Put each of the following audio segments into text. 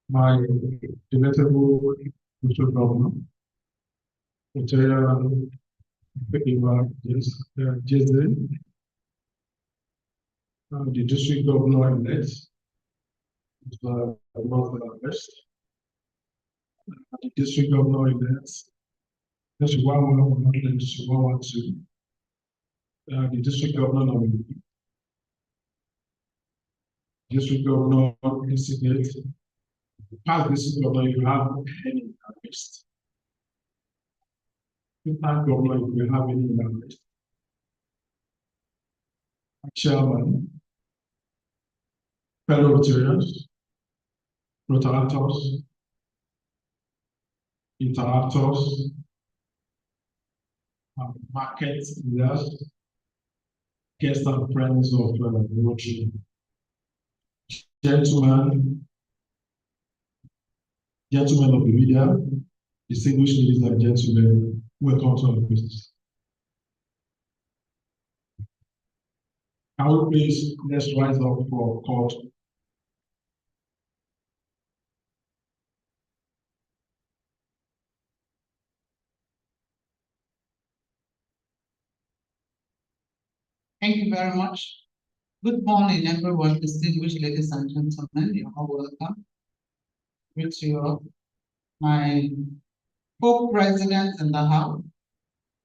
my delectable future governor, Material Jesse, the district governor-elect, North West, the district governor-elect, District 111, District 112, the district governor nominee, district governor designate, past district governor, you have any in our list. Past governor, if you have any in our list. Chairman, fellow Rotarians, Rotarators, Interactors, market leaders, guests and friends of Rotary. Gentlemen of the media, distinguished ladies and gentlemen, welcome to our business. Can we please let's rise up for court. Thank you very much. Good morning, everyone, distinguished ladies and gentlemen. You're all welcome. Greet you all. My co-president in the House,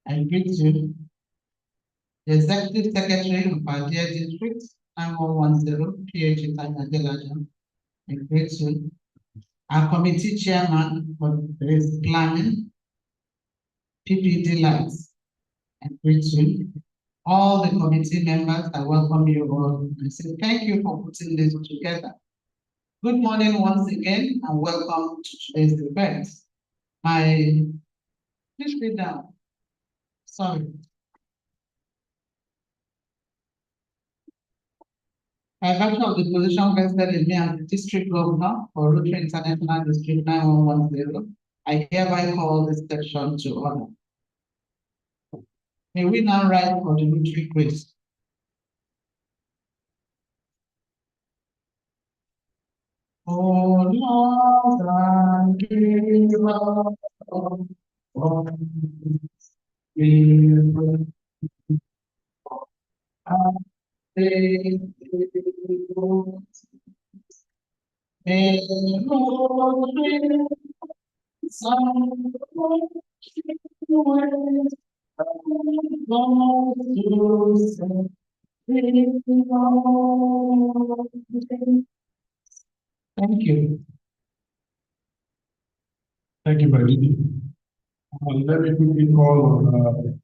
I greet you. The Executive Secretary of our dear district, 9110, PhD Tanya, I greet you. Our committee chairman for this planning, PPD Lights, I greet you. All the committee members, I welcome you all and say thank you for putting this together. Good morning once again and welcome to today's event. Please read down. Sorry. By virtue of the position vested in me as the district governor for Rotary International District 9110, I hereby call this session to order. May we now rise for the Rotary quiz. Oh Lord, and give us Thank you. Thank you, Badidi. Let me quickly call on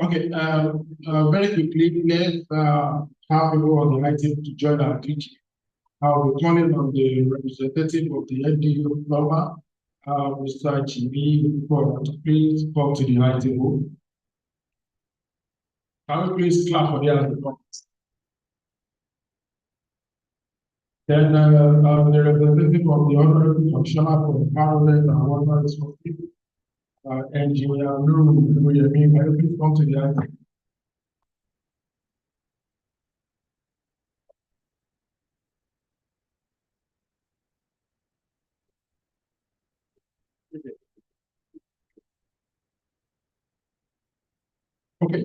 okay, very quickly, let's have people on the item to join our teaching. I'll be calling on the representative of the NDU Flower, Mr. Jimmy, to please come to the high table. Can we please clap for the comments? Then the representative of the Honorable Commissioner for Environment and Water Resources, Engineer Nuru, can you please come to the high table? Okay,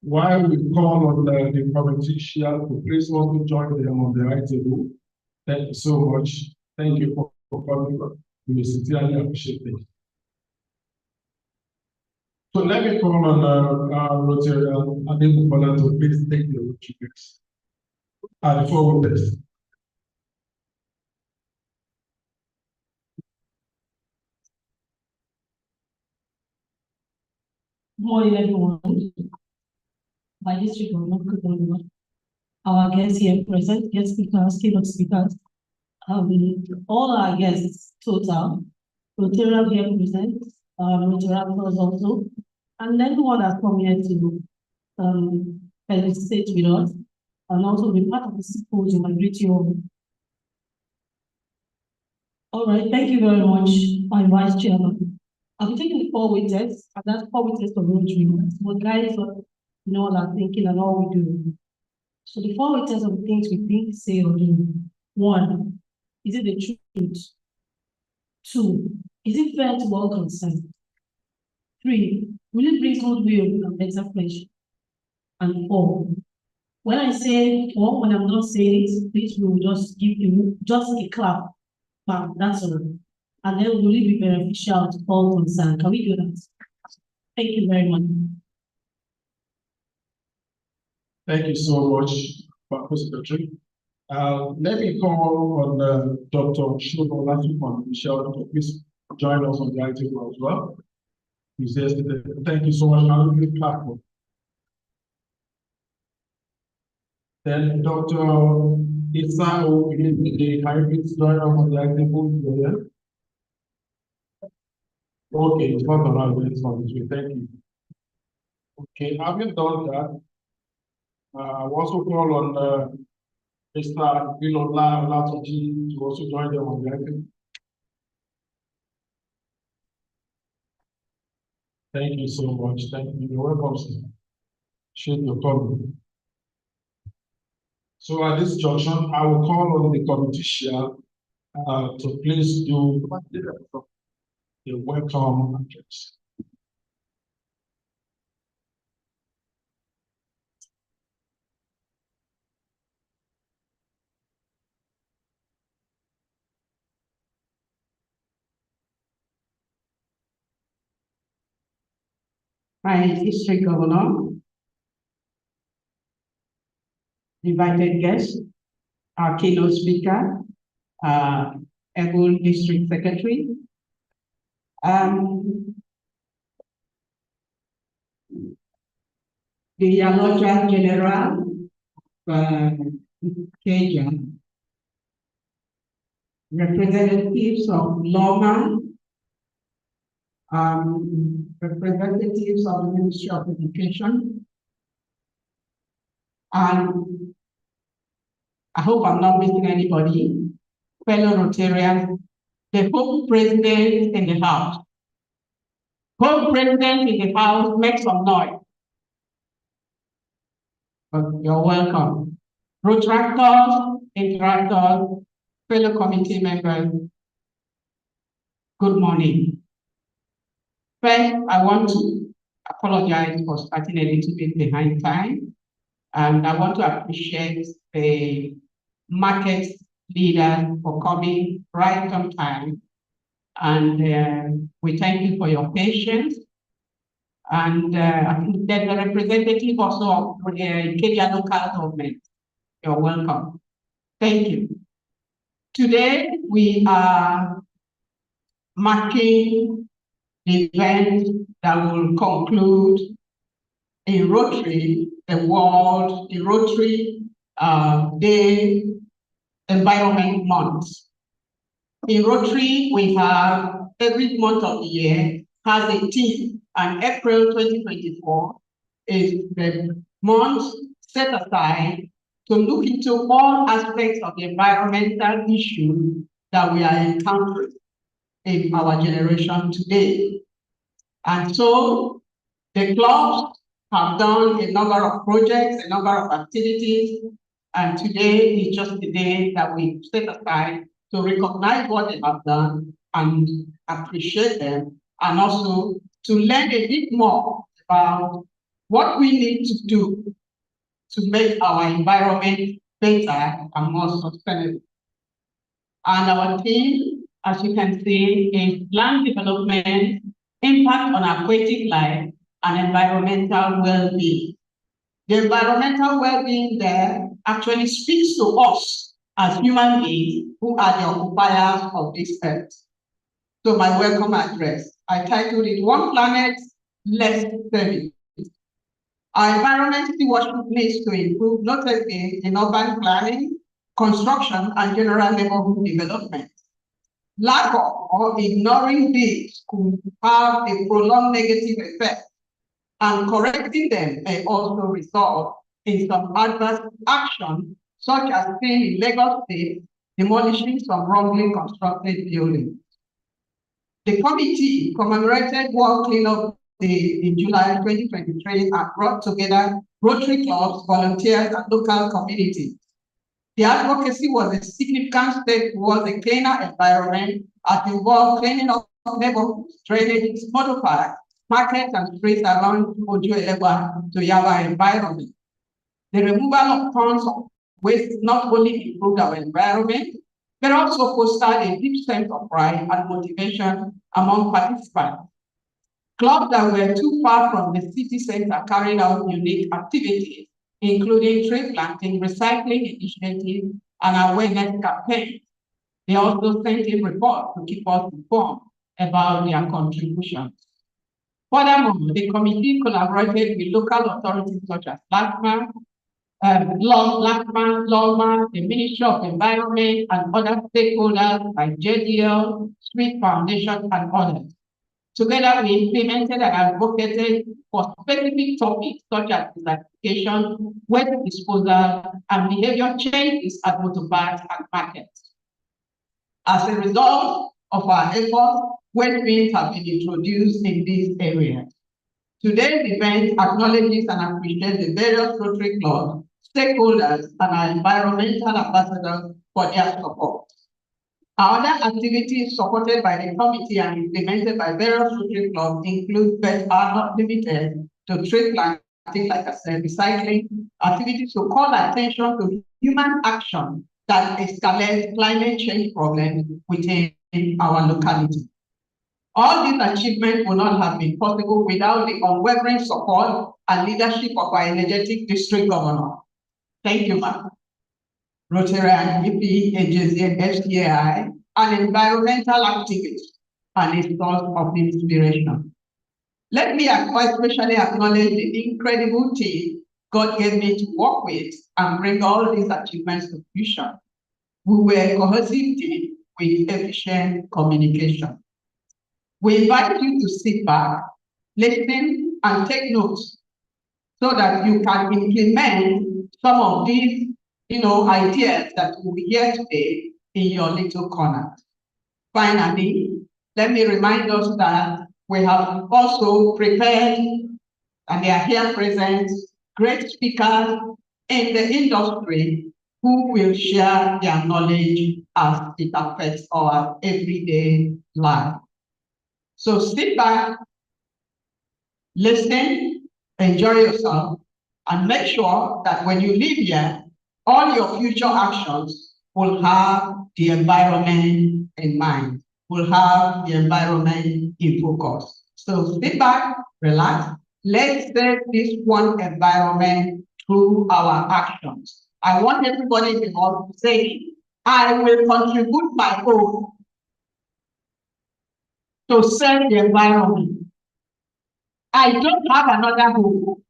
while we call on the politician to please also join them on the right table. Thank you so much. Thank you for coming. We sincerely appreciate it. So let me call on Rotary Adebukola to please take the Rotary next. The forward test. Good morning, everyone. My district governor, good morning. Our guests here present, guest speakers, keynote speakers, all our guests total, Rotarian here present, Rotarians also, and everyone has come here to participate with us and also be part of the symposium. I greet you all. All right, thank you very much, my vice chairman. I'll be taking the 4-way test, and that's 4-way test of Rotary. What guides us in all our thinking and all we do. So the 4 items of the things we think, say, or do. 1, is it the truth? 2, is it fair to all concerned? 3, will it bring goodwill and better friendship? And 4, when I say 4, when I'm not saying it, please will just give you just a clap. Wow, that's all. And then will it be beneficial to all concerned? Can we do that? Thank you very much. Thank you so much, Professor Secretary. Let me call on Dr. Shlomo Latifon Michelle to please join us on the table as well. He's there. Thank you so much. I'll give platform. Then Dr. Isa, who is the hybrid join us on the table. Okay, it's not around. It's on this way. Thank you. Okay, having done that, I also call on Mr. Bilola Latuji to also join them on the item. Thank you so much. Thank you. You're welcome, sir. Should your comment. So at this junction, I will call on the committee chair to please do the welcome address. My district governor, invited guests, our keynote speaker, Egun District Secretary, the Yaloja General, Kenya, representatives of lawmen, representatives of the Ministry of Education, and I hope I'm not missing anybody, fellow Rotarians, the home president in the house. Home president in the house, make some noise. You're welcome. Protractors, interactors, fellow committee members, good morning. First, I want to apologize for starting a little bit behind time. And I want to appreciate the market leader for coming right on time. And we thank you for your patience. And I think there's a representative also of Kenya local government. You're welcome. Thank you. Today, we are marking the event that will conclude in Rotary, the Rotary Day Environment Month. In Rotary, we have every month of the year has a theme, and April 2024 is the month set aside to look into all aspects of the environmental issue that we are encountering in our generation today. And so the clubs have done a number of projects, a number of activities, and today is just the day that we set aside to recognize what they have done and appreciate them, and also to learn a bit more about what we need to do to make our environment better and more sustainable. And our theme, as you can see, is land development, impact on aquatic life, and environmental well-being. The environmental well-being there actually speaks to us as human beings who are the occupiers of this earth. So my welcome address, I titled it One Planet, Less Service. Our environment stewardship needs to improve, notably in urban planning, construction, and general neighborhood development. Lack of or ignoring these could have a prolonged negative effect, and correcting them may also result in some adverse action, such as seen in Lagos State demolishing some wrongly constructed buildings. The committee commemorated World Cleanup in July 2023 and brought together Rotary clubs, volunteers, and local communities. The advocacy was a significant step towards a cleaner environment as involved cleaning up neighborhoods, drainage, motor parks, markets, and streets around Ojo-Elegba to Yaba environment. The removal of tons of waste not only improved our environment, but also fostered a deep sense of pride and motivation among participants. Clubs that were too far from the city center carried out unique activities, including tree planting, recycling initiatives, and awareness campaigns. They also sent in reports to keep us informed about their contributions. Furthermore, the committee collaborated with local authorities such as LACMA, LOGMA, the Ministry of Environment, and other stakeholders like JDL, Street Foundation, and others. Together, we implemented and advocated for specific topics such as desertification, waste disposal, and behavior changes at motorbikes and markets. As a result of our efforts, waste bins have been introduced in these areas. Today's event acknowledges and appreciates the various Rotary clubs, stakeholders, and our environmental ambassadors for their support. Our other activities supported by the committee and implemented by various Rotary clubs include but are not limited to tree planting, like I said, recycling, activities to call attention to human action that escalates climate change problems within our locality. All these achievements would not have been possible without the unwavering support and leadership of our energetic district governor. Thank you, ma'am. Rotary EP, agency, FCAI, an environmental activist and a source of inspiration. Let me especially acknowledge the incredible team God gave me to work with and bring all these achievements to fruition. We were a cohesive team with efficient communication. We invite you to sit back, listen, and take notes so that you can implement some of these ideas that we will hear today in your little corner. Finally, let me remind us that we have also prepared, and they are here present, great speakers in the industry who will share their knowledge as it affects our everyday life. So sit back, listen, enjoy yourself, and make sure that when you leave here, all your future actions will have the environment in mind, will have the environment in focus. So sit back, relax. Let's set this one environment through our actions. I want everybody in the hall to say, I will contribute my own to save the environment. I don't have another home.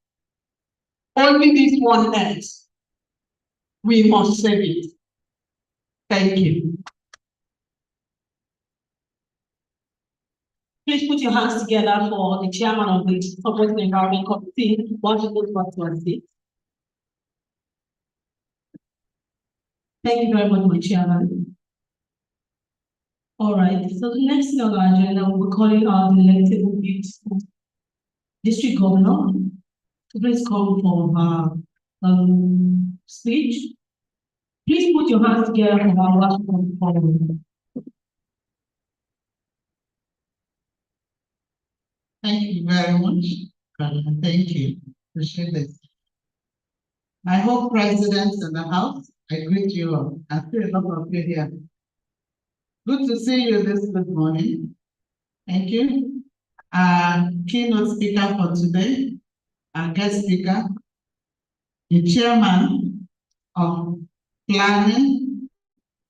Only this one else. We must save it. Thank you. Please put your hands together for the chairman of the Supporting Environment Committee, once you go back to our seat. Thank you very much, my chairman. All right, so the next thing on our agenda, we'll be calling our electable beautiful district governor to please come for her speech. Please put your hands together for our last one. Thank you very much. Thank you. Appreciate this. I hope presidents in the house, I greet you all. I see a lot of you here. Good to see you this good morning. Thank you. Keynote speaker for today, our guest speaker, the chairman of planning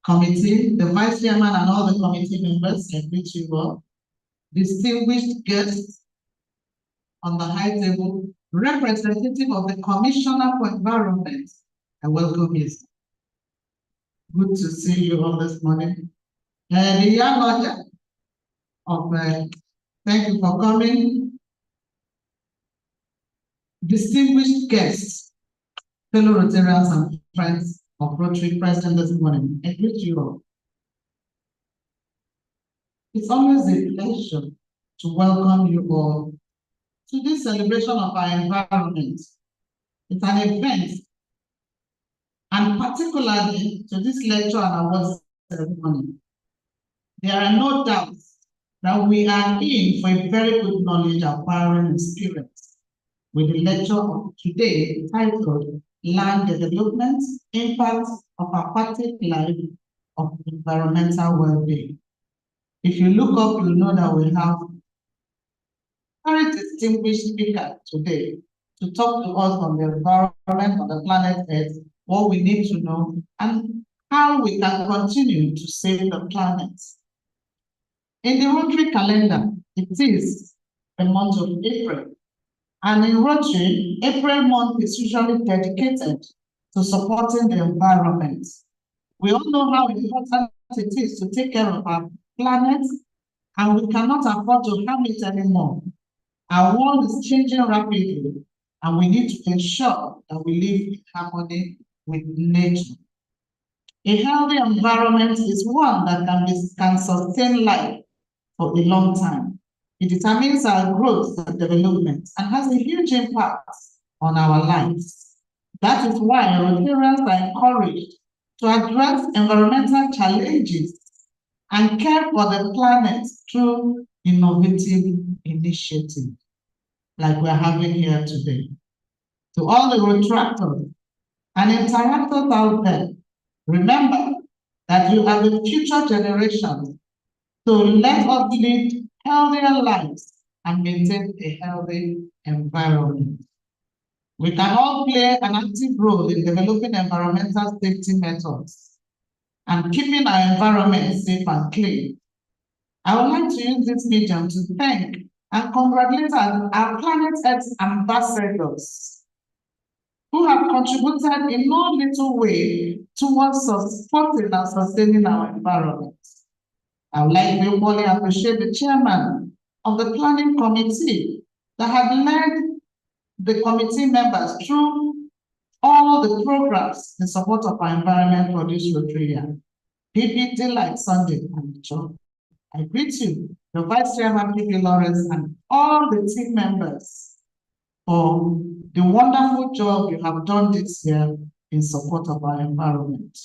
committee, the vice chairman, and all the committee members. I greet you all. Distinguished guests on the high table, representative of the Commissioner for Environment. I welcome you. Good to see you all this morning. The young lodger of thank you for coming. Distinguished guests, fellow Rotarians and friends of Rotary present this morning. I greet you all. It's always a pleasure to welcome you all to this celebration of our environment. It's an event, and particularly to this lecture and awards ceremony. There are no doubts that we are in for a very good knowledge acquiring experience with the lecture of today titled Land Development, Impact of Aquatic Life of Environmental Well-being. If you look up, you'll know that we have a very distinguished speaker today to talk to us on the environment on the planet Earth, what we need to know, and how we can continue to save the planet. In the Rotary calendar, it is the month of April. And in Rotary, April month is usually dedicated to supporting the environment. We all know how important it is to take care of our planet, and we cannot afford to harm it anymore. Our world is changing rapidly, and we need to ensure that we live in harmony with nature. A healthy environment is one that can sustain life for a long time. It determines our growth and development and has a huge impact on our lives. That is why Rotarians are encouraged to address environmental challenges and care for the planet through innovative initiatives like we're having here today. To all the Rotaractors and interactors out there, remember that you are the future generations. So let us lead healthier lives and maintain a healthy environment. We can all play an active role in developing environmental safety methods and keeping our environment safe and clean. I would like to use this medium to thank and congratulate our Planet Earth ambassadors who have contributed in no little way towards supporting and sustaining our environment. I would like to equally appreciate the chairman of the planning committee that have led the committee members through all the programs in support of our environment for this Rotary year. PP Delight Sunday and John. I greet you, the Vice Chairman PP Lawrence, and all the team members for the wonderful job you have done this year in support of our environment.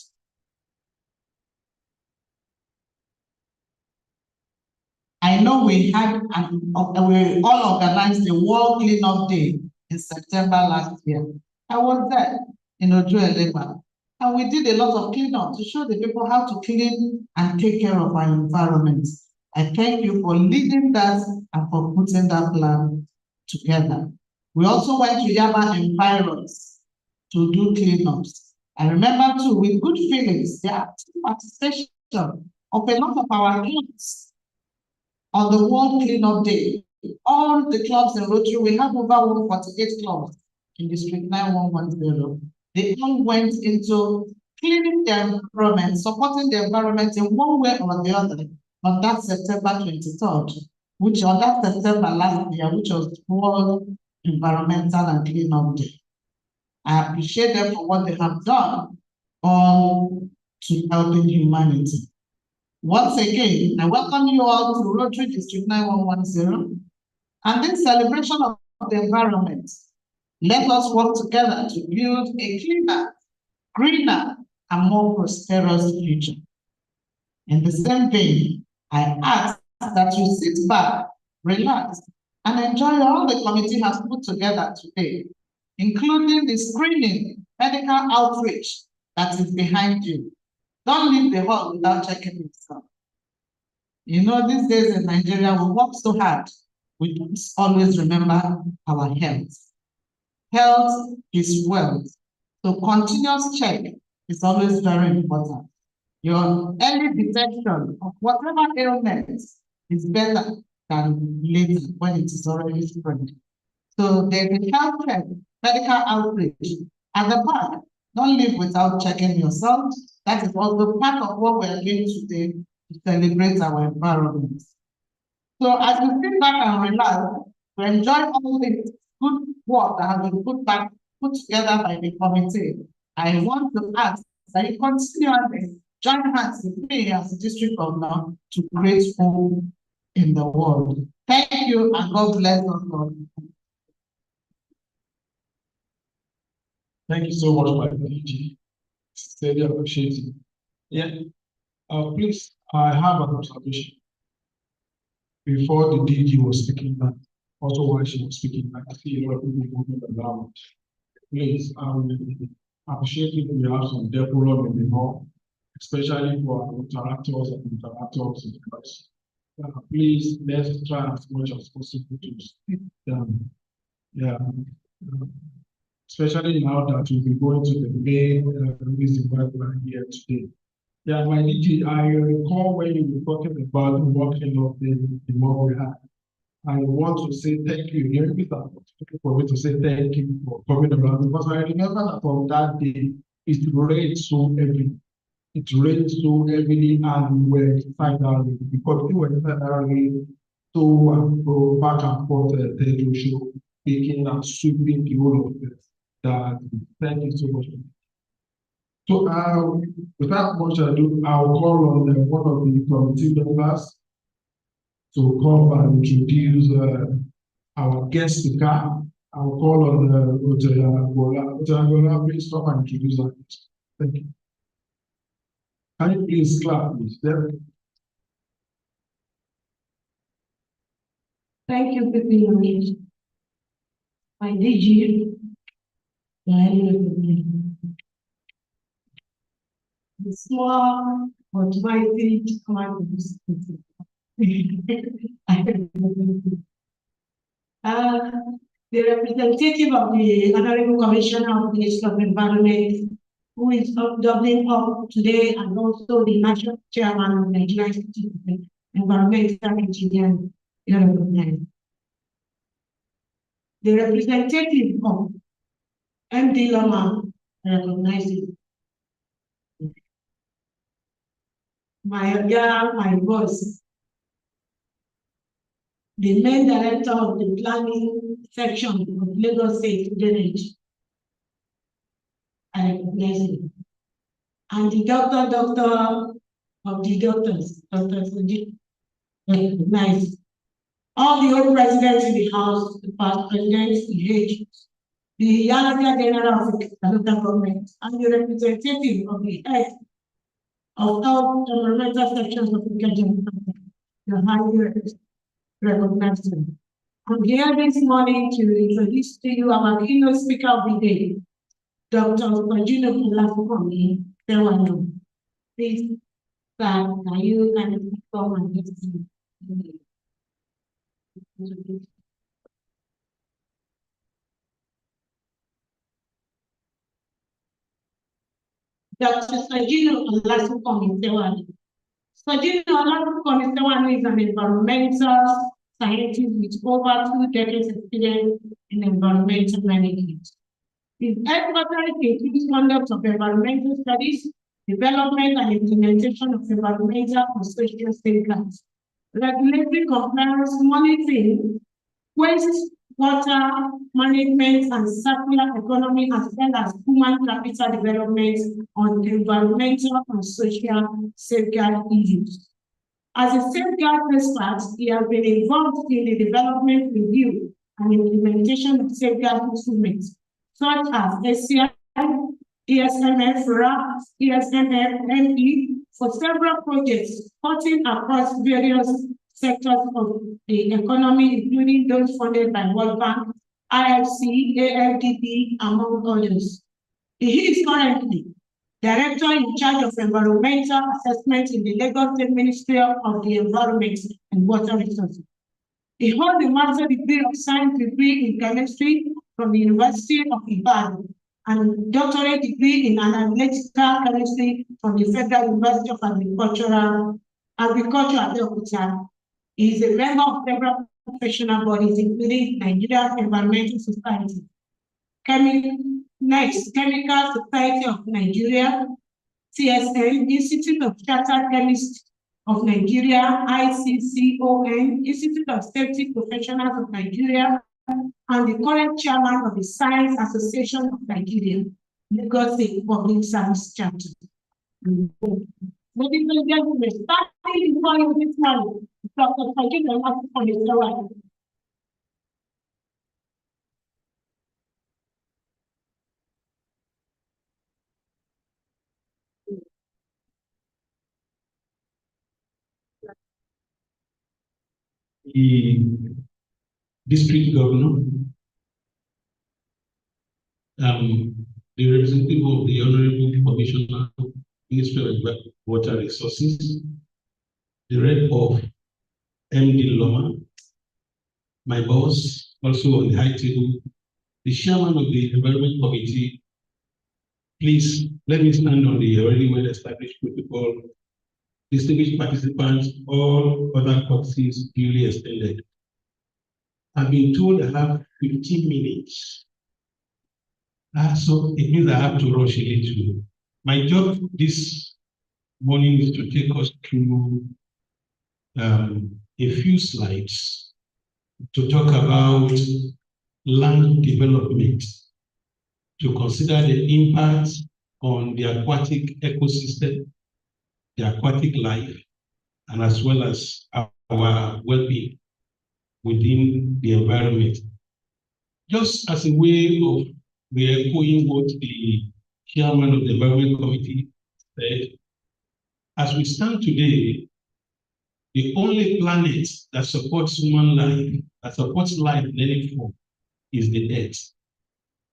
I know we all organized the World Cleanup Day in September last year. I was there in Ojuelegba, and we did a lot of cleanup to show the people how to clean and take care of our environment. I thank you for leading that and for putting that plan together. We also went to Yaba Environs to do cleanups. I remember too, with good feelings, the active participation of a lot of our clubs on the World Cleanup Day. All the clubs in Rotary, we have over 148 clubs in District 9110. They all went into cleaning the environment, supporting the environment in one way or the other on that September 23rd, which on that September last year, which was World Environmental and Cleanup Day. I appreciate them for what they have done on to helping humanity. Once again, I welcome you all to Rotary District 9110 and this celebration of the environment. Let us work together to build a cleaner, greener, and more prosperous future. In the same vein, I ask that you sit back, relax, and enjoy all the committee has put together today, including the screening, medical outreach that is behind you. Don't leave the hall without checking yourself. You know, these days in Nigeria, we work so hard. We must always remember our health. Health is wealth. So continuous check is always very important. Your early detection of whatever ailment is better than later when it is already spread. So there's a health check, medical outreach at the back. Don't live without checking yourself. That is also part of what we are doing today to celebrate our environment. So as we sit back and relax, we enjoy all the good work that has been put together by the committee. I want to ask that you continually join hands with me as the district governor to create hope in the world. Thank you and God bless us all. Thank you so much, my DG. Sincerely appreciate it. Yeah. Please, I have an observation. Before the DG was speaking that, also while she was speaking, I see a lot of people moving around. Please, I will appreciate if we have some decorum in the hall, especially for our interactors and interactors in class. Please, let's try as much as possible to speak them. Yeah. Especially now that we'll be going to the main reason why we're here today. Yeah, my DG, I recall when you were talking about the working of the model we had. I want to say thank you. Here is for me to say thank you for coming around, because I remember that on that day it rained so heavily. It rained so heavily and we were inside that rain, because we were inside that rain to and fro, back and forth, the show, picking and sweeping the whole of it. Thank you so much. So without much ado, I'll call on one of the committee members to come and introduce our guest speaker. I'll call on Oteagola. Please come and introduce our guest. Thank you. Can you please clap, please? Thank you, Pipi. My DG, the small but mighty command. The representative of the Honorable Commissioner of the Ministry of Environment, who is doubling up today, and also the National Chairman of Nigeria Institute of Environmental Engineering. The representative of MD Loma recognizes my boss, the main director of the planning section of Lagos State Drainage. I recognize him. And the doctor of the doctors, Dr. Suji, recognize. All the old presidents in the House, the past presidents, the age, the Yanaga General of the local government, and the representative of the head of all environmental sections of the government, the highly recognized them. I'm here this morning to introduce to you our keynote speaker of the day, Dr. Pajino Pulafukomi Tewano. Please, sir, you can come and get you. Dr. Sajino Olasukomi Tewano. Sajino Olasukomi Tewano is an environmental scientist with over 2 decades experience in environmental management. His expertise includes conduct of environmental studies, development and implementation of environmental and social safeguards, regulatory compliance, monitoring, waste water management and circular economy, as well as human capital development on environmental and social safeguard issues. As a safeguard expert, he has been involved in the development, review, and implementation of safeguard instruments such as SCI, ESMF, RAP, ESMF, ME for several projects cutting across various sectors of the economy, including those funded by World Bank, IFC, AFDB, among others. He is currently Director in charge of environmental assessment in the Lagos State Ministry of the Environment and Water Resources. He holds a master's degree of science degree in chemistry from the University of Ibadan and doctorate degree in analytical chemistry from the Federal University of Agriculture at Abeokuta. He is a member of several professional bodies, including Nigeria Environmental Society, Chemical Society of Nigeria, CSN, Institute of Chartered Chemists of Nigeria, ICCON, Institute of Safety Professionals of Nigeria, and the current chairman of the Science Association of Nigeria, Lagos State Public Service Chapter. Ladies and gentlemen, starting before you this morning, Dr. Pajino Pulafukomi. the district governor, the representative of the Honorable Commissioner, Ministry of Water Resources, the rep of MD Loma, my boss, also on the high table, the chairman of the Environment Committee. Please let me stand on the already well-established protocol. Distinguished participants, all other courtesies duly extended. I've been told I have 15 minutes. So it means I have to rush a little. My job this morning is to take us through a few slides to talk about land development, to consider the impact on the aquatic ecosystem, the aquatic life, and as well as our well-being within the environment. Just as a way of re-echoing what the chairman of the Environment Committee said, as we stand today, the only planet that supports human life, that supports life in any form, is the Earth.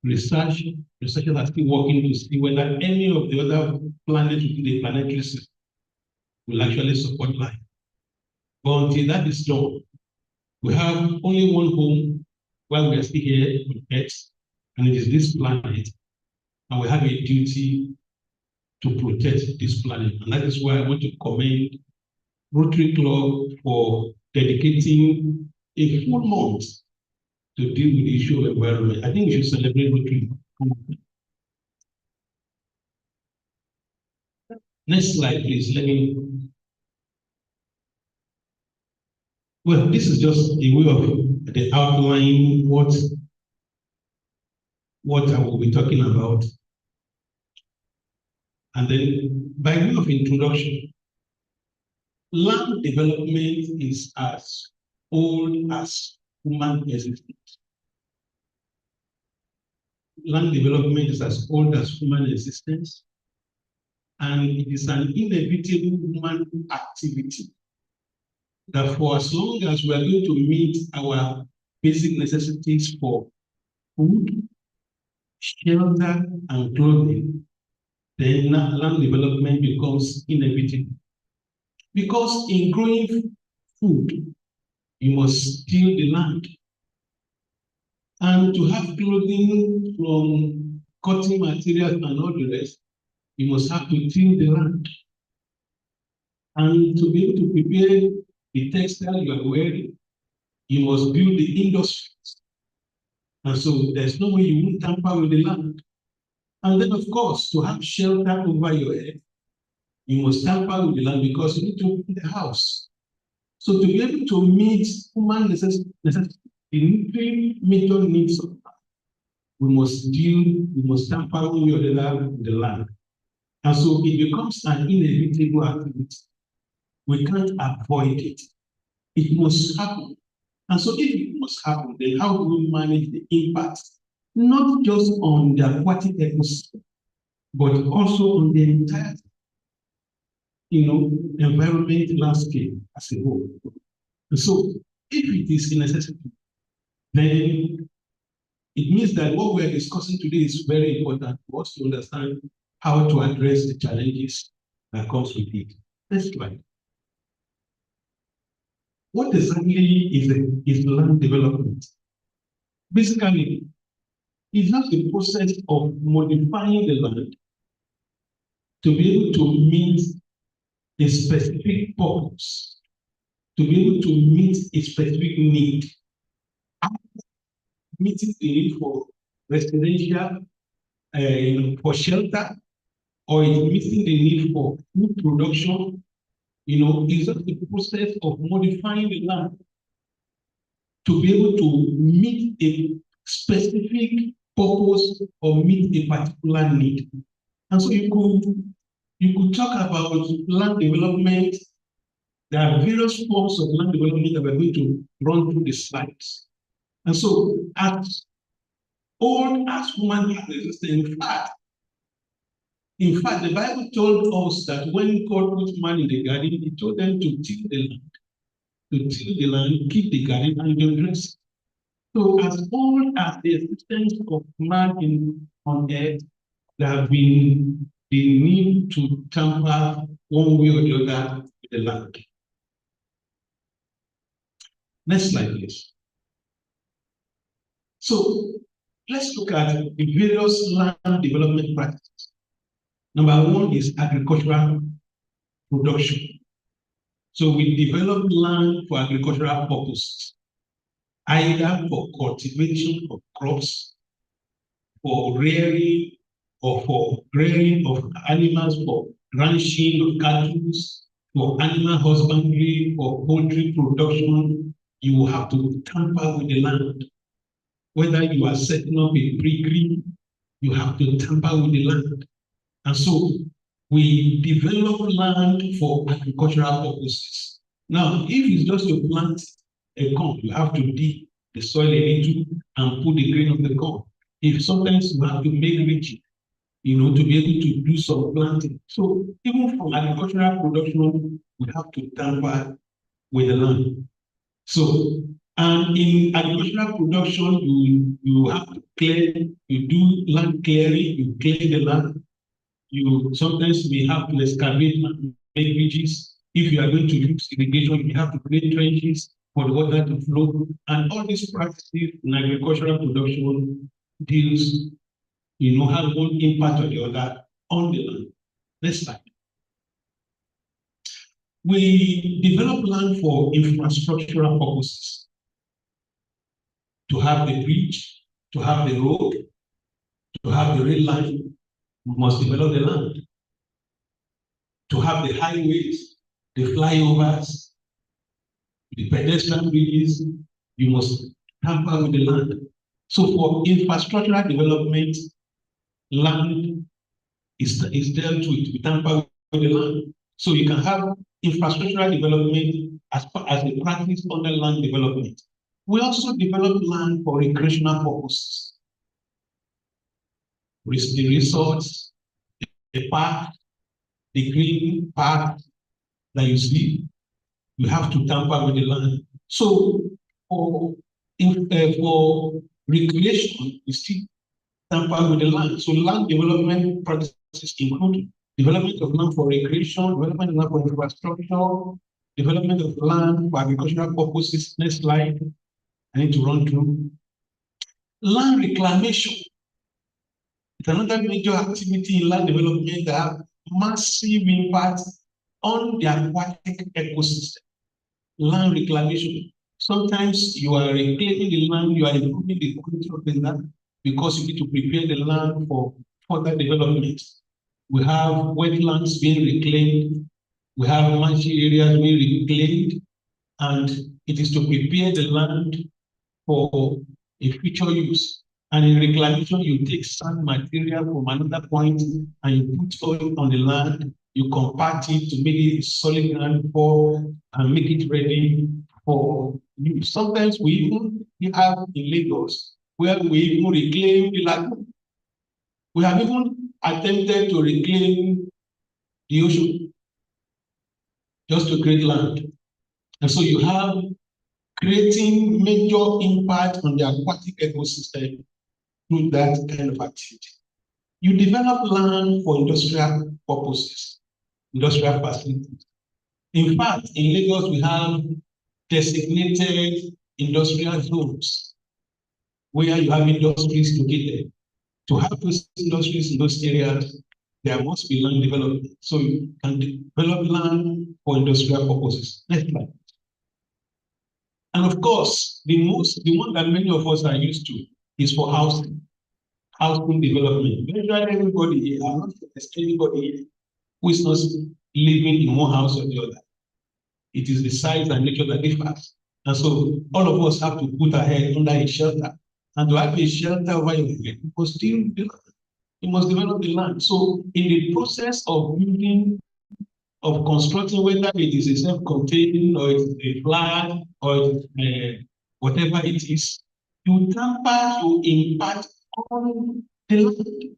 Researchers are still working to see whether any of the other planets within the planetary system will actually support life. But until that is done, we have only one home while we are still here on Earth, and it is this planet, and we have a duty to protect this planet. And that is why I want to commend Rotary Club for dedicating a full month to deal with the issue of environment. I think we should celebrate Rotary. Next slide, please. Well, this is just a way of the outline what I will be talking about. And then by way of introduction, land development is as old as human existence. Land development is as old as human existence, and it is an inevitable human activity that for as long as we are going to meet our basic necessities for food, shelter, and clothing, then land development becomes inevitable. Because in growing food, you must till the land. And to have clothing from cotton materials and all the rest, you must have to till the land. And to be able to prepare the textile you are wearing, you must build the industries. And so there's no way you won't tamper with the land. And then, of course, to have shelter over your head, you must tamper with the land because you need to open the house. So to be able to meet human necessity, the three major needs of life, we must tamper with the land. And so it becomes an inevitable activity. We can't avoid it. It must happen. And so if it must happen, then how do we manage the impact? Not just on the aquatic ecosystem, but also on the entire environment landscape as a whole. And so if it is a necessity, then it means that what we're discussing today is very important for us to understand how to address the challenges that comes with it. Next slide. What exactly is land development? Basically, it's just the process of modifying the land to be able to meet a specific purpose, to be able to meet a specific need. Meeting the need for residential, for shelter, or is meeting the need for food production, is just the process of modifying the land to be able to meet a specific purpose or meet a particular need. And so you could talk about land development. There are various forms of land development that we're going to run through the slides. And so as old as human has existed, in fact, the Bible told us that when God put man in the garden, he told them to till the land. to till the land, keep the garden, and the dress. So as old as the existence of man on earth, there have been the need to tamper one way or the other with the land. Next slide, please. So let's look at the various land development practices. Number one is agricultural production. So we develop land for agricultural purposes, either for cultivation of crops, for rearing or for rearing of animals, for ranching of cattle, for animal husbandry, for poultry production. You have to tamper with the land. Whether you are setting up a piggery, you have to tamper with the land. And so we develop land for agricultural purposes. Now, if it's just to plant a corn, you have to dig the soil a little and put the grain of the corn. If sometimes you have to make ridges, to be able to do some planting. So even from agricultural production, we have to tamper with the land. So, and in agricultural production, you have to clear, you do land clearing, you clear the land. You sometimes may have to excavate and make bridges. If you are going to use irrigation, you have to create trenches for the water to flow. And all these practices in agricultural production deals, have one impact or the other on the land. Next slide. We develop land for infrastructural purposes. To have the bridge, to have the road, to have the rail line, we must develop the land. To have the highways, the flyovers, the pedestrian bridges, you must tamper with the land. So for infrastructural development, land is dealt with, we tamper with the land. So you can have infrastructural development as a practice under land development. We also develop land for recreational purposes. The resorts, the park, the green park that you see, you have to tamper with the land. So for recreation, you still tamper with the land. So land development practices include development of land for recreation, development of land for infrastructure, development of land for agricultural purposes. Next slide. I need to run through. Land reclamation. It's another major activity in land development that have massive impact on the aquatic ecosystem. Land reclamation. Sometimes you are reclaiming the land, you are improving the quality of the land because you need to prepare the land for further development. We have wetlands being reclaimed, we have marshy areas being reclaimed, and it is to prepare the land for a future use. And in reclamation, you take sand material from another point and you put oil on the land, you compact it to make it solid ground for and make it ready for use. Sometimes we have in Lagos where we even reclaim the land. We have even attempted to reclaim the ocean just to create land. And so you have creating major impact on the aquatic ecosystem through that kind of activity. You develop land for industrial purposes, industrial facilities. In fact, in Lagos, we have designated industrial zones where you have industries located. To have those industries in those areas, there must be land development. So you can develop land for industrial purposes. Next slide. And of course, the one that many of us are used to is for housing development. Virtually everybody here, I'm not sure there's anybody here who is not living in one house or the other. It is the size and nature that differs. And so all of us have to put our head under a shelter. And to have a shelter over your head, you must develop the land. So in the process of building, of constructing, whether it is a self-contained or it's a flat or whatever it is, you tamper, you impact on the land.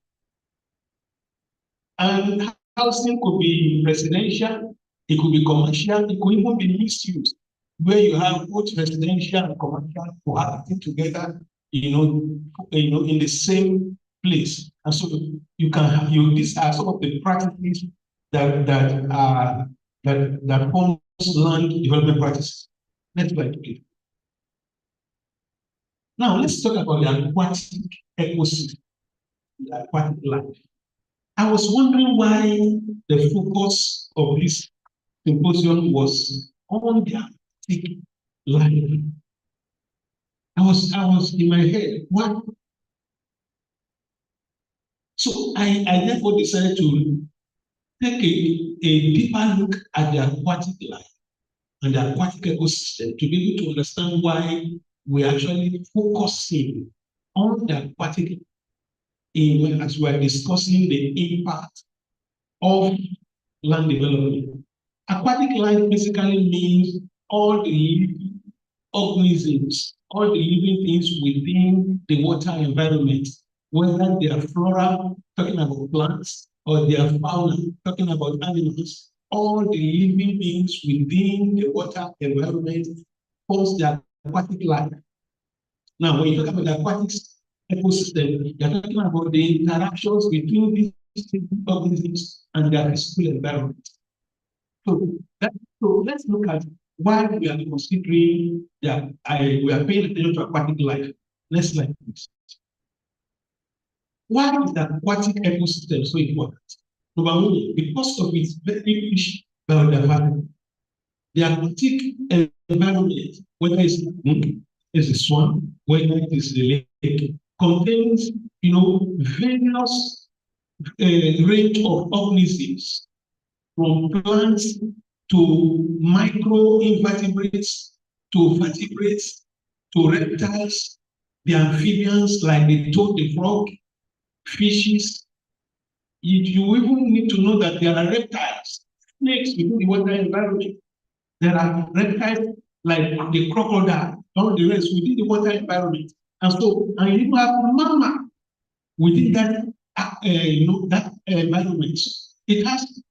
And housing could be residential, it could be commercial, it could even be mixed use. where you have both residential and commercial cohabiting together, in the same place. And so you can have these are some of the practices that forms land development practices. Next slide, please. Now let's talk about the aquatic ecosystem, the aquatic life. I was wondering why the focus of this symposium was on the aquatic life. I was in my head, what? So I therefore decided to take a deeper look at the aquatic life and the aquatic ecosystem to be able to understand why we're actually focusing on the aquatic as we're discussing the impact of land development. Aquatic life basically means all the living organisms, all the living things within the water environment, whether they are flora, talking about plants, or they are fauna, talking about animals, all the living beings within the water environment forms the aquatic life. Now, when you talk about the aquatic ecosystem, you're talking about the interactions between these organisms and their physical environment. So let's look at why we are considering that we are paying attention to aquatic life. Next slide, please. Why is the aquatic ecosystem so important? Number one, because of its very rich biodiversity. The aquatic environment, whether it's a swamp, whether it is a lake, contains various range of organisms, from plants to micro-invertebrates, to vertebrates, to reptiles, the amphibians like the toad, the frog, fishes. You even need to know that there are reptiles, snakes within the water environment. There are reptiles like the crocodile, all the rest within the water environment. And you have mama within that environment. It has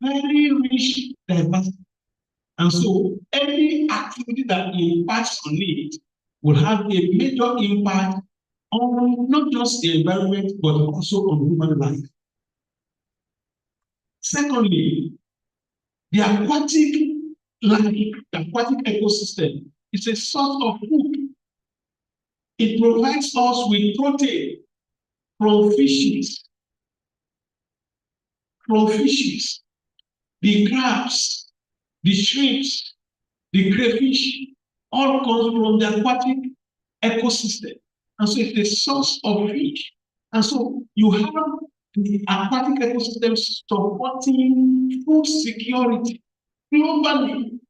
very rich diversity. And so any activity that impacts on it will have a major impact on not just the environment, but also on human life. Secondly, the aquatic life, the aquatic ecosystem is a source of food. It provides us with protein from fishes, the crabs, the shrimps, the crayfish, all comes from the aquatic ecosystem. And so it's a source of fish. And so you have the aquatic ecosystem supporting food security globally.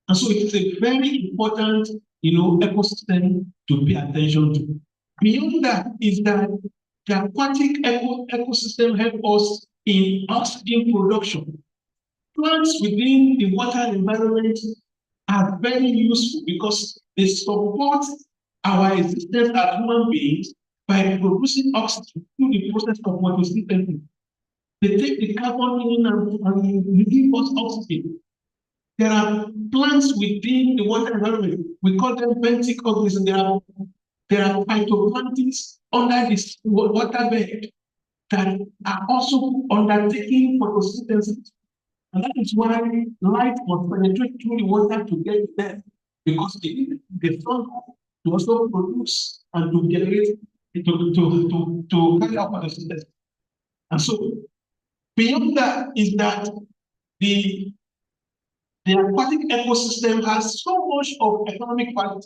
And so it is a very important, ecosystem to pay attention to. Beyond that is that the aquatic ecosystem helps us in oxygen production. Plants within the water environment are very useful because they support our existence as human beings by producing oxygen through the process of photosynthesis. They take the carbon in and give us oxygen. There are plants within the water environment. We call them benthic organisms. There are phytoplanktons under this waterbed that are also undertaking photosynthesis. And that is why light must penetrate through the water to get there, because the sun to also produce and to generate to carry out photosynthesis. And so beyond that is that the aquatic ecosystem has so much of economic value.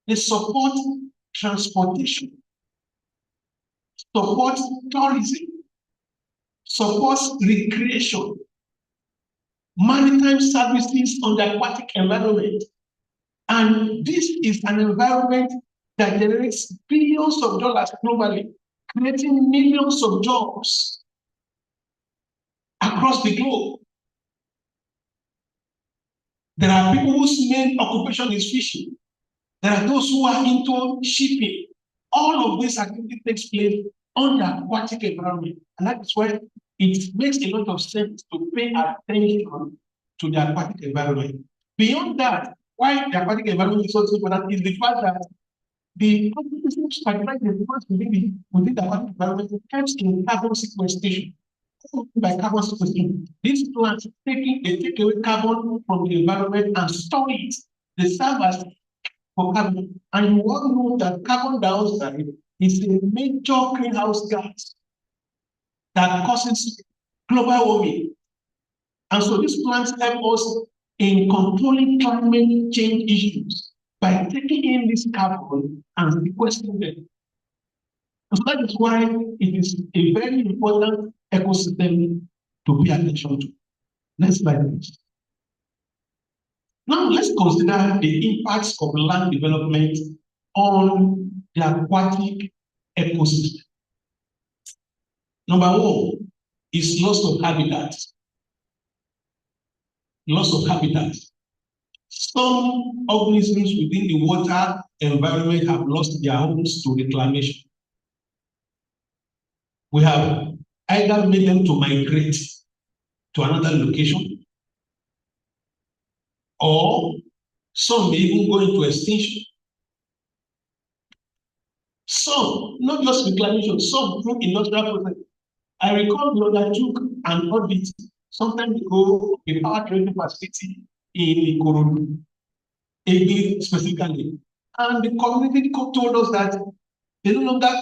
They support transportation, support tourism, supports recreation, maritime services on the aquatic environment. And this is an environment that generates billions of dollars globally, creating millions of jobs across the globe. There are people whose main occupation is fishing. There are those who are into shipping. All of this activity takes place on the aquatic environment. And that is why it makes a lot of sense to pay attention to the aquatic environment. Beyond that, why the aquatic environment is also important is the fact that the organisms within the aquatic environment helps in carbon sequestration. By carbon sequestration, these plants they take away carbon from the environment and store it. They serve as for carbon. And you all know that carbon dioxide is a major greenhouse gas that causes global warming. And so these plants help us in controlling climate change issues by taking in this carbon and sequestering them. And so that is why it is a very important ecosystem to pay attention to. Next slide, please. Now let's consider the impacts of land development on the aquatic ecosystem. Number one is loss of habitat. Loss of habitat. Some organisms within the water environment have lost their homes to reclamation. We have either made them to migrate to another location, or some may even go into extinction. Some, not just reclamation, some through industrial process. I recall we undertook an audit sometime ago, a power trading facility in Ikorodu, Egi specifically. And the community told us that they no longer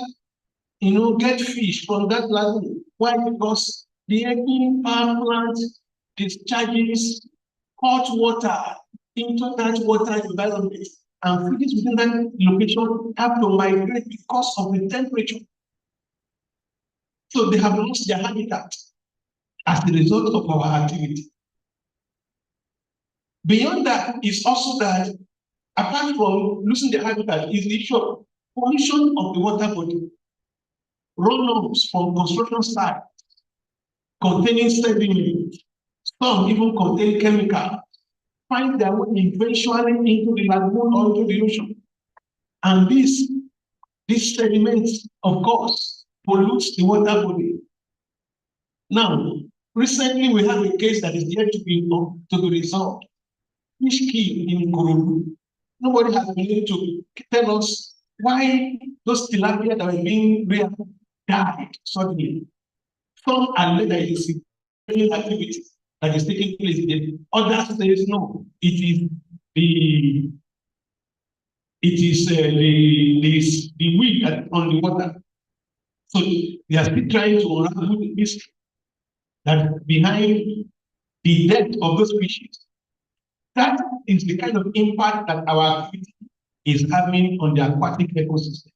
get fish from that lagoon. Why? Because the Egi power plant discharges hot water into that water environment, and fishes within that location have to migrate because of the temperature. So they have lost their habitat as a result of our activity. Beyond that is also that, apart from losing their habitat, is the issue of pollution of the water body. Runoffs from construction sites containing sediment, some even contain chemicals, find their way eventually into the lagoon or into the ocean. And this sediment, of course, pollutes the water body. Now, recently we have a case that is yet to be resolved. Fish kill in Ikorodu. Nobody has been able to tell us why those tilapia that were being reared died suddenly. Some are later activity that is taking place there. Others say no, it is the weed that on the water. So they are still trying to unravel the mystery that behind the death of those species. That is the kind of impact that our activity is having on the aquatic ecosystem.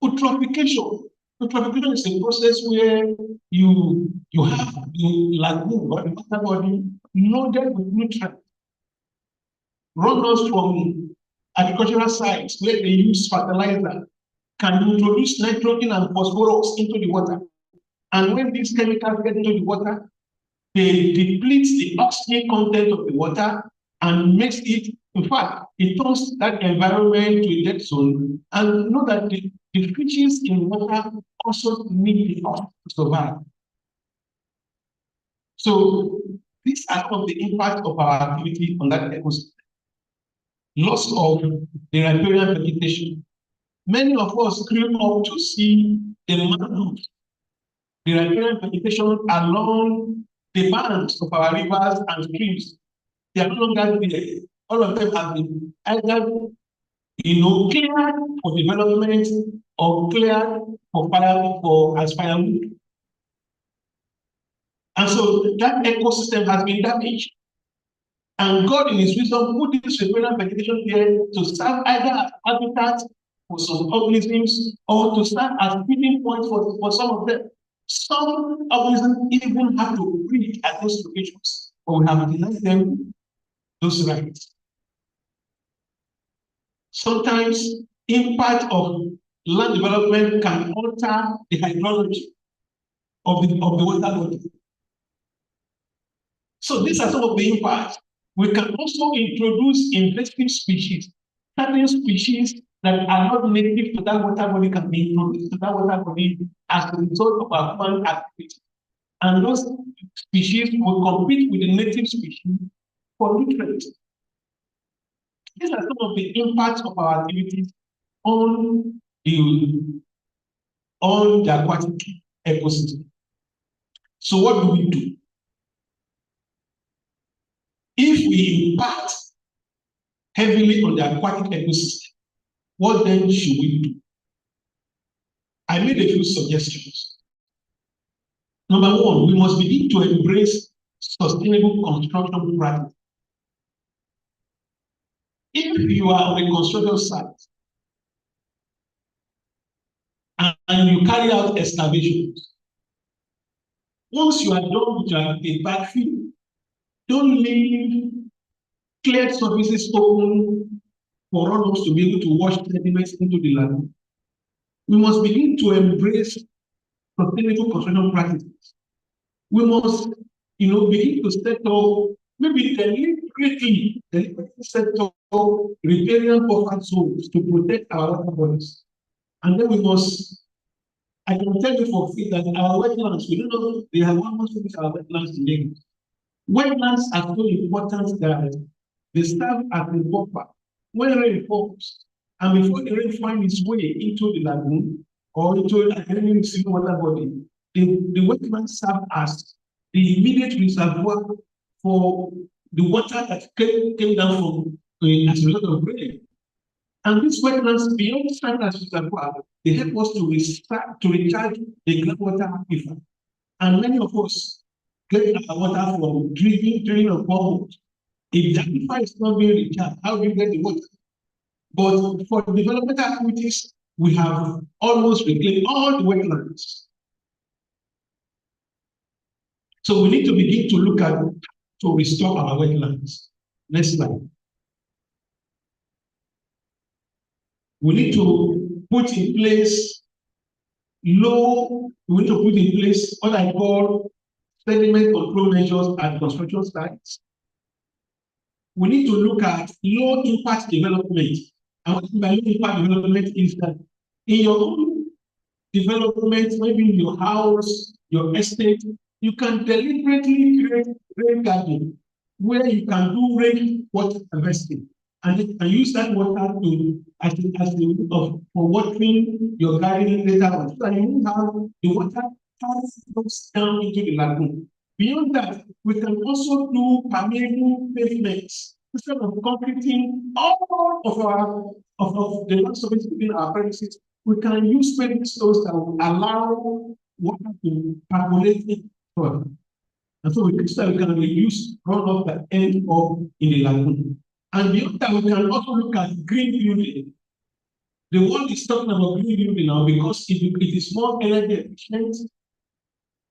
Eutrophication. Eutrophication is a process where you have the lagoon or the water body loaded with nutrients. Runoffs from agricultural sites where they use fertilizer can introduce nitrogen and phosphorus into the water. And when these chemicals get into the water, they deplete the oxygen content of the water and makes it, in fact, it turns that environment to a dead zone. And know that the fishes in water also need the oxygen to survive. So these are some of the impacts of our activity on that ecosystem. Loss of the riparian vegetation. Many of us grew up to see the mangroves, the riparian vegetation along the banks of our rivers and streams. They are no longer there. All of them have been either cleared for development or cleared as firewood. And so that ecosystem has been damaged. And God, in His wisdom, put this riparian vegetation here to serve either as habitat for some organisms or to serve as feeding points for some of them. Some organisms even have to breed at those locations, but we have denied them those rights. Sometimes impact of land development can alter the hydrology of the water body. So these are some of the impacts. We can also introduce invasive species. Certain species that are not native to that water body can be introduced to that water body as a result of our human activity. And those species will compete with the native species for nutrients. These are some of the impacts of our activities on the aquatic ecosystem. So what do we do? If we impact heavily on the aquatic ecosystem, what then should we do? I made a few suggestions. Number one, we must begin to embrace sustainable construction practices. If you are on a construction site and you carry out excavations, once you are done with a backfill, don't leave cleared surfaces open for runoffs to be able to wash sediments into the lagoon. We must begin to embrace sustainable construction practices. We must, begin to set up, maybe deliberately set up riparian buffer zones to protect our water bodies. And then we must, I can tell you for free that our wetlands, we don't know, they have almost finished our wetlands in Lagos. Wetlands are so important that they serve as a buffer. When rain falls, and before the rain finds its way into the lagoon or into any single water body, the wetlands serve as the immediate reservoir for the water that came down from as a result of rain. And these wetlands, beyond serving as reservoir, they help us to recharge the groundwater aquifer. And many of us get our water from drilling of boreholes. If the aquifer is not being recharged, how do you get the water? But for development activities, we have almost reclaimed all the wetlands. So we need to begin to look at to restore our wetlands. Next slide. We need to put in place what I call sediment control measures at construction sites. We need to look at low impact development. And what I mean by low impact development is that in your own development, maybe in your house, your estate, you can deliberately create rain garden where you can do rain water harvesting and use that water for watering your garden later on. So that you won't have the water flows down into the lagoon. Beyond that, we can also do permeable pavements instead of concreting all of the land surface within our premises. We can use paving stones that will allow water to percolate it further. And so we can reduce runoff that end up in the lagoon. And beyond that, we can also look at green building. The world is talking about green building now because it is more energy efficient.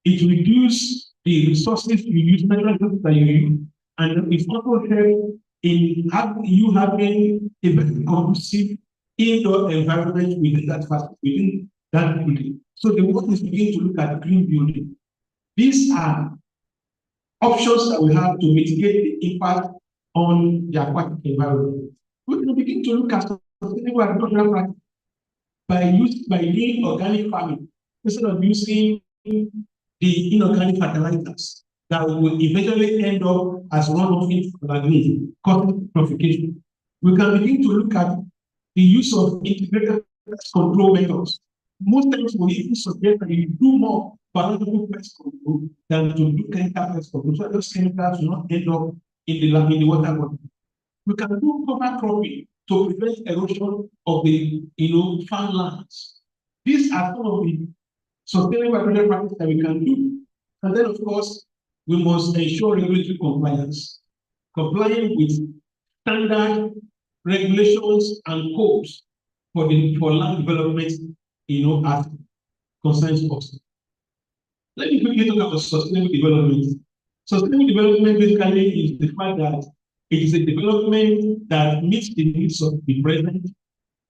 It reduces the resources you use, natural resources that you use, and it also helps in having a very conducive indoor environment within that building. So the world is beginning to look at green building. These are options that we have to mitigate the impact on the aquatic environment. We can begin to look at sustainable agricultural practices by doing organic farming instead of using the inorganic fertilizers that will eventually end up as runoff into the lagoon, causing eutrophication. We can begin to look at the use of integrated pest control methods. Most times we even suggest that you do more biological pest control than to do chemical pest control. So those chemicals will not end up in the water body. We can do cover cropping to prevent erosion of the farmlands. These are some of the sustainable agricultural practices that we can do. And then, of course, we must ensure regulatory compliance, complying with standard regulations and codes for land development, as concerns us. Let me quickly talk about sustainable development. Sustainable development basically is the fact that it is a development that meets the needs of the present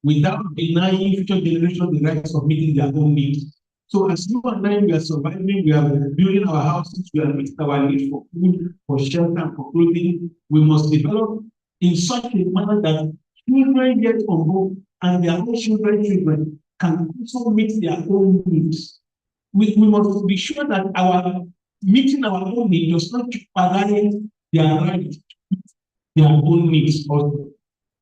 without denying future generations the rights of meeting their own needs. So as you and I, we are surviving, we are building our houses, we are meeting our needs for food, for shelter, and for clothing. We must develop in such a manner that children get on board and their own children can also meet their own needs. We must be sure that our meeting our own needs does not jeopardize their right their own needs also.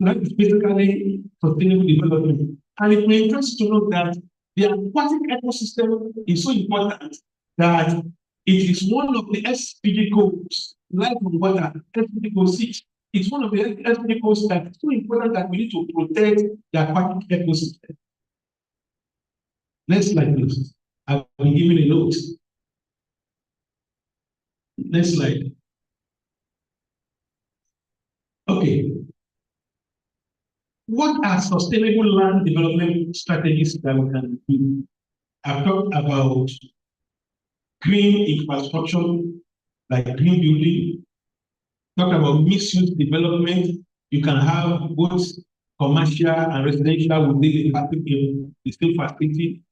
That is basically sustainable development. And it may interest to know that the aquatic ecosystem is so important that it is one of the SPG goals, life on water, SPG goal 6. It's one of the SPG goals that is so important that we need to protect the aquatic ecosystem. Next slide, please. I've been given a note. Next slide. Okay. What are sustainable land development strategies that we can do? I've talked about green infrastructure, like green building. Talked about mixed-use development. You can have both commercial and residential within the same facility.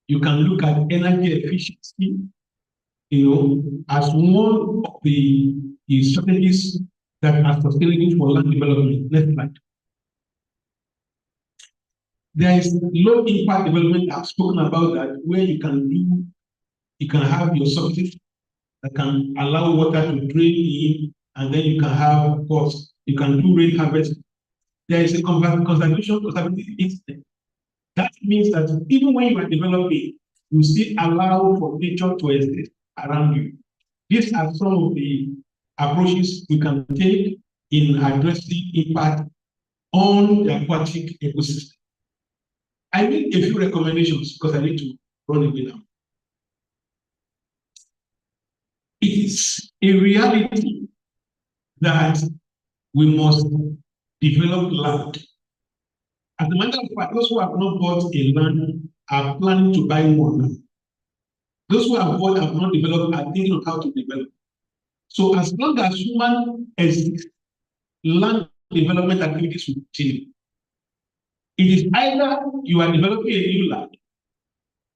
You can look at energy efficiency, as one of the strategies that are sustainable for land development. Next slide. There is low impact development. I've spoken about that, where you can have your subsidies that can allow water to drain in, and then you can have, of course, you can do rain harvest. There is a conservation instinct. That means that even when you are developing, you still allow for nature to exist around you. These are some of the approaches we can take in addressing impact on the aquatic ecosystem. I make a few recommendations because I need to run away now. It is a reality that we must develop land. As a matter of fact, those who have not bought a land are planning to buy more now. Those who have bought have not developed are thinking of how to develop. So as long as human exists, land development activities will continue. It is either you are developing a new land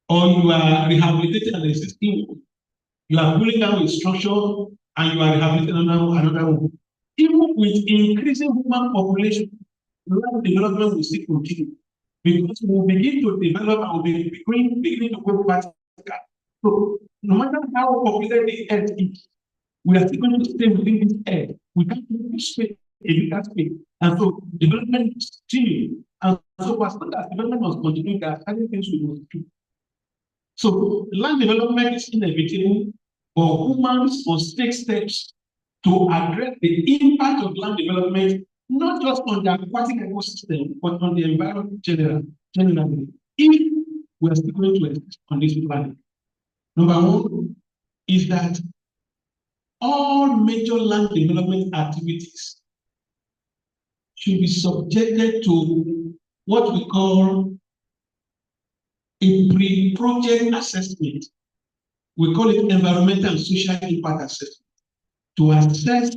or you are rehabilitating an existing one. You are pulling down a structure and you are rehabilitating another one. Even with increasing human population, land development will still continue because we will begin to develop and we will begin to go vertical. So no matter how populated the earth is, we are still going to stay within this earth. We can't space a bigger space. And so development is continuing. And so as long as development must continue, there are certain things we must do. So land development is inevitable, but humans must take steps to address the impact of land development, not just on the aquatic ecosystem, but on the environment generally, if we are still going to exist on this planet. Number one is that all major land development activities should be subjected to what we call a pre-project assessment. We call it environmental and social impact assessment, to assess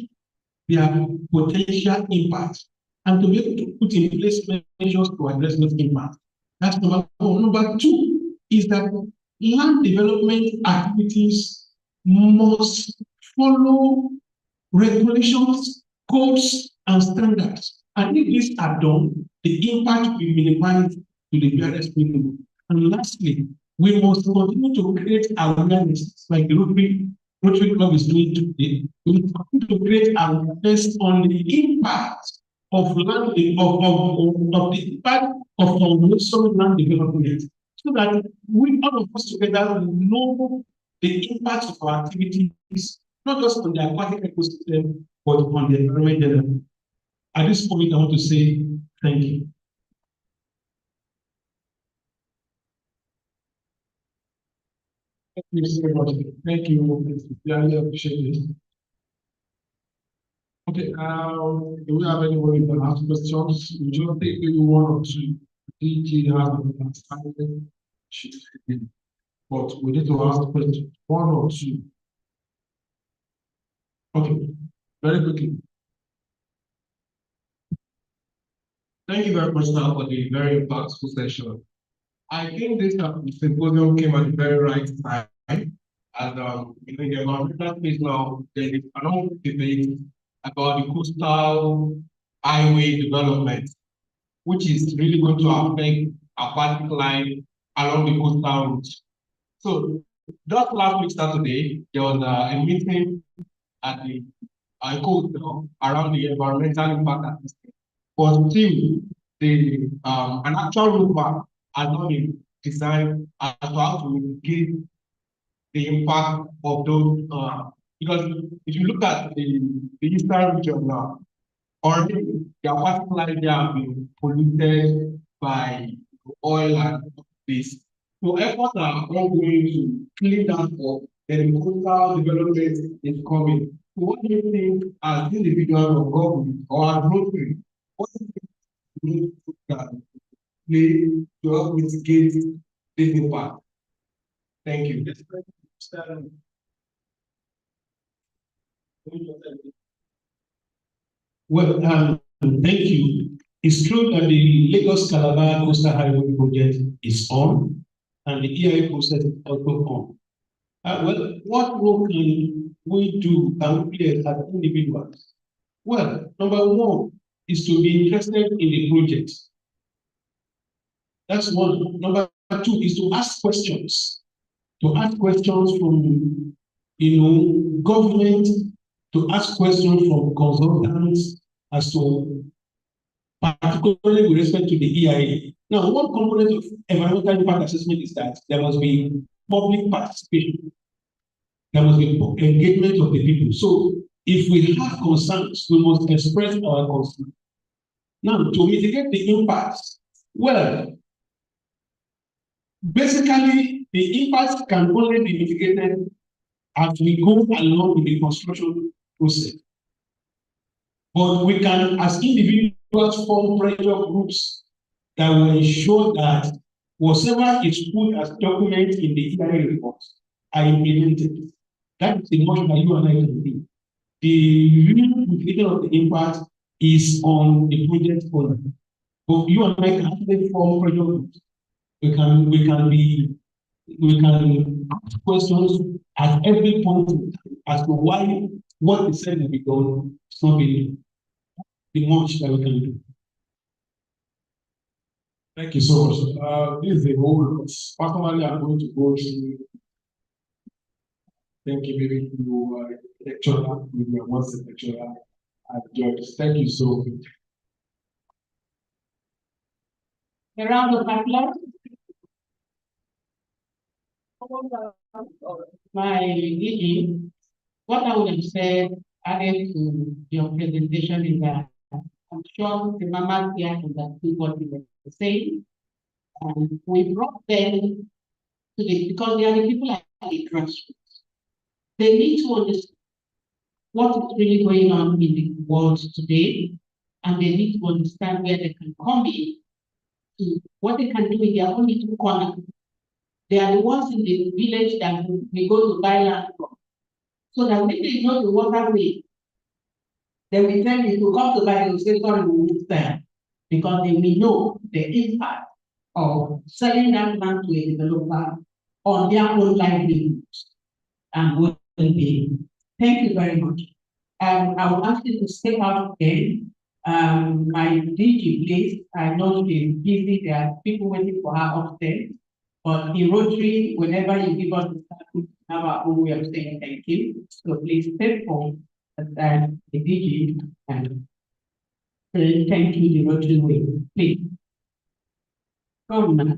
their potential impact and to be able to put in place measures to address those impacts. That's number one. Number two is that land development activities must follow regulations, codes, and standards. And if these are done, the impact will be minimized to the barest minimum. And lastly, we must continue to create awareness, like the Rotary Club is doing today. We must continue to create awareness on the impact of land, of the impact of unwholesome land development, so that we all of us together know the impact of our activities, not just on the aquatic ecosystem, but on the environment generally. At this point, I want to say thank you. Thank you so much. Thank you. I really appreciate it. Okay, do we have anybody that has questions? We just take maybe one or two. DG has but we need to ask questions. One or two. Okay, very quickly. Thank you very much now for the very impactful session. I think this symposium came at the very right time. And in the environmental space now, there is an ongoing debate about the coastal highway development, which is really going to affect aquatic life along the coastal routes. So just last week Saturday, there was a meeting at the code now around the environmental impact assessment, but still an actual roadmap has not been designed as to how to mitigate the impact of those. Because if you look at the eastern region now, already their particular area have been polluted by oil and this. So efforts are ongoing to clean that up. Then coastal development is coming. So what do you think as individuals or government or as Rotary, what do you think we can play to help mitigate this impact? Thank you. Well, thank you. It's true that the Lagos Calabar Coastal Highway project is on, and the EIA process is also on. Well, what role can we do and we play as individuals? Well, number one is to be interested in the project. That's one. Number two is to ask questions. To ask questions from, government, to ask questions from consultants as to, particularly with respect to the EIA. Now, one component of environmental impact assessment is that there must be public participation. There must be engagement of the people. So, if we have concerns, we must express our concerns. Now, to mitigate the impacts, well, basically, the impacts can only be mitigated as we go along with the construction process. But we can, as individuals, form pressure groups that will ensure that whatever is put as documents in the EIA reports are implemented. That is the much that you and I can do. The real mitigation of the impact is on the project owner. But you and I can actually form pressure groups. We can ask questions at every point as to why what is said will be done is not being the much that we can do. Thank you so much. This is a whole lot. Personally, I'm going to go through thinking maybe through lecturer, maybe a once a lecturer at George. Thank you so much. A round of applause. My DG, what I would have said added to your presentation is that I'm sure the members here understood what you were saying. And we brought them to the, because they are the people at the grassroots. They need to understand what is really going on in the world today, and they need to understand where they can come in to what they can do in their own little corner. They are the ones in the village that we go to buy land from. So that when they know the waterway, they will tell you to come to buy, they will say, sorry, we move there. Because they will know the impact of selling that land to a developer on their own livelihoods and well-being. Thank you very much. And I will ask you to step out again. My DG, please, I know she's busy, there are people waiting for her upstairs. But in Rotary, whenever you give us the start, we have our own way of saying thank you. So please step forward as the DG and say thank you the Rotary way. Please. Come now.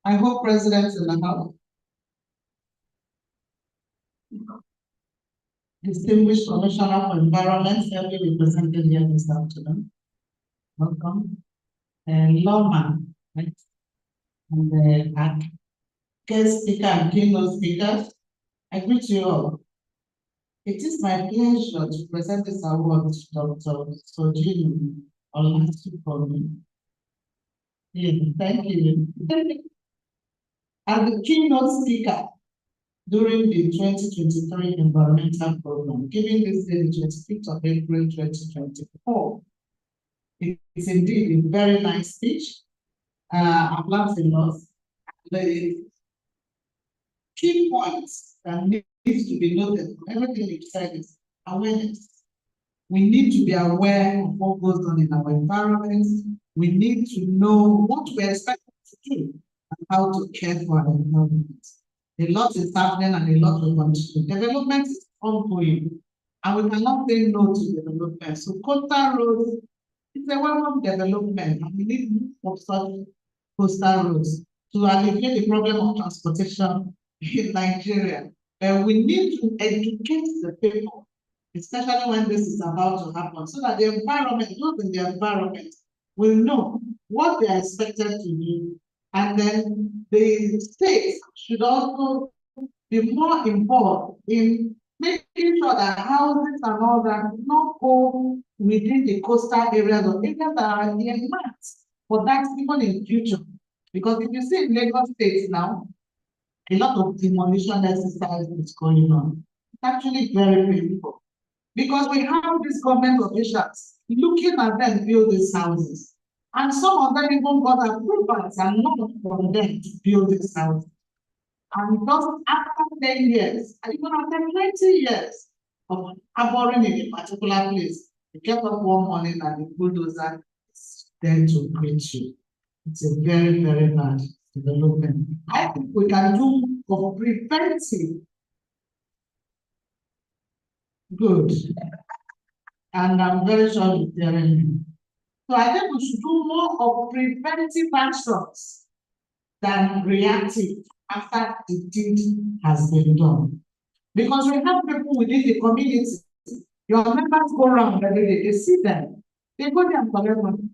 I hope President's in the house. Distinguished Commissioner for Environment, heavily represented here this afternoon. Welcome. And lawman, right? And our guest speaker and keynote speakers, I greet you all. It is my pleasure to present this award to Dr. Sojinu Olasupomi. Yeah, thank you. As the keynote speaker during the 2023 environmental program, given this day, the 25th of April 2024. It's indeed a very nice speech. Applause enough. The key points that needs to be noted from everything you've said is awareness. We need to be aware of what goes on in our environment. We need to know what we're expected to do and how to care for our environment. A lot is happening and a lot will continue. Development is ongoing, and we cannot say no to development. So coastal roads is a welcome development, and we need more of such coastal roads to alleviate the problem of transportation in Nigeria. And we need to educate the people, especially when this is about to happen, so that the environment, those in the environment, will know what they are expected to do. And then the state should also be more involved in making sure that houses and all that do not go within the coastal areas or areas that are earmarked for that even in future. Because if you see in Lagos State now, a lot of demolition exercise is going on. It's actually very painful. Because we have these government officials looking at them build these houses. And some of them even got approvals and not from them to build these houses. And just after 10 years, and even after 20 years of harboring in a particular place, you get up one morning and the bulldozer is there to greet you. It's a very, very bad development. I think we can do for preventive good. And I'm very sure you're hearing me. So I think we should do more of preventive actions than reactive after the deed has been done. Because we have people within the community, your members go around every day, they see them, they go there and collect money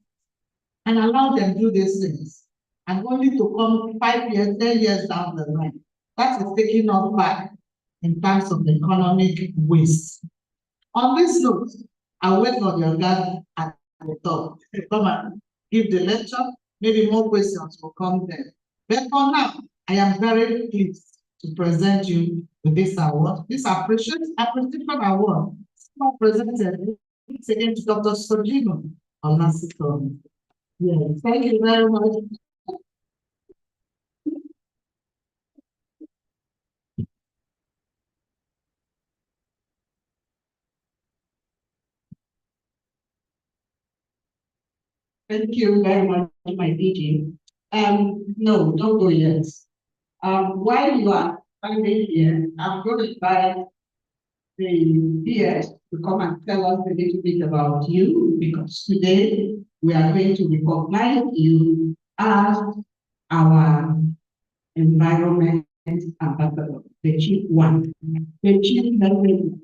and allow them do these things. And only to come 5 years, 10 years down the line, that is taking us back in terms of economic waste. On this note, I'll wait for the organ at the top. Come and give the lecture. Maybe more questions will come then. But for now, I am very pleased to present you with this award, this appreciation award. It's presented once again to Dr. Sojino Olasiko. Yes, thank you very much. Thank you very much, my DG. No, don't go yet. While you are standing here, I'm going to invite the PS to come and tell us a little bit about you, because today we are going to recognize you as our environment ambassador, the chief one, the chief messenger,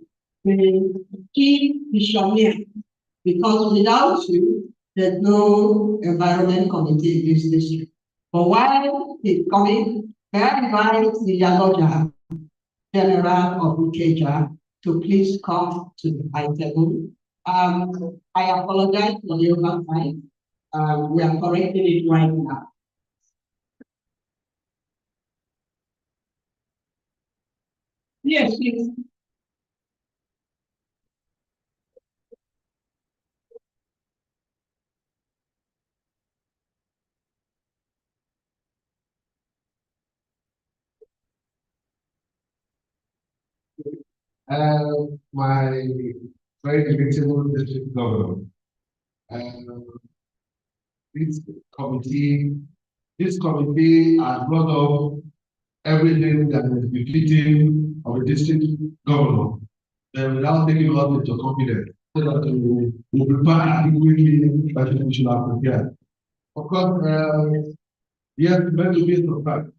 the chief visionary, because without you, there's no environment committee in this district. But while he's coming, I invite the Yaloja General of Ukeja to please come to the high table. I apologize for the oversight. We are correcting it right now. Yes, please. My very relatable district governor. This committee, this committee has brought up everything that is befitting of a district governor. Without taking us into confidence, so that we prepare adequately that we should have prepared. Of course, yes, let me be surprised.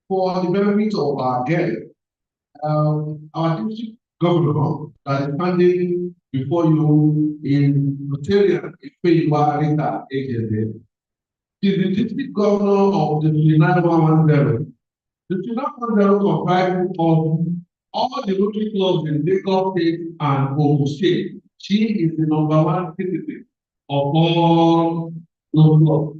For the benefit of our guests, our district governor that is standing before you in Notarial Ifeyiwa Arita Agency is the district governor of the 2910. The 2910 comprises of all the Rotary clubs in Lagos State and Ogun State. She is the #1 citizen of all those clubs.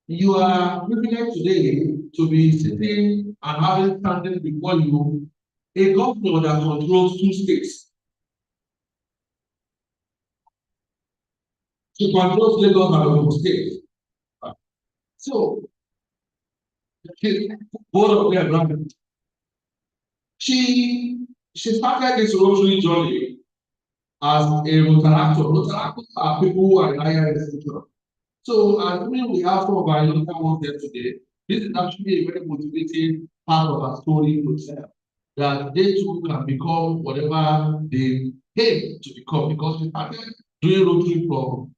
You are privileged today to be sitting and having standing before you a governor that controls 2 states. She controls Lagos and Ogun State. So, both of them, she she started this Rotary journey as a Rotaractor. Rotaractors are people who are in higher institution. So assuming we have some of our younger ones here today, this is actually a very motivating part of our story to tell. That they too can become whatever they came to become, because we started doing Rotary from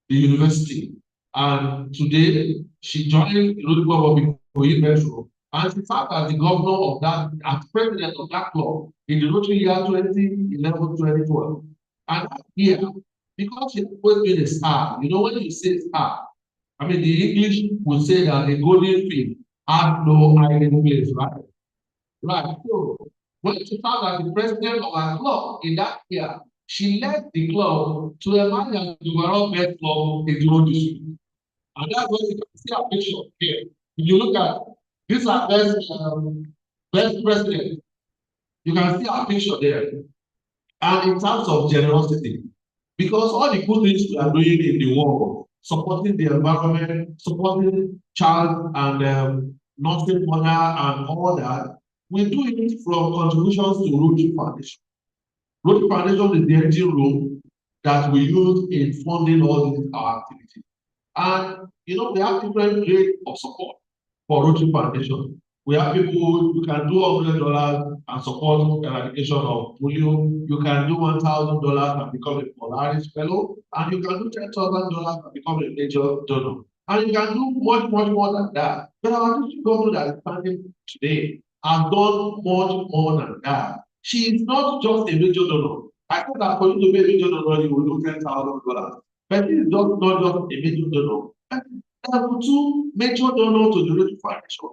the university. And today she joined the Rotary Club of Ikoyi Metro, and she served as the governor of that, as president of that club in the Rotary year 2011-2012. And that year, because she's always been a star, you know, when you say star, I mean, the English would say that the golden field had no hiding place, right? Right. So when she served as the president of our club in that year, she led the club to a man that the overall best club in the whole district. And that's what you can see a picture here. If you look at this our best president, you can see our picture there. And in terms of generosity, because all the good things we are doing in the world, supporting the environment, supporting child and nursing mother and all that, we do it from contributions to Rotary Foundation. Rotary Foundation is the engine room that we use in funding all these our activities. And you know, we have different grades of support for Rotary Foundation. We have people who can do $100 and support eradication of polio. You can do $1,000 and become a Polaris Fellow, and you can do $10,000 and become a major donor. And you can do much, much more than that. But our district governor that is standing today has done much more than that. She is not just a major donor. I thought that for you to be a major donor, you will do $10,000. But this is just not just a major donor. There are two major donors to the Rotary Foundation.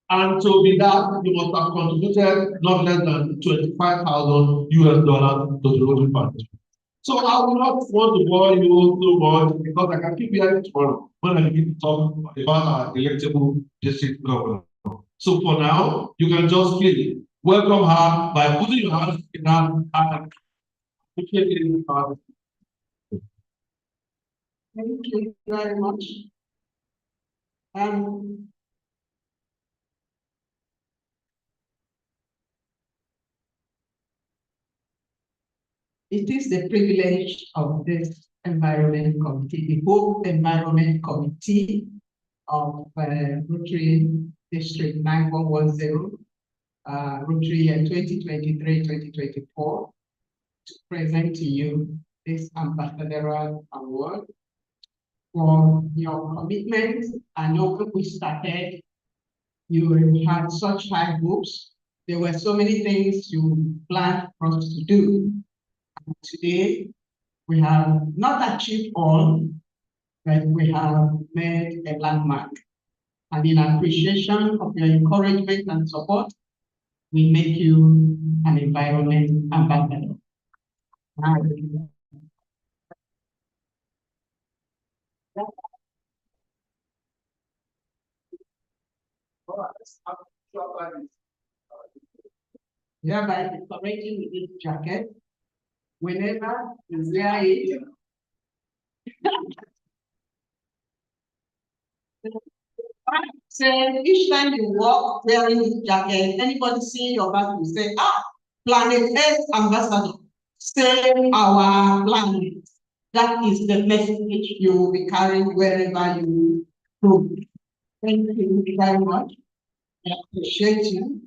And to be that, you must have contributed not less than $25,000 to the Rotary Foundation. So I will not want to bore you so much, because I can keep hearing tomorrow when I begin to talk about our electable district governor. So for now, you can just please welcome her by putting your hands in her and appreciating her. Thank you very much. It is the privilege of this environment committee, the whole environment committee of Rotary District 9110, Rotary year 2023-2024, to present to you this ambassadorial award for your commitment. I know when we started, you had such high hopes. There were so many things you planned for us to do. And today, we have not achieved all, but we have made a landmark. And in appreciation of your encouragement and support, we make you an environment ambassador. Hereby decorating with this jacket, whenever you wear it, say each time you walk wearing this jacket, anybody seeing your back will say, ah, Planet Earth ambassador, save our planet. That is the message you will be carrying wherever you go. Thank you very much. I appreciate you.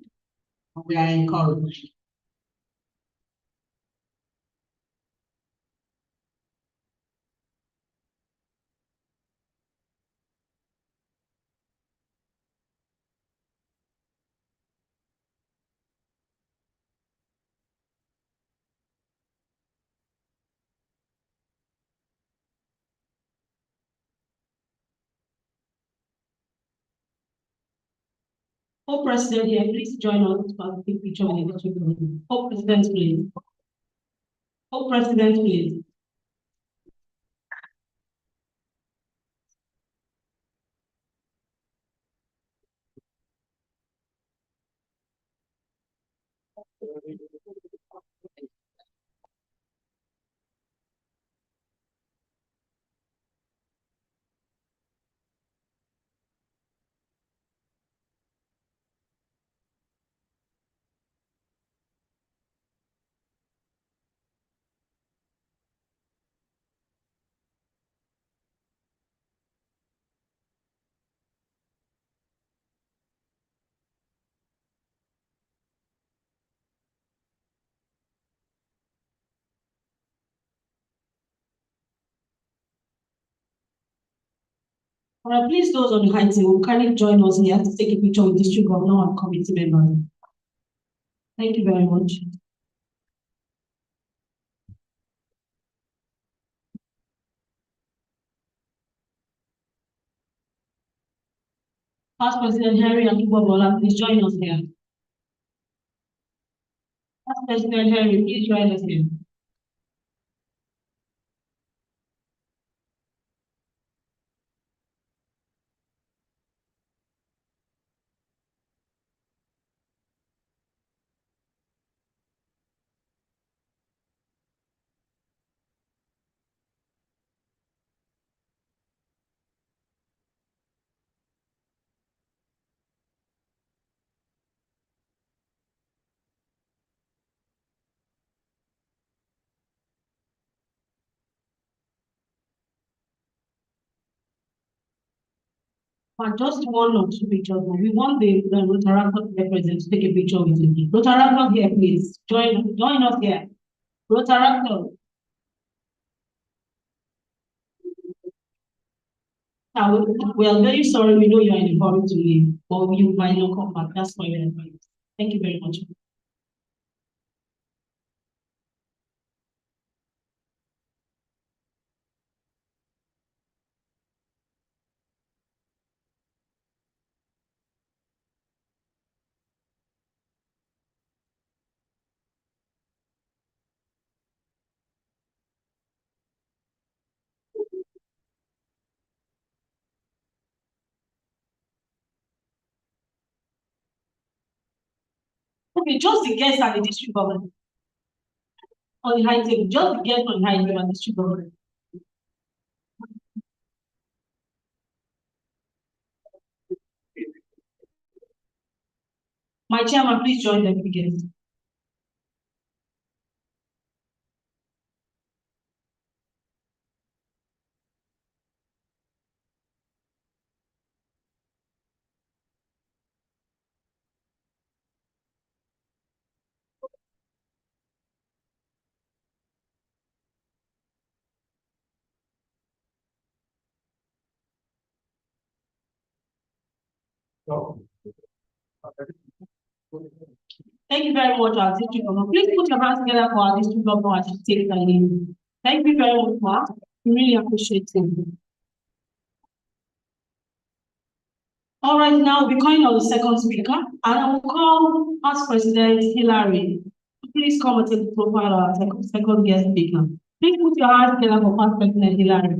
We are encouraged. Oh, President, here, please join us for a big picture with the district governor. Oh, President, please. Oh, President, please. Please, those on the high table, kindly join us here to take a picture with district governor and committee members. Thank you very much. Past President Henry Akibobola, please join us here. Past President Henry, please join us here. But just one or two pictures. We want the Rotaract representative to take a picture with you. Rotaract here, please. Join us here. Rotaract. We are very sorry. We know you are in a hurry to leave, but you might not come back. That's for your advice. Thank you very much. Okay, just the guests and the district governor. On the high table, just the guests on the high table and district governor. My chairman, please join them again. Thank you very much, our district governor. Please put your hands together for our district governor as she takes the name. Thank you very much, Mark. We really appreciate it. All right, now we're calling on the second speaker, and I will call Past President Hillary. Please come and take the profile of our second guest speaker. Please put your hands together for Past President Hillary.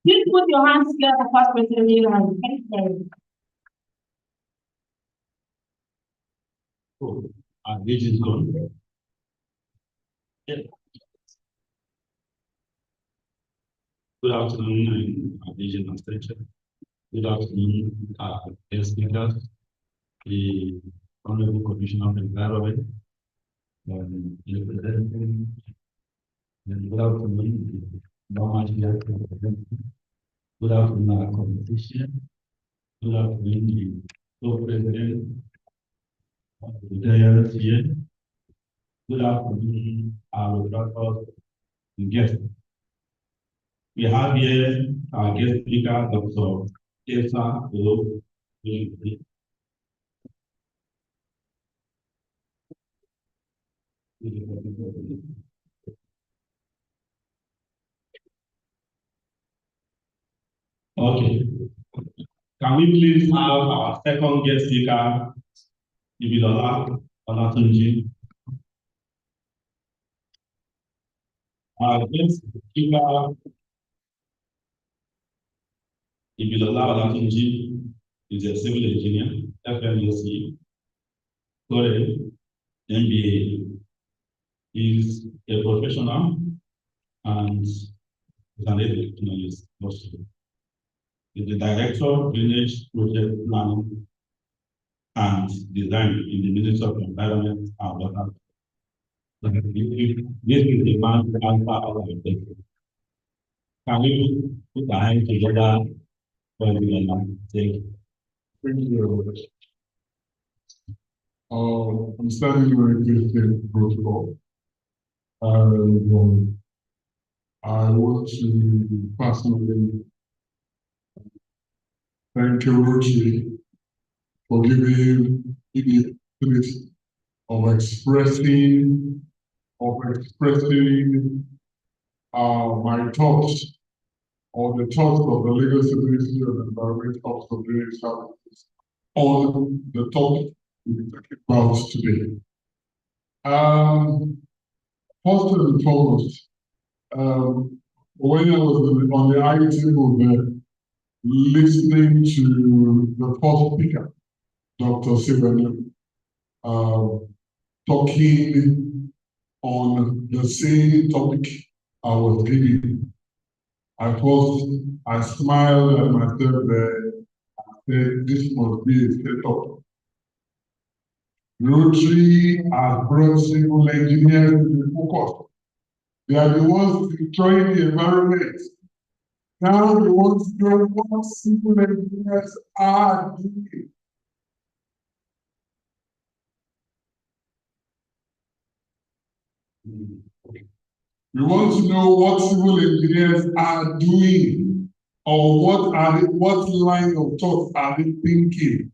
Please put your hands together for Past President Hillary. Thank you very much. Oh, this is gone. Yeah. Good afternoon, Vision Extension. Good afternoon, guest speakers, the Honorable Commissioner of Environment, and good afternoon, good afternoon, our competition, good afternoon, the co-president of the dialogue here, good afternoon, our doctors and guests. We have here our guest speaker, Dr. Esa O. Okay. Can we please have our second guest speaker, Ibilola Olatunji? Our guest speaker, Ibilola Olatunji, is a civil engineer, FMSc, Korean, MBA. He is a professional and is an educationalist also. He is the director of Village Project Planning and Design in the Ministry of Environment and Water. This is the man alpha of our people. Can we put our hands together for the Thank you. Thank you very much. I'm starting with the protocol. I want to personally thank you, Ruchi, for giving me the opportunity of expressing my thoughts on the thoughts of the Lagos Ministry of Environment of Sustainable Services on the topic we're talking about today. First and foremost, when I was on the IT movement, listening to the first speaker, Dr. Sivana, talking on the same topic I was giving, I smiled at myself there and said, this must be a setup. Rotary has brought civil engineers to the focus. They are the ones destroying the environment. Now they want to know what civil engineers are doing. We want to know what civil engineers are doing, or what line of thought are they thinking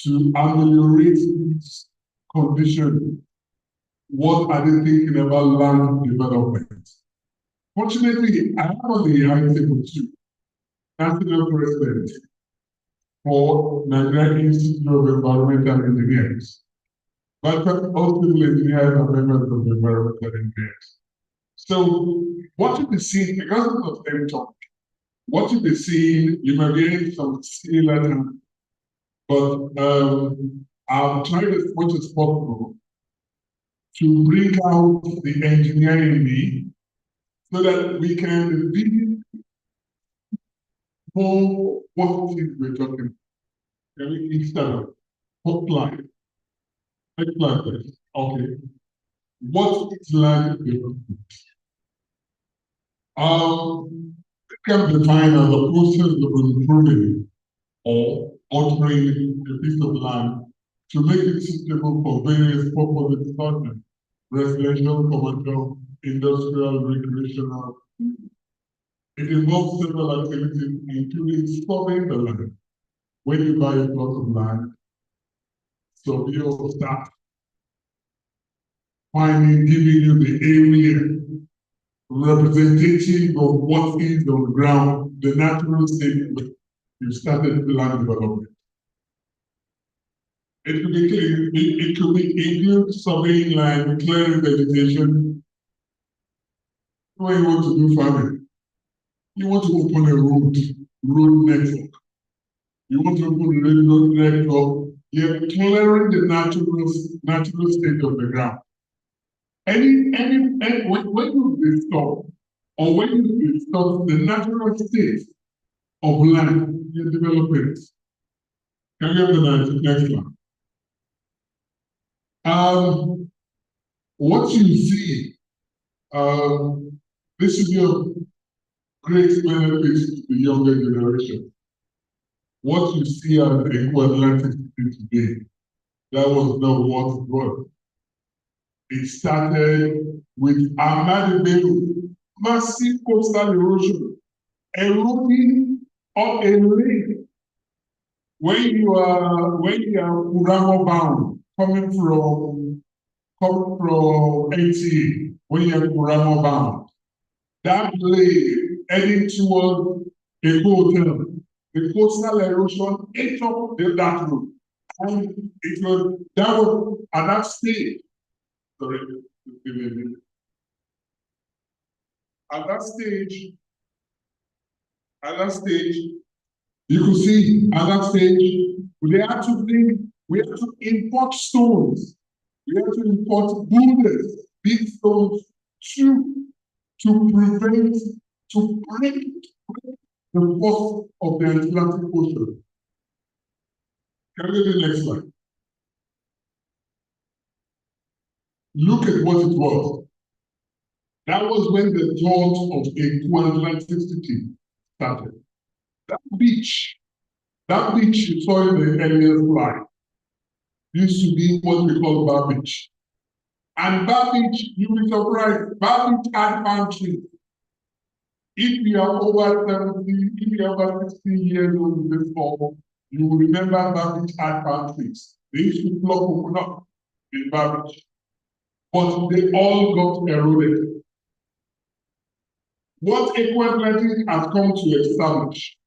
to ameliorate this condition? What are they thinking about land development? Fortunately, I have on the high table too, National President for Nigerian Institute of Environmental Engineers, but all civil engineers are members of the environmental engineers. So what you be seeing, because of the same topic, what you be seeing, you may be hearing some similar, but I'll try as much as possible to bring out the engineering in me so that we can be more what it is we're talking about. Can we each start? What line? Next line, please. Okay. What is land development? It can be defined as a process of improving or altering a piece of land to make it suitable for various purposes such as residential, commercial, industrial, recreational. It involves several activities, including surveying the land. When you buy a plot of land, survey will start finding, giving you the area representative of what is on the ground, the natural state you started the land development. It could include surveying land, clearing vegetation. When you want to do farming, you want to open a road network. You want to open a road network, you're clearing the natural state of the ground. When you disturb, or when you disturb the natural state of land, you develop it. Can you have the next one? What you see, this is your great benefits to the younger generation. What you see as the equivalent today, that was not what it was. It started with Ahmadu massive coastal erosion, eroding of a lake. When you are Kuramo bound, coming from NTA, when you are Kuramo bound, that lake heading towards a hotel, the coastal erosion ate up that road. And that was at that stage. Sorry, at that stage, you could see at that stage, we had to import stones, we had to import boulders, big stones to prevent, to break the force of the Atlantic Ocean. Can we go to the next slide? Look at what it was. That was when the thought of a Atlantic city started. That beach you saw in the earlier slide used to be what we call Bar Beach. And Bar Beach, you'll be surprised, Bar Beach had palm trees. If you are over 70, if you are over 60 years old in this form, you will remember Babbage had pantries. They used to pluck coconut in Babbage, but they all got eroded. What Equatorial has come to establish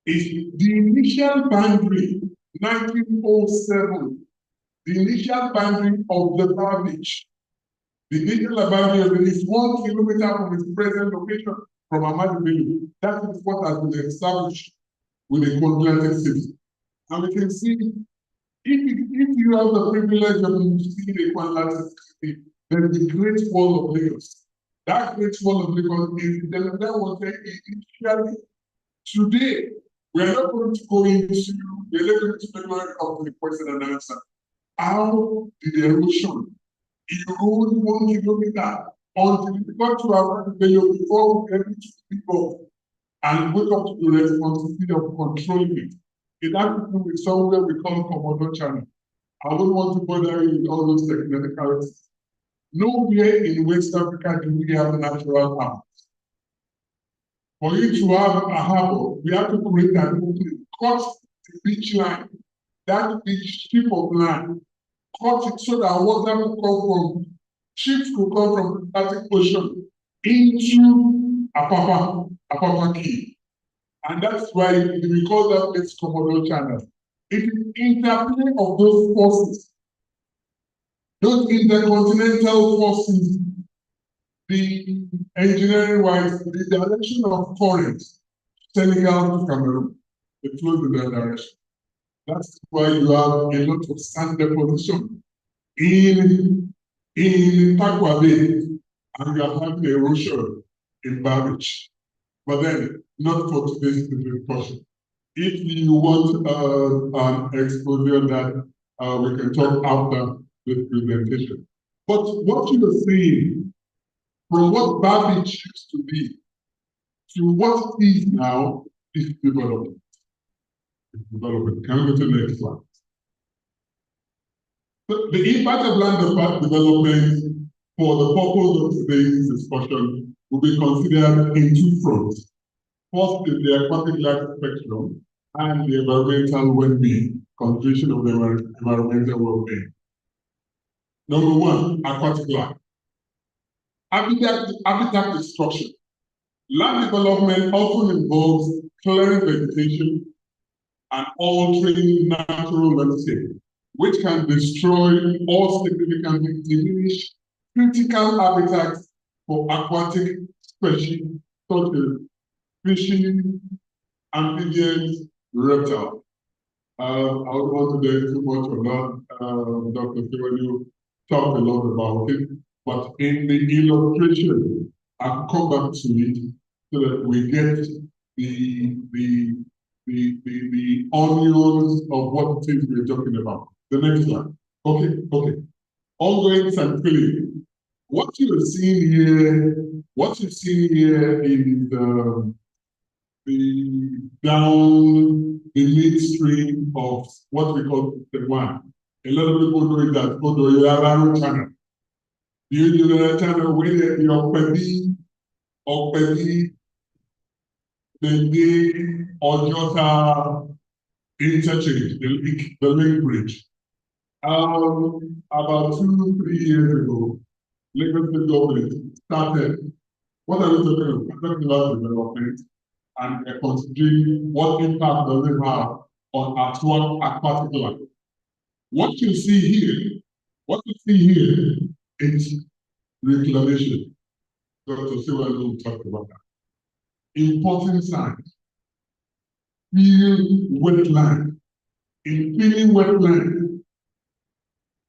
is the initial boundary, 1907, the initial boundary of the Babbage. The initial boundary is 1 kilometer from its present location from Ahmadu Bello. That is what has been established with the continental city. And we can see, if you have the privilege of seeing the continental city, then the Great Wall of Lagos. That Great Wall of Lagos is that was initially. Today, we are not going to go into the electric of the question and answer. How did the erosion erode 1 kilometer until we got to Ahmadu Bello before we get to people and wake up to the responsibility of controlling it? It has to do with somewhere we call Komodo Channel. I don't want to bother you with all those technicalities. Nowhere in West Africa do we have natural harbors. For you to have a harbor, we have to create an opening, cut the beach line, that beach strip of land, cut it so that water will come from, ships will come from the Atlantic Ocean into Apapa Key. And that's why we call that place Komodo Channel. It is interplay of those forces, those intercontinental forces, the engineering-wise, the direction of currents, Senegal to Cameroon, it flows in that direction. That's why you have a lot of sand deposition in Takwa Bay, and you are having erosion in Babbage. But then, not for today's discussion. If you want an exposure that we can talk after this presentation. But what you are seeing, from what Babbage used to be to what is now, is development. Development. Can we go to the next slide? The impact of land development for the purpose of today's discussion will be considered in two fronts. First is the aquatic life spectrum and the environmental well-being, contribution of the environmental well-being. Number one, aquatic life. Habitat destruction. Land development often involves clearing vegetation and altering natural landscape, which can destroy or significantly diminish critical habitats for aquatic species such as fishing, amphibians, reptiles. I don't want to get too much about Dr. Siwaju talked a lot about it, but in the illustration, I'll come back to it so that we get the onions of what it is we're talking about. The next one. Okay. Ongoing sampling. What you are seeing here is the down the midstream of what we call the one. A lot of people know it as Odoyararo channel. You know the channel where the Okpedi, Bende, Ojota interchange, the link bridge. About 2-3 years ago, Lagos State government started. What are we talking about? We're talking about development and considering what impact does it have on aquatic life. What you see here is reclamation. Dr. Siwaju talked about that. Important science. Filling wetland. In filling wetland,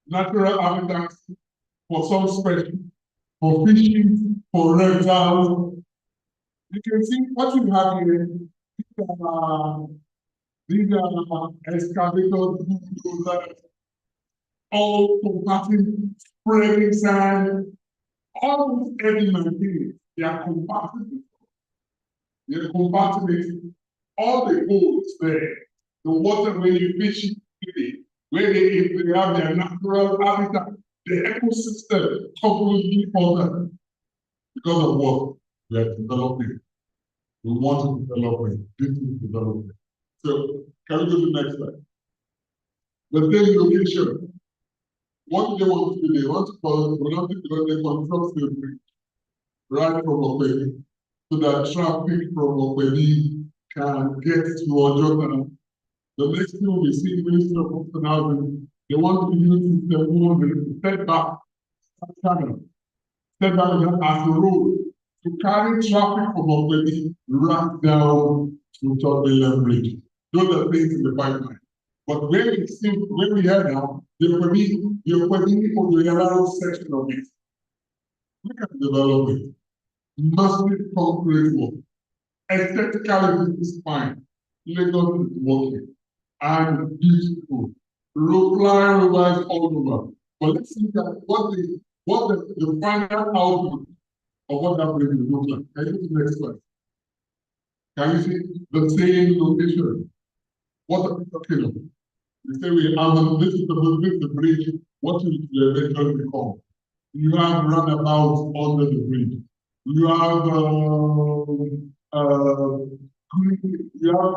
natural habitats for some species, for fishing, for reptiles. You can see what we have here. These are excavators, bulldozers, all compacting, spreading sand, all these heavy materials, they are compacting. They're compacting it. All the holes there, the water where you fish it, where they have their natural habitat, the ecosystem completely altered because of what we are developing We want development, business development. So can we go to the next slide? The same location. What do they want to do? They want to because they construct the bridge right from Okwedi, so that traffic from Okwedi can get to Ojota. The next thing we see, Minister of Housing Housing, they want to use the setback as a road to carry traffic from Okwedi right down to Torbelen Bridge. Those are things in the pipeline. But when we hear now, you're putting on the narrow section of it. Look at the development. Massive concrete work. Aesthetically, it is fine. Lagos is working. And beautiful. Flying over all over. But let's look at what the final output of what that bridge will look like. Can you see the next slide? Can you see the same location? What are we talking about? We say this is the bridge, what will it eventually become? You have roundabouts under the bridge. You have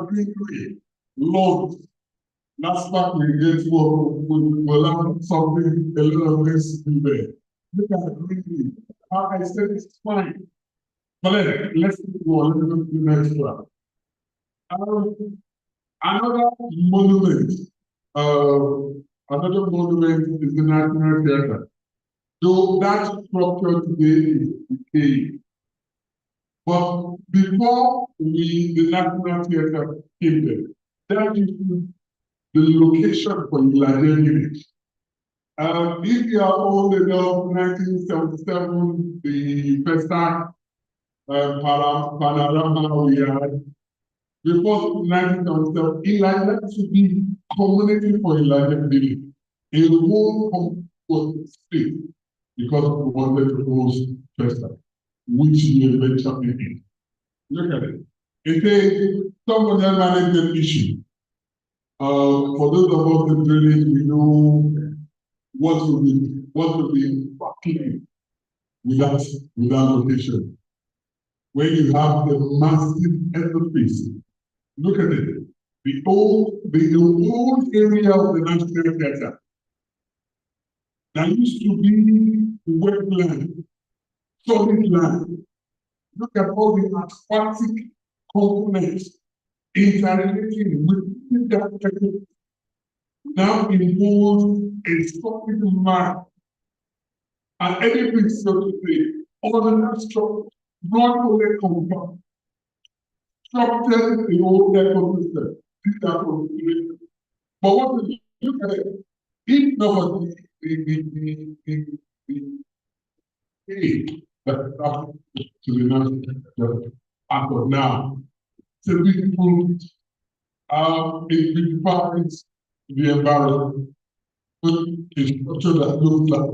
greenery, lawns. That's why we get we'll have something, a little of this in there. Look at the greenery. I said it's fine. But let's go on to the next one. Another monument is the National Theatre. Though that structure today is decaying. But before the National Theatre came there, that is the location for Ilaje village. If you are old enough, 1977, the first panorama we had, before 1977, Ilaje should be community for Ilaje village. A whole was split because we wanted to host festival, which we eventually did. Look at it. It says someone else managed an issue. For those of us in village, we know what will be fucking with that location. When you have the massive edifice, look at it. The old area of the National Theatre that used to be wetland, solid land. Look at all the aquatic components interrelating with that technique. Now involves a solid mark and anything so to say, all the structure, not only compound, structured the whole ecosystem. These are considerations. But what we look at it, if nobody that happened to the national as of now, it's a beautiful it beautifies the environment with a structure that looks like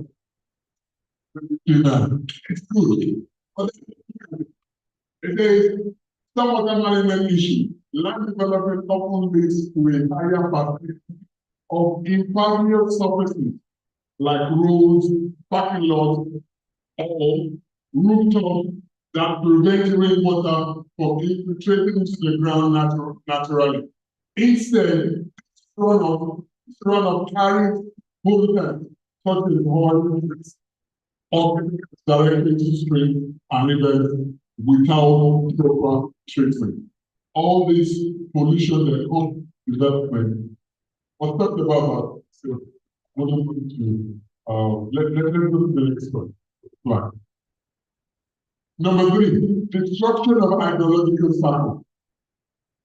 it's good. But it is some other management issue. Land development often leads to a higher percentage of impervious surfaces like roads, parking lots, or rooftops that prevent rainwater from infiltrating into the ground naturally. Instead, runoff carries pollutants such as oil or directly into streams and rivers without proper treatment. All this pollution that comes with development. I'll talk about that. So I'm going to let's go to the next one. Slide. Number 3, destruction of hydrological cycle.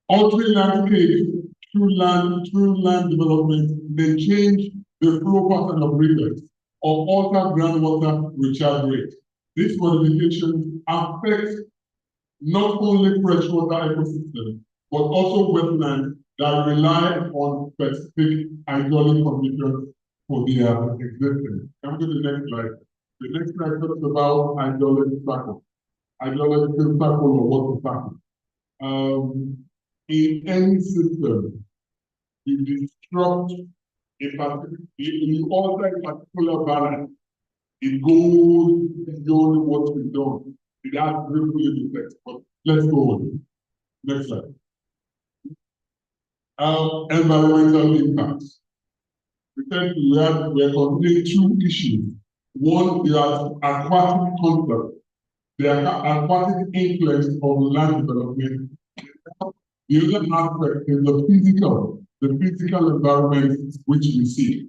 Altering landscape through land development may change the flow pattern of rivers or alter groundwater recharge rate. This modification affects not only freshwater ecosystems, but also wetlands that rely on specific hydraulic conditions for their existence. Come to the next slide. The next slide talks about hydrological cycle. Hydrological cycle or water cycle. In any system, you disrupt you alter a particular balance, it goes beyond what we've done. It has ripple effects. But let's go on. Next slide. Environmental impacts. We are considering two issues. One is aquatic concept, the aquatic influence of land development. The other aspect is the physical environment which we see.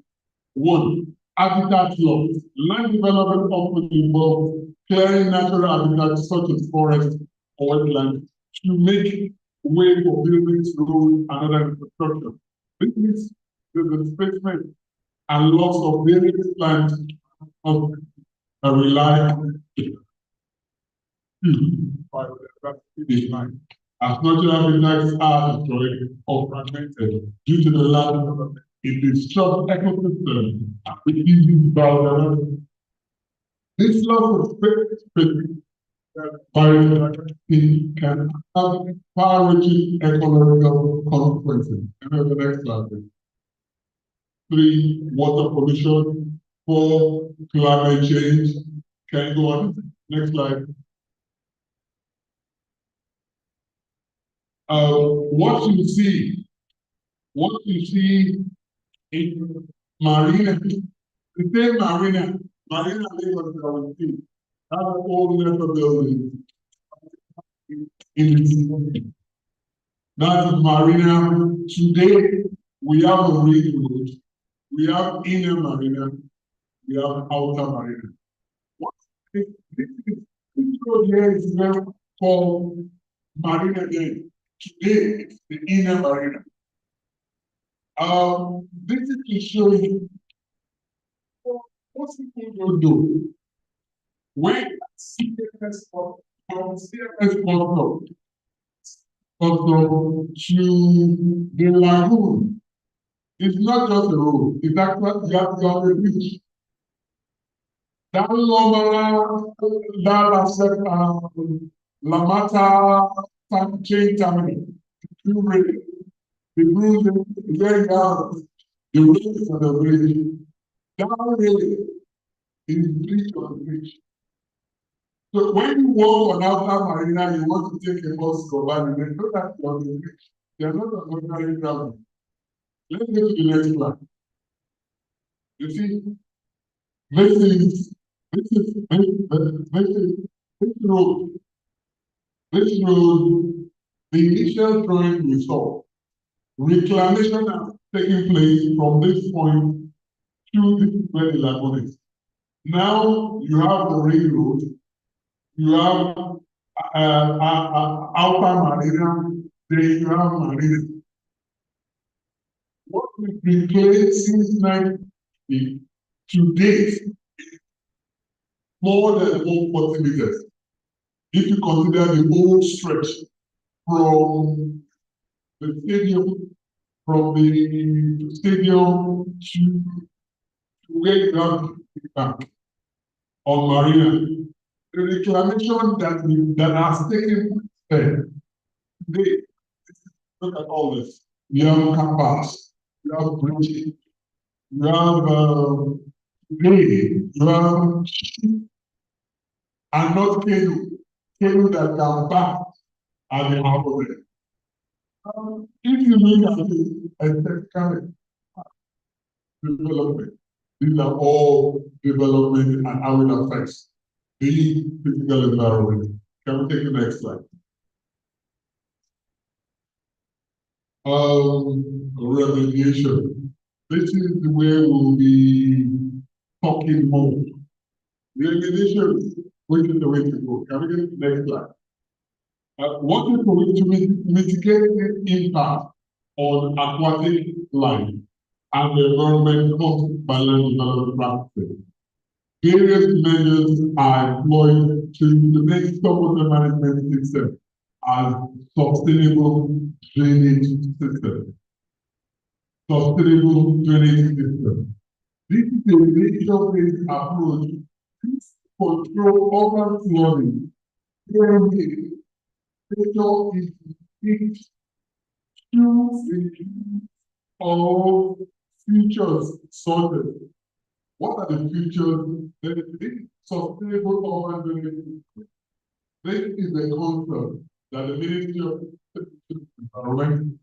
One, habitat loss. Land development often involves clearing natural habitats such as forest or wetlands to make way for buildings, roads, and other infrastructure. This means the displacement and loss of various plants of a reliable as natural habitats are destroyed or fragmented due to the lack of development. It disrupts ecosystems and reduces biodiversity. This loss of space biodiversity can have far-reaching ecological consequences. Can we have the next slide, please? 3, water pollution. 4, climate change. Can you go on? Next slide. What you see in marina, the same marina Lagos that we see, that's an old letter building in the city. That's marina. Today, we have a ring road, we have inner marina, we have outer marina. This road here is now called marina again. Today, it's the inner marina. This is to show you what people don't do. When CFS from CFS to the lagoon, it's not just a road, it's actually you have a bridge. That Lomara, that Lamata chain terminal, the bridge, very down, the road for the bridge, down really is bridge on the bridge. So when you walk on outer marina, you want to take a bus to Obani, they know that you're on the bridge. They are not on ordinary travel. Let's go to the next slide. You see, this road, the initial drawing we saw, reclamation has taken place from this point to this where the lagoon is. Now you have the ring road, you have outer marina, then you have marina. What we've been playing since 1990 to date, more than 140 meters. If you consider the whole stretch from the stadium to where you have the bank on marina, the reclamation that has taken place there today. Look at all this. You have campus, you have bridges, you have you have and not cable that can back at the harbor there. If you look at it aesthetically, development, these are all development and how it affects the physical environment. Can we take the next slide? Remediation. This is where we'll be talking more. Remediation, which is the way to go. Can we get the next slide? What is going to mitigate the impact on aquatic life and the environment caused by land development practices? Various measures are employed to implement stormwater management system as sustainable drainage system. Sustainable drainage system. This is a nature-based approach to control urban flooding. Nature is linked to the of futures sorted. What are the futures? The sustainable urban drainage. This is a concept that the Ministry of environment,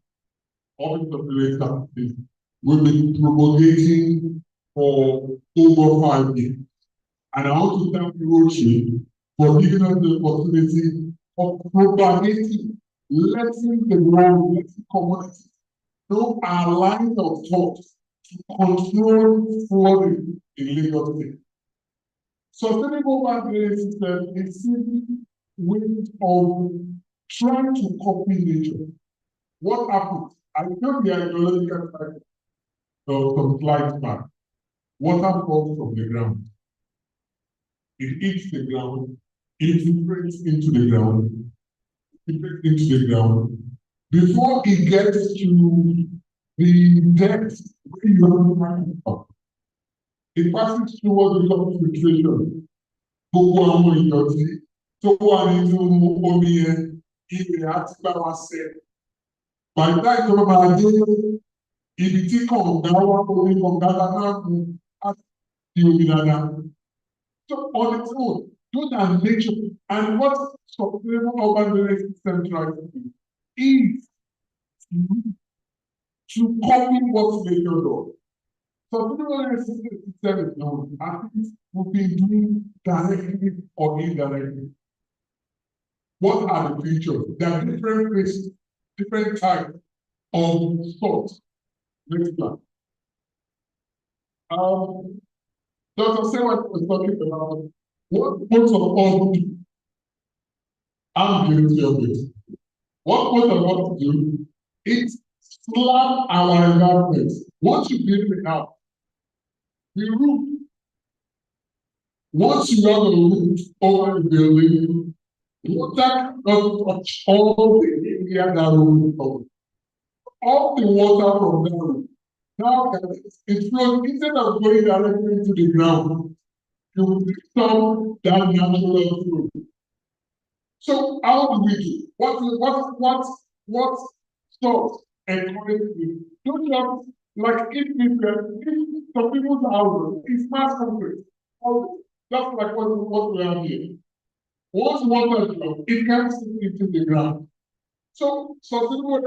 Office of the Statistics will be propagating for over 5 years. And I want to thank you, Roche, for giving us the opportunity of propagating, letting the world, letting communities know our line of thought to control flooding in Lagos State. Sustainable management system is simply ways of trying to copy nature. What happens? I know the ideological side of some slides back. Water falls from the ground. It hits the ground, it infiltrates into the ground, before it gets to the depth where you have to find. It passes through what we call filtration. Gbogbo àwọn ìdọ̀tí tó wà nínú omi yẹn, ilẹ̀ àti bá wa ṣẹ̀. Bàtà ìjọba máa dé ibi tí kọ̀ǹga wá omi kọ̀ǹga dáadáa kù láti di omi dáadáa. So on its own, those are nature. And what sustainable urban drainage system tries to do is to copy what nature does. Sustainable drainage system is known. I think we've been doing directly or indirectly. What are the features? There are different phases, different types of sorts. Next slide. Dr. Sewak was talking about what most of us do. I'm guilty of it. What most of us do is slap our environment. Once you build it out, the roof. Once you have a roof over the building, water cannot touch all the area that roof cover. All the water from the roof. Now it flows instead of going directly into the ground. You stop that natural flow. So how do we do? What stops encouraging? Don't just like if some people's houses is mass concrete. Just like what we have here. Once water flows, it can't sink into the ground. So sustainable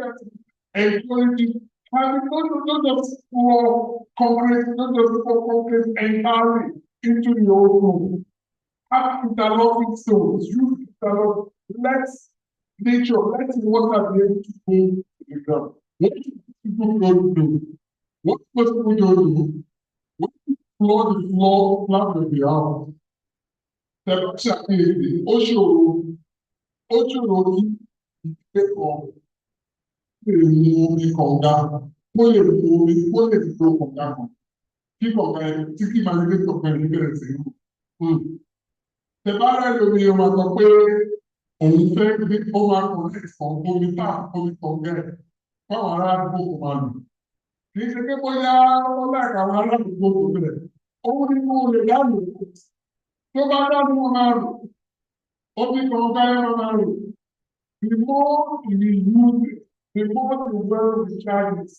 encouraging having not just pour concrete, not just pour concrete entirely into the old room. Have interlocking stones, use interlock, let nature, let the water be able to go to the ground. What people don't do, what most people don't do, when you floor the floor plan of the house, the ṣàkíyèsí, ó ṣòro kí ìgbé kan lè mú omi kànga, ó lè mú omi, ó lè lo kànga kan, kí kànga ẹni tí kí máa gbé kànga ẹni bẹ̀rẹ̀ sí í. Tẹ̀bárẹ̀ lómi ọmọ sọ pé òun fẹ́ gbé ó máa connect kan omi tá omi kànga ẹ̀ fáwọn ará àdúgbò kò máa lò. Kì í ṣe pé bóyá ó láìka àwọn ará àdúgbò kò bẹ̀rẹ̀. Òun ni mo lè dá lò. Tó bá dá ní wọn máa lò, omi kànga ẹ̀ máa lò. The more we use it, the more the world recharges.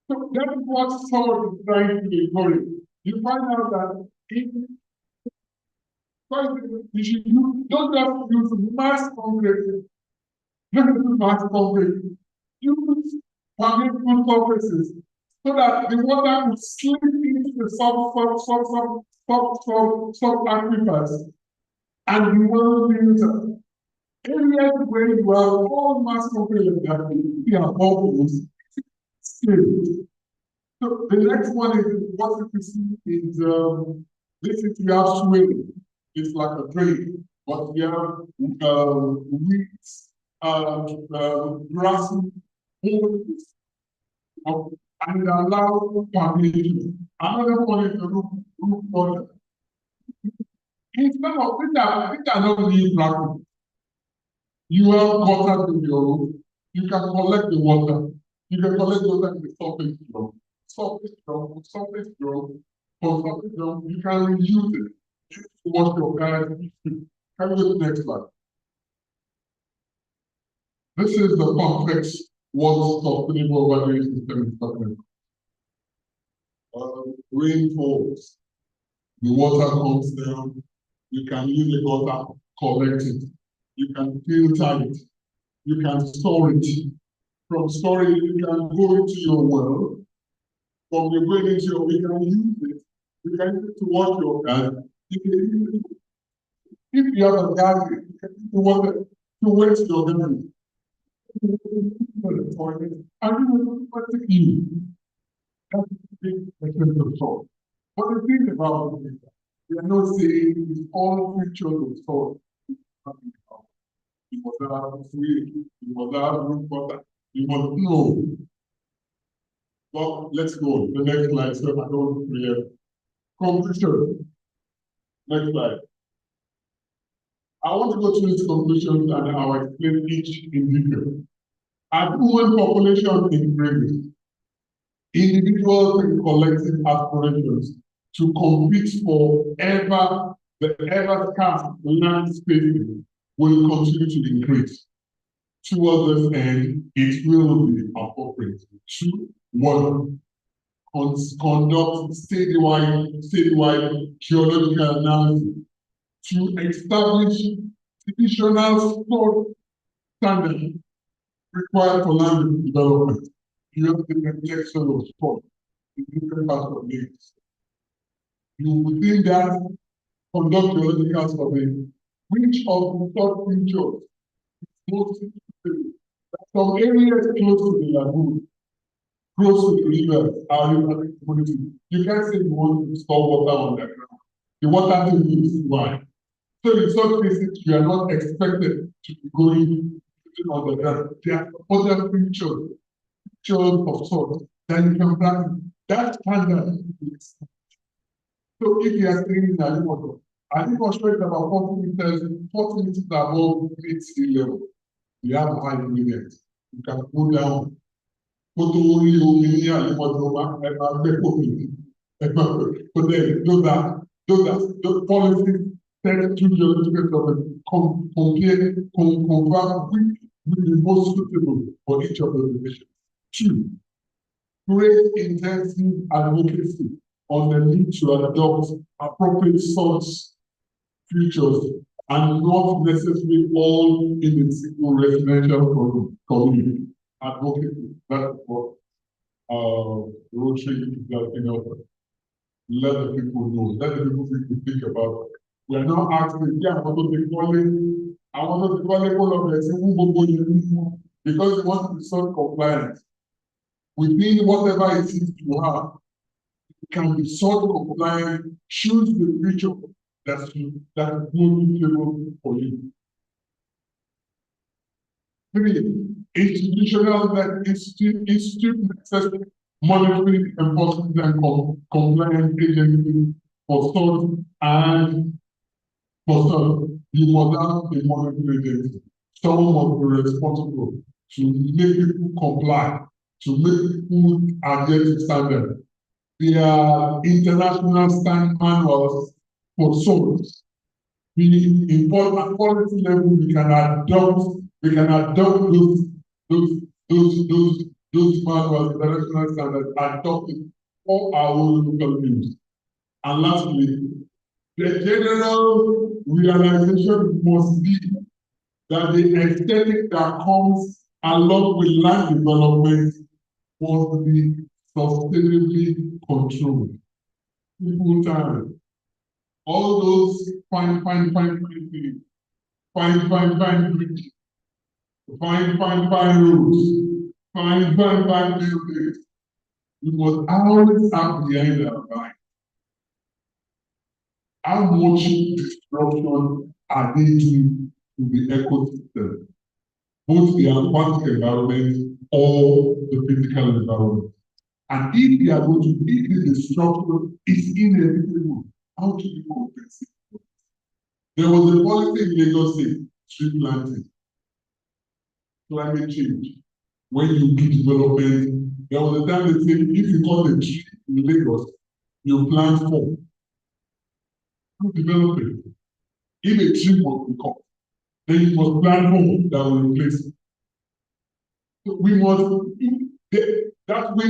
So that's what someone is trying to encourage. You find out that if you should use, don't just use mass concrete, don't use mass concrete, use permeable surfaces so that the water will slip into the sub aquifers and the world user. Areas where you have all mass concrete like that, you have bubbles. So the next one is what you see is this is we have swimming. It's like a drain, but we have weeds, grassy holes, and allow permeation. Another one is the roof water. Instead of these are not really practical. You have gutters in your roof. You can collect the water. You can collect water in the surface drum. You can reuse it. Wash your cars. Can we go to the next slide? This is the complex water sustainable water system is talking about. Rain falls, the water comes down. You can use the water, collect it. You can filter it. you can store it. From storage, you can go into your well. From your going into your, you can use it. You can use it to wash your car. You can use it. If you have a garden, you can use the water to waste your garden. And you will put it in. That's the big question of salt. But the thing about it is that we are not saying it's all features of salt. You must have sweet, you must have root butter, you must know. Well, let's go. The next slide, so I don't forget. Conclusion. Next slide. I want to go through these conclusions and I'll explain each in detail. As human population increases, individuals and collective aspirations to compete for the ever scarce land space will continue to increase. Towards this end, it will be appropriate to one, conduct statewide geological analysis to establish traditional sort standards required for land development. You have the protection of sport in different parts of the state. You within that conduct geological survey, which of the thought features is most suitable. Some areas close to the lagoon, close to the rivers, are in community. You can't say you want to store water on the ground. The water table is wide. So in some cases, you are not expected to be going on the ground. There are other features of salt that you can practice. That standard is. So if you are staying in Alimoto, Alimoto is about 40 meters above mid-sea level. You have high ingredients. You can go down. But then those policies set to geological government confirm which will be most suitable for each of the divisions. Two, create intensive advocacy on the need to adopt appropriate source features and not necessarily all in a single residential community. Advocacy, that's what Rotary is let the people know, let the people think about it. We are not asking, yeah, I want to call it because we want to be self-compliant. Within whatever it is you have, it can be self-compliant, choose the feature that is most suitable for you. Three, institute necessary monitoring enforcement and compliance agency for salt and for salt. You must have a monitoring agency. Someone must be responsible to make people comply, to make people adhere to standards. There are international standard manuals for salt. We import at quality level, we can adopt those manuals, international standards, adopted for our own local needs. And lastly, the general realization must be that the aesthetic that comes along with land development must be sustainably controlled. People time. All those fine things, fine bridges, fine roads, fine buildings. We must always have behind our mind how much destruction are they doing to the ecosystem, both the aquatic environment or the physical environment. And if they are going to, if the destruction is inevitable, how do we compensate? There was a policy in Lagos State, tree planting, climate change. When you do development, there was a time they said, if you cut a tree in Lagos, you plant 4. Do development. If a tree must be cut, then you must plant 4 that will replace it. So we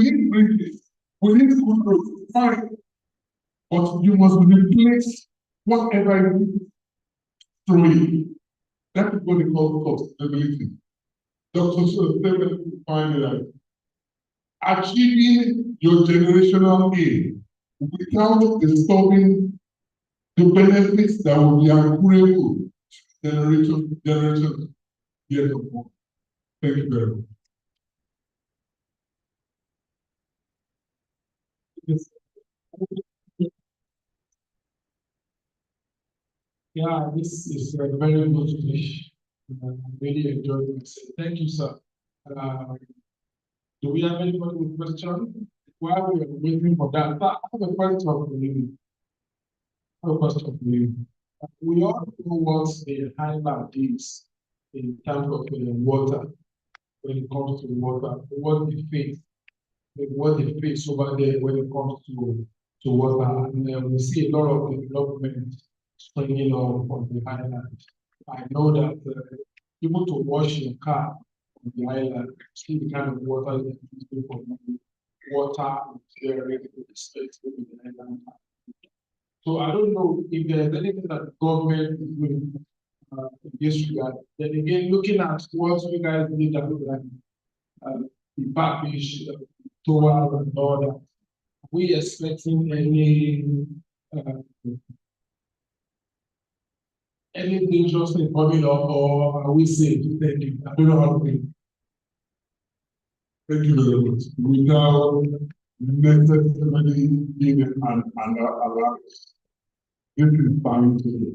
need bridges, we need good roads, fine. But you must replace whatever it is throwing. That is what they call sustainability. Dr. Stephen find that achieving your generational aim without disturbing the benefits that will be accruable to generation yet to come. Thank you very much. Yes. Yeah, this is a very good speech. I really enjoyed it. Thank you, sir. Do we have anybody with question? While we are waiting for that, I have a question for you. I have a question for you. We all know what the highlight is in terms of water, when it comes to water, what they face over there when it comes to water. And we see a lot of development springing up on the island. I know that people to wash your car on the island, see the kind of water they use for water is very expensive in the island. So I don't know if there's anything that the government is doing in this regard. Then again, looking at what you guys did that look like the package, towel and all that. Are we expecting any dangerous thing coming up, or are we safe? Thank you. I don't know how to think. Thank you very much. Without necessarily being an alarm, this is fine today.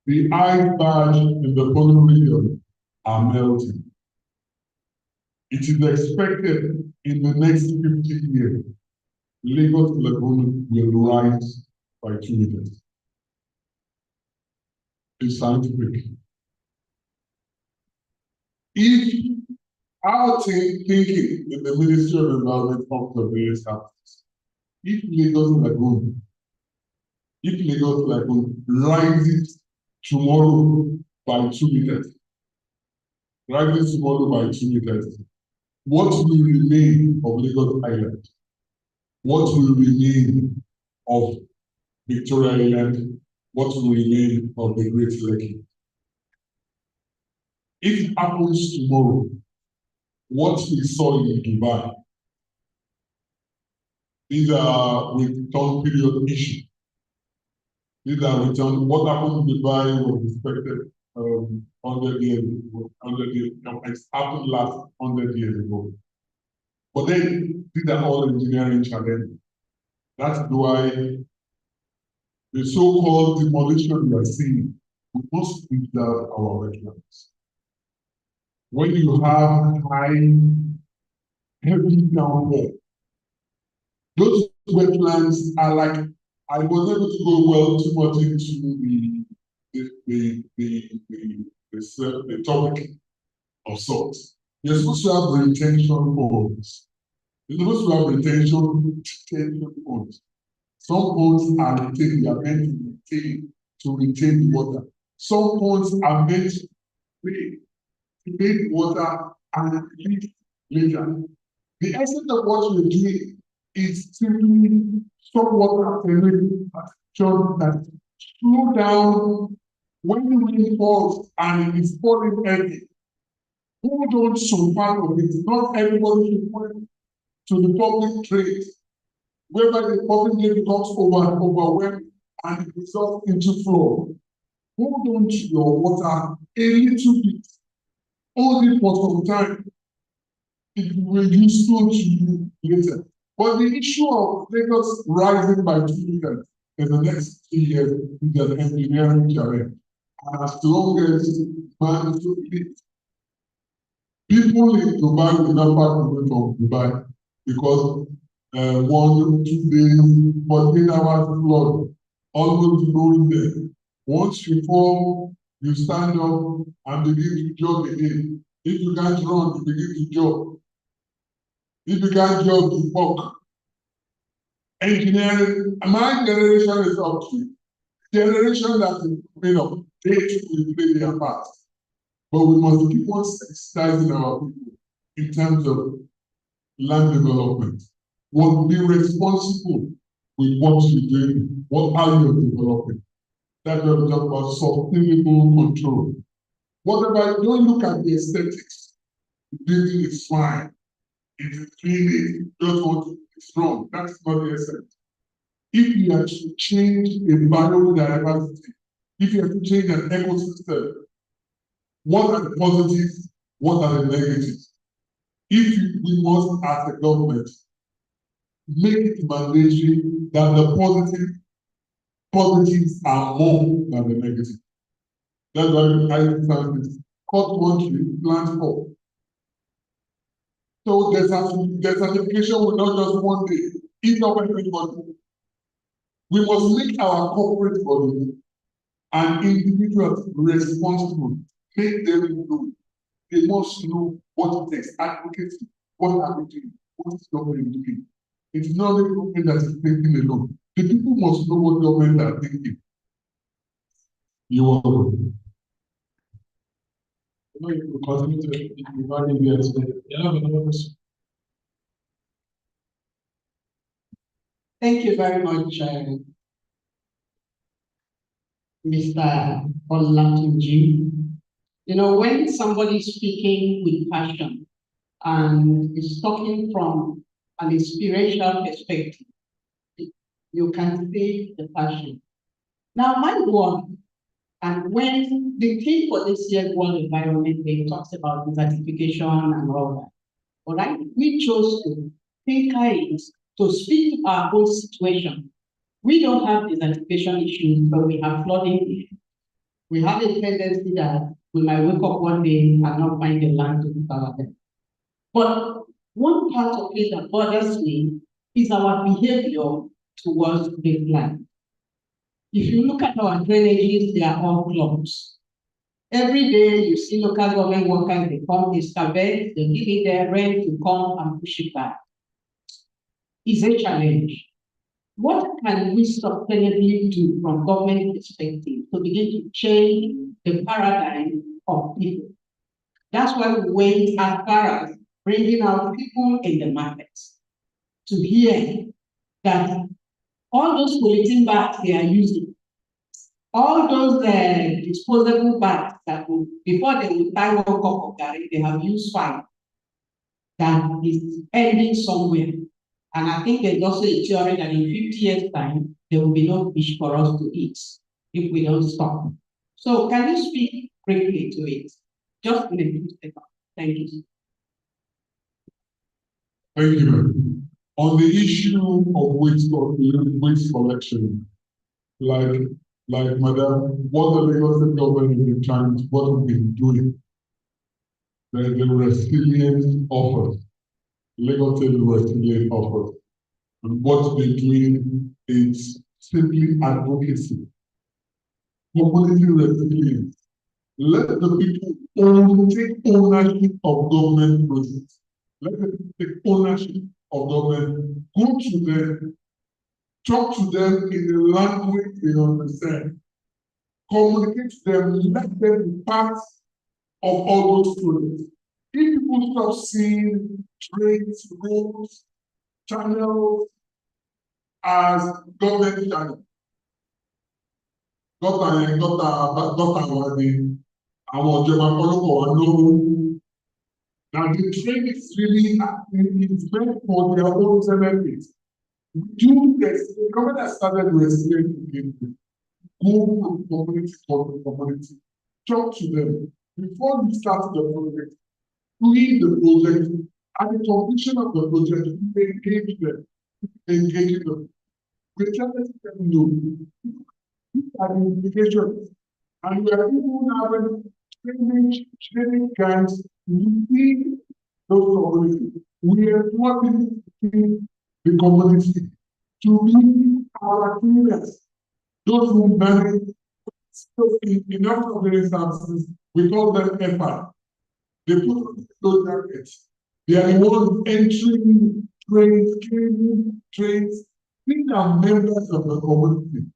The iceberg in the polar region are melting. It is expected in the next 50 years, Lagos Lagoon will rise by 2 meters. It's scientific. If our thinking in the Ministry of Environment of the various houses, if Lagos Lagoon rises tomorrow by 2 meters, what will remain of Lagos Island? What will remain of Victoria Island? What will remain of the Great Lake? If it happens tomorrow, what we saw in Dubai, these are return period issues. These are return. What happened in Dubai was expected 100 years ago. 100 years ago. It's happened last 100 years ago. But then these are all engineering challenges. That's why the so-called demolition we are seeing, we must preserve our wetlands. When you have high, heavy downpour, those wetlands are like, I was able to go well too much into the topic of salts. You're supposed to have retention ponds. You're supposed to have retention ponds. Some ponds are retained, they are meant to retain water. Some ponds are meant to make water and release later. The essence of what you're doing is simply stop water that slow down when the rain falls and it is falling heavy. Hold on some part of it. Not everybody should point to the public trade, whereby the public trade becomes overwhelmed and it results into flood. Hold on to your water a little bit, only for some time. It will be useful to you later. But the issue of Lagos rising by 2 meters in the next 3 years is an engineering challenge. And as long as man is people in Dubai will not pass away from Dubai because 1 or 2 days, 14 hours flood, almost going there. Once you fall, you stand up and begin to jog again. If you can't run, you begin to jog. If you can't jog, you walk. Engineering, my generation is up to generation that is coming up. They too will play their part. But we must keep on sensitizing our people in terms of land development. We'll be responsible with what you're doing, what are you developing. That's what we talk about sustainable control. Whatever, don't look at the aesthetics. The building is fine. It is clean, just what is wrong. That's not the essence. If you are to change a biodiversity, if you are to change an ecosystem, what are the positives? What are the negatives? We must, as a government, make it mandatory that the positives are more than the negatives. That's why I understand this. Cut 1 tree, plant 4. So desertification will not just one day eat up everybody. We must make our corporate body and individuals responsible, make them know. They must know what it takes, advocacy, what are we doing, what is government doing. It's not the government that is thinking alone. The people must know what government are thinking. You are welcome. You continue to regarding the you have another question. Thank you very much, Mr. Olatunji. You know, when somebody is speaking with passion and is talking from an inspirational perspective, you can see the passion. Now, my work, and when the theme for this year's World Environment Day talks about desertification and all that, all right, we chose to think to speak to our own situation. We don't have desertification issues, but we have flooding. We have a tendency that we might wake up one day and not find the land to cover them. But one part of it that bothers me is our behavior towards the land. If you look at our drainages, they are all clogged. Every day you see local government workers, they come, they excavate, they give it their rent to come and push it back. It's a challenge. What can we sustainably do from government perspective to begin to change the paradigm of people? That's why we went as far as bringing out people in the markets to hear that all those polythene bags they are using, all those disposable bags that before they will buy 1 cup of garri, they have used 5. That is ending somewhere. And I think there's also a theory that in 50 years' time, there will be no fish for us to eat if we don't stop. So can you speak briefly to it? Just in a few seconds. Thank you. Thank you, ma'am. On the issue of waste collection, like madam, what the Lagos State government has been trying, what we've been doing, the resilience offers, Lagos State resilience offers, and what we're doing is simply advocacy, community resilience. Let the people take ownership of government projects. Let the people take ownership of government. Go to them, talk to them in a language they understand. Communicate to them, let them be part of all those projects. If people stop seeing trains, roads, channels as government channels, àwọn ìjọba ọlọ́pàá wa lówó. Now the train is really it's meant for their own benefit. Do this, the government has started resilient again. Go from community to community, talk to them before you start the project, doing the project, at the completion of the project, engage them. We tell them no. These are the implications. And we are even having training camps within those communities. We are working within the community to be our cleaners. Those who manage in other circumstances, we call them FR. They put on those jackets. They are the ones entering trains, cleaning trains. These are members of the community.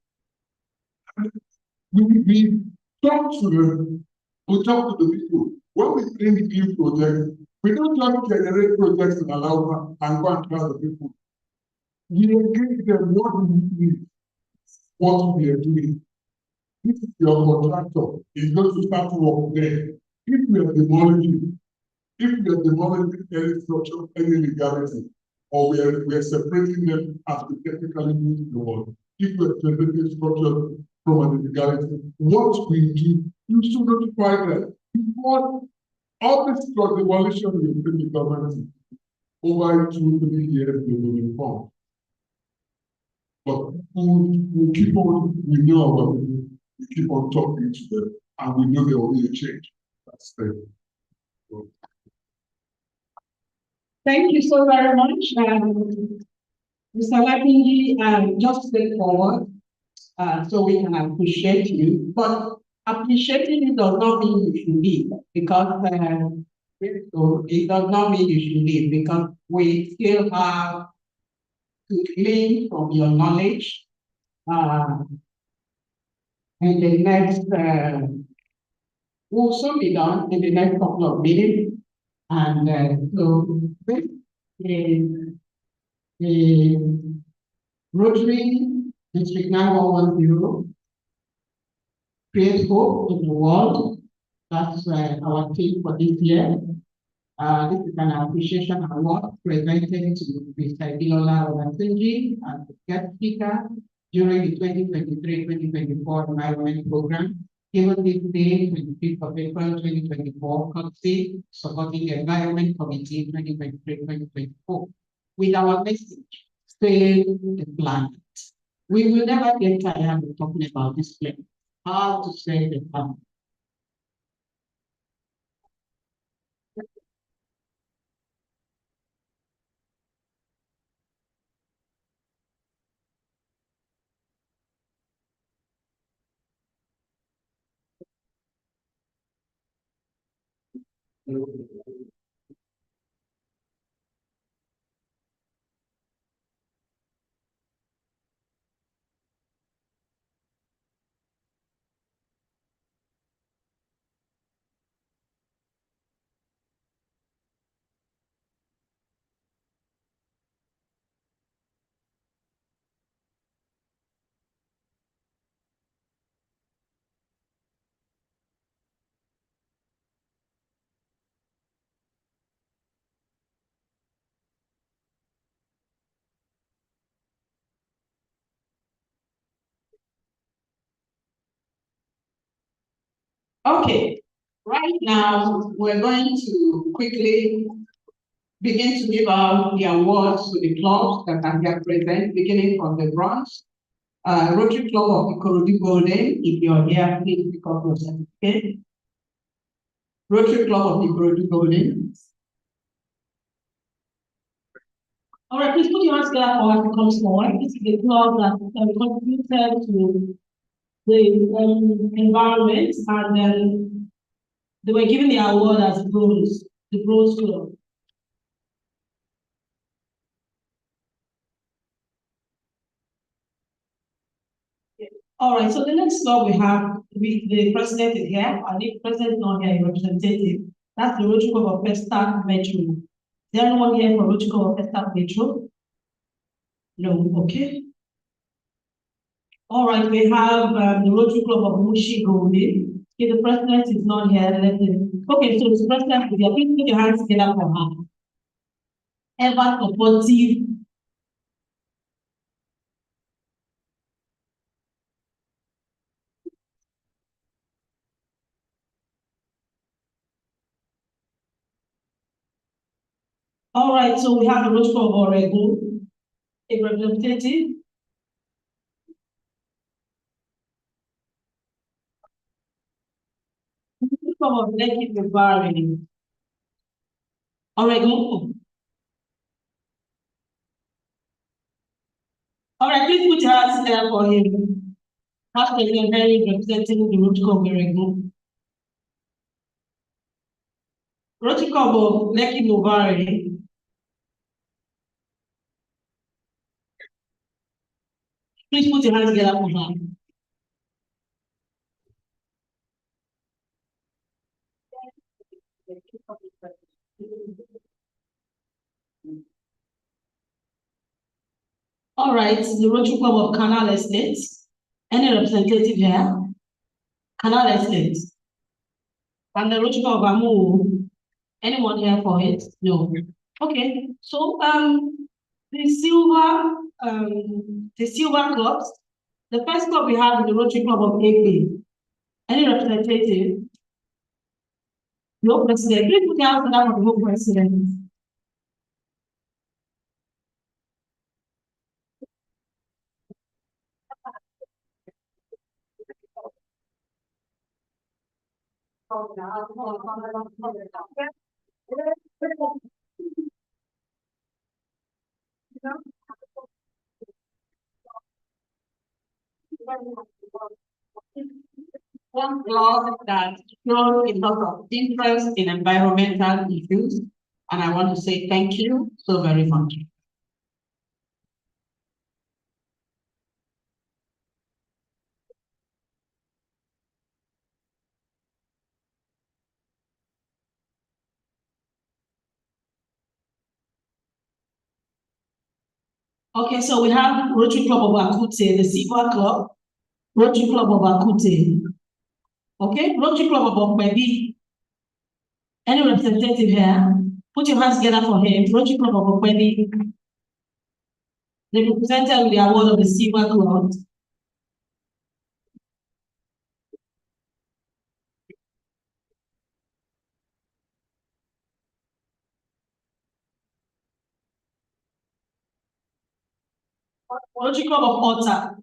We talk to them, we talk to the people. When we bring new projects, we don't just generate projects and allow them and go and tell the people. We engage them what we need, what we are doing. If your contractor is going to start work there, if we are demolishing, any structure, any legality, or we are separating them as we technically need the word. If we are separating structure from an illegality, what we do, you should notify them. Before all this demolition will bring the government over 2-3 years, they will inform. But we keep on, we know about it, we keep on talking to them, and we know there will be a change. That's the. Thank you so very much. Mr. Lapinji, just step forward so we can appreciate you. But appreciating it does not mean you should leave, because it does not mean you should leave, because we still have to glean from your knowledge in the next, will soon be done in the next couple of minutes. And so this is the Rotary District 9110, Create Hope in the World. That's our theme for this year. This is an appreciation award presented to Mr. Bilola Olatunji as the guest speaker during the 2023-2024 Environment Program, given this day, 25th of April 2024, courtesy supporting the Environment Committee 2023-2024, with our message, Save the Planet. We will never get tired of talking about this planet, how to save the planet. Okay, right now we're going to quickly begin to give out the awards to the clubs that are here present, beginning from the bronze. Rotary Club of Ikorodu Golden, if you're here, please pick up your certificate. Rotary Club of Ikorodu Golden. All right, please put your hands together for us to come forward. This is the club that contributed to the environment, and then they were given the award as bronze, the bronze club. All right, so the next club we have, the president is here, and the president is not here, a representative. That's the Rotary Club of Pestac Metro. Is there anyone here for Rotary Club of Pestac Metro? No, okay. All right, we have the Rotary Club of Mushi Golden. If the president is not here, let him. Okay, so the president is here. Please put your hands together for her. Ever supportive. All right, so we have the Rotary Club of Oregon, a representative. Club of Lekki Valley. Oregon. All right, please put your hands there for him. Past President Henry representing the Rotary Club of Oregon. Rotary Club of Lekki Valley. Please put your hands together for her. All right, the Rotary Club of Canal Estates. Any representative here? Canal Estate. And the Rotary Club of Amu. Anyone here for it? No. Okay, so the silver clubs. The first club we have is the Rotary Club of AP. Any representative? No president. Please put your hands down for the whole president. One club that shows a lot of interest in environmental issues, and I want to say thank you so very much. Okay, so we have Rotary Club of Akute, the Silver Club, Rotary Club of Akute. Okay, Rotary Club of Okwebi. Any representative here? Put your hands together for him. Rotary Club of Okwebi. They were presented with the award of the Silver Club. Rotary Club of Otta.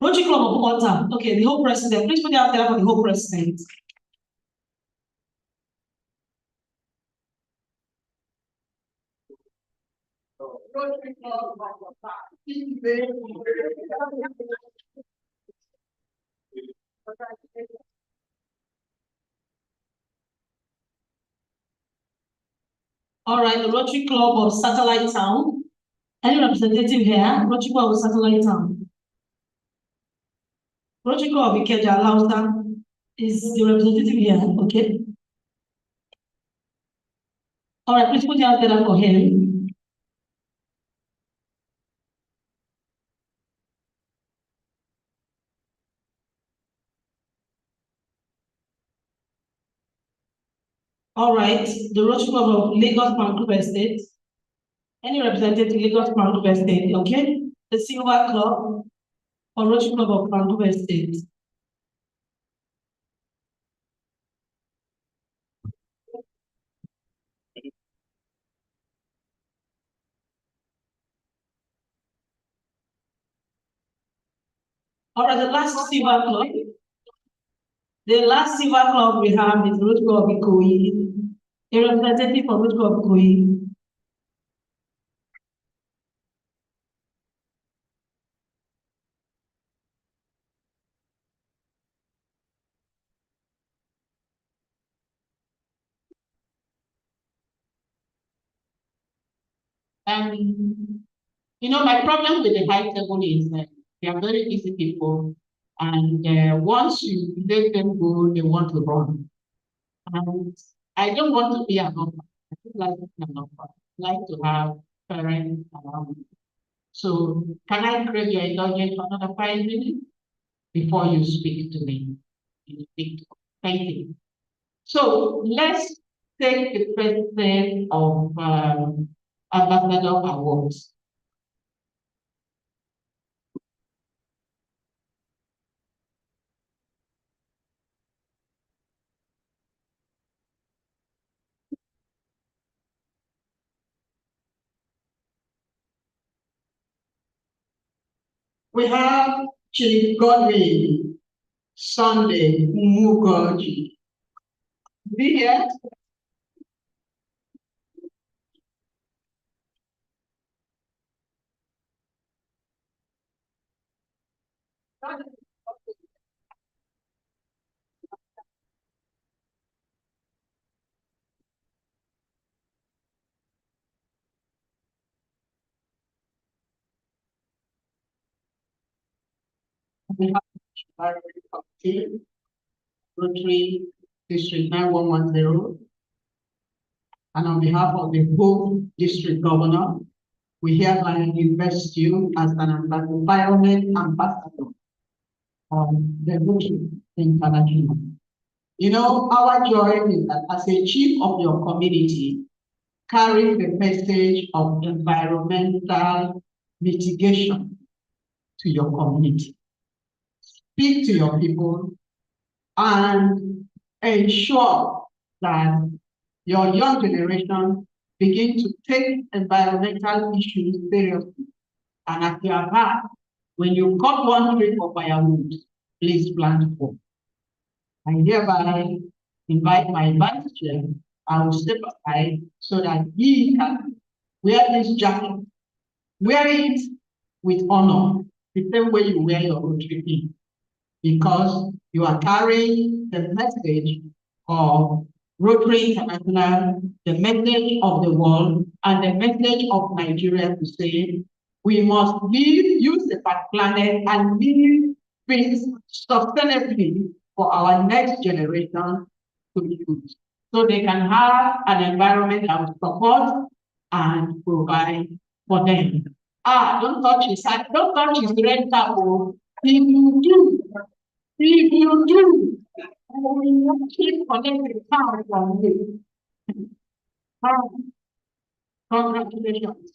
Rotary Club of Otta. Okay, the whole president. Please put your hands together for the whole president. All right, the Rotary Club of Satellite Town. Any representative here? Rotary Club of Satellite Town. Rotary Club of Ikeja Lausa is the representative here, okay? All right, please put your hands together for him. All right, the Rotary Club of Lagos Mangrove Estate. Any representative Lagos Mangrove Estate, okay? The Silver Club or Rotary Club of Mangrove Estate. All right, the last Silver Club. The last Silver Club we have is Rotary Club of Ikoyi. A representative for Rotary Club of Ikoyi. You know, my problem with the high table is that they are very easy people, and once you let them go, they want to run. And I don't want to be an offer. I don't like to be an offer. I like to have parents around me. So can I crave your indulgence for another 5 minutes before you speak to me? Thank you. So let's take the first set of ambassador awards. We have Chief Godwin Sunday Umugoji. Be here. We have Rotary District 9110. And on behalf of the whole district governor, we hereby invest you as an environment ambassador the Rotary International. You know, our joy is that as a chief of your community, carry the message of environmental mitigation to your community. Speak to your people and ensure that your young generation begin to take environmental issues seriously. And at your heart, when you cut one tree for firewood, please plant four. I hereby invite my vice chair. I will step aside so that he can wear this jacket. Wear it with honor, the same way you wear your Rotary pin, because you are carrying the message of Rotary International, the message of the world, and the message of Nigeria to say we must use the planet and live things sustainably for our next generation to use, so they can have an environment that will support and provide for them. Don't touch his side, don't touch his red cap. If you do, I will not keep collecting power from you. Congratulations.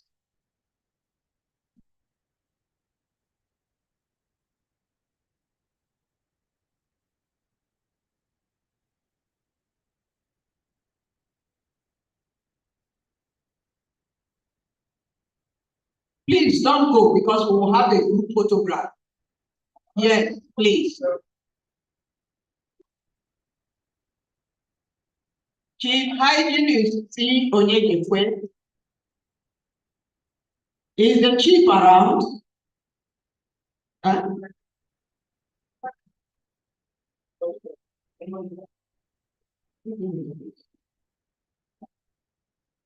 Please don't go because we will have a group photograph. Yes, please. Chief Hygienist C. Onyekwe. Is the chief around? Huh?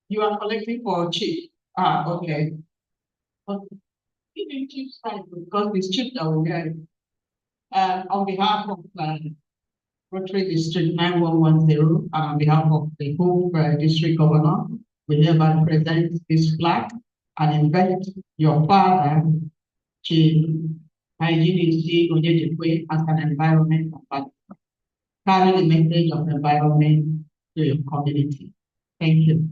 You are collecting for chief. Okay. Give chief side because it's chief that will get it. On behalf of Rotary District 9110, and on behalf of the whole district governor, we hereby present this flag and invite your father, Chief Hygienist Onyekwe, as an environment ambassador. Carry the message of environment to your community. Thank you.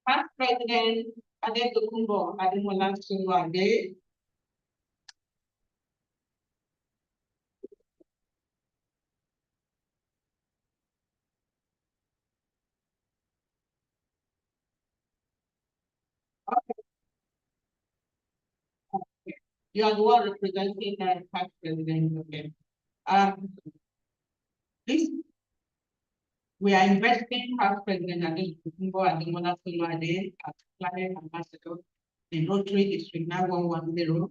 Past President Adetokunbo Ademola Soluade. You are the one representing the past president. Okay. This we are investing past president Adetokunbo Ademola Soluade as climate ambassador in Rotary District 9110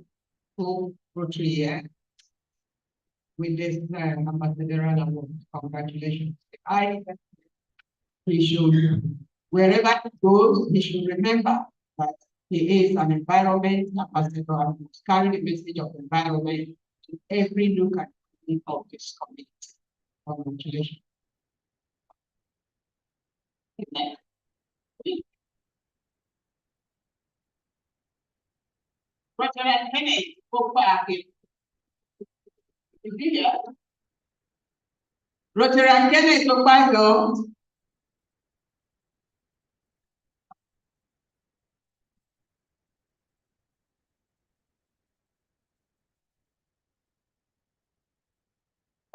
to Rotary year with this ambassadorial award. Congratulations. He should, wherever he goes, he should remember that he is an environment ambassador and must carry the message of environment to every look at of this community. Congratulations. President Kennedy spoke back in. Is he here? Rotary Kennedy spoke back though.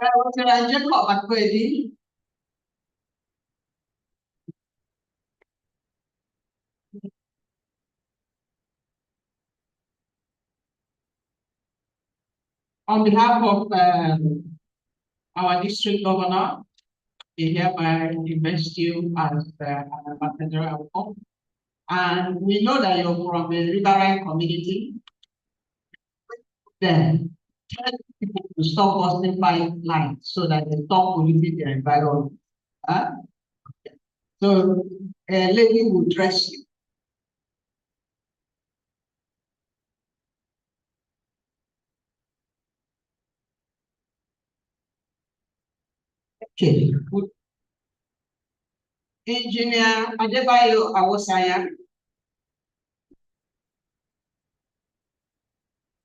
Rotary Jacob Akwedi. On behalf of our district governor, we hereby invest you as an ambassador. And we know that you're from a riverine community. Then tell people to stop busting pipelines so that they stop polluting the environment. Huh? So a lady will dress you. Okay. Engineer Adebayo Awosaya.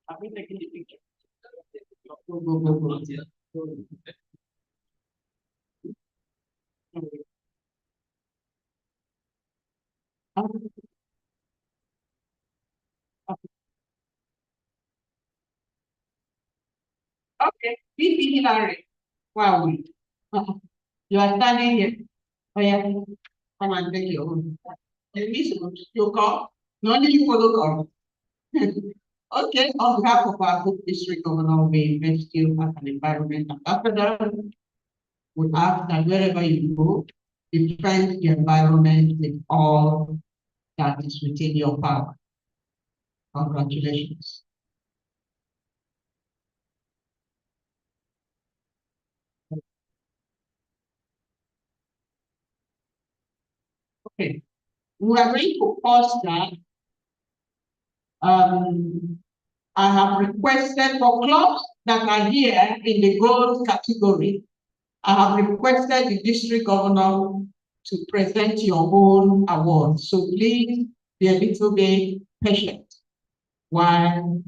Have you taken the picture? Go. Okay, VP Hillary. Wow. You are standing here. Oh yeah, come and take your own. You call? No need you follow call. Okay, on behalf of our group district governor, we invest you as an environment ambassador. We ask that wherever you go, defend the environment with all that is within your power. Congratulations. Okay, we are going to pause that. I have requested for clubs that are here in the gold category. I have requested the district governor to present your own award. So please be a little bit patient while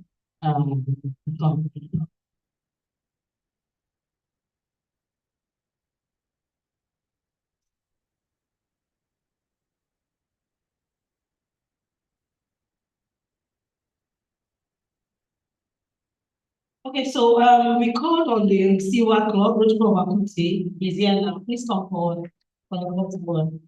Okay, so we called on the Siwa Club, Road Club Akuti, is here now. Please come forward for the next one.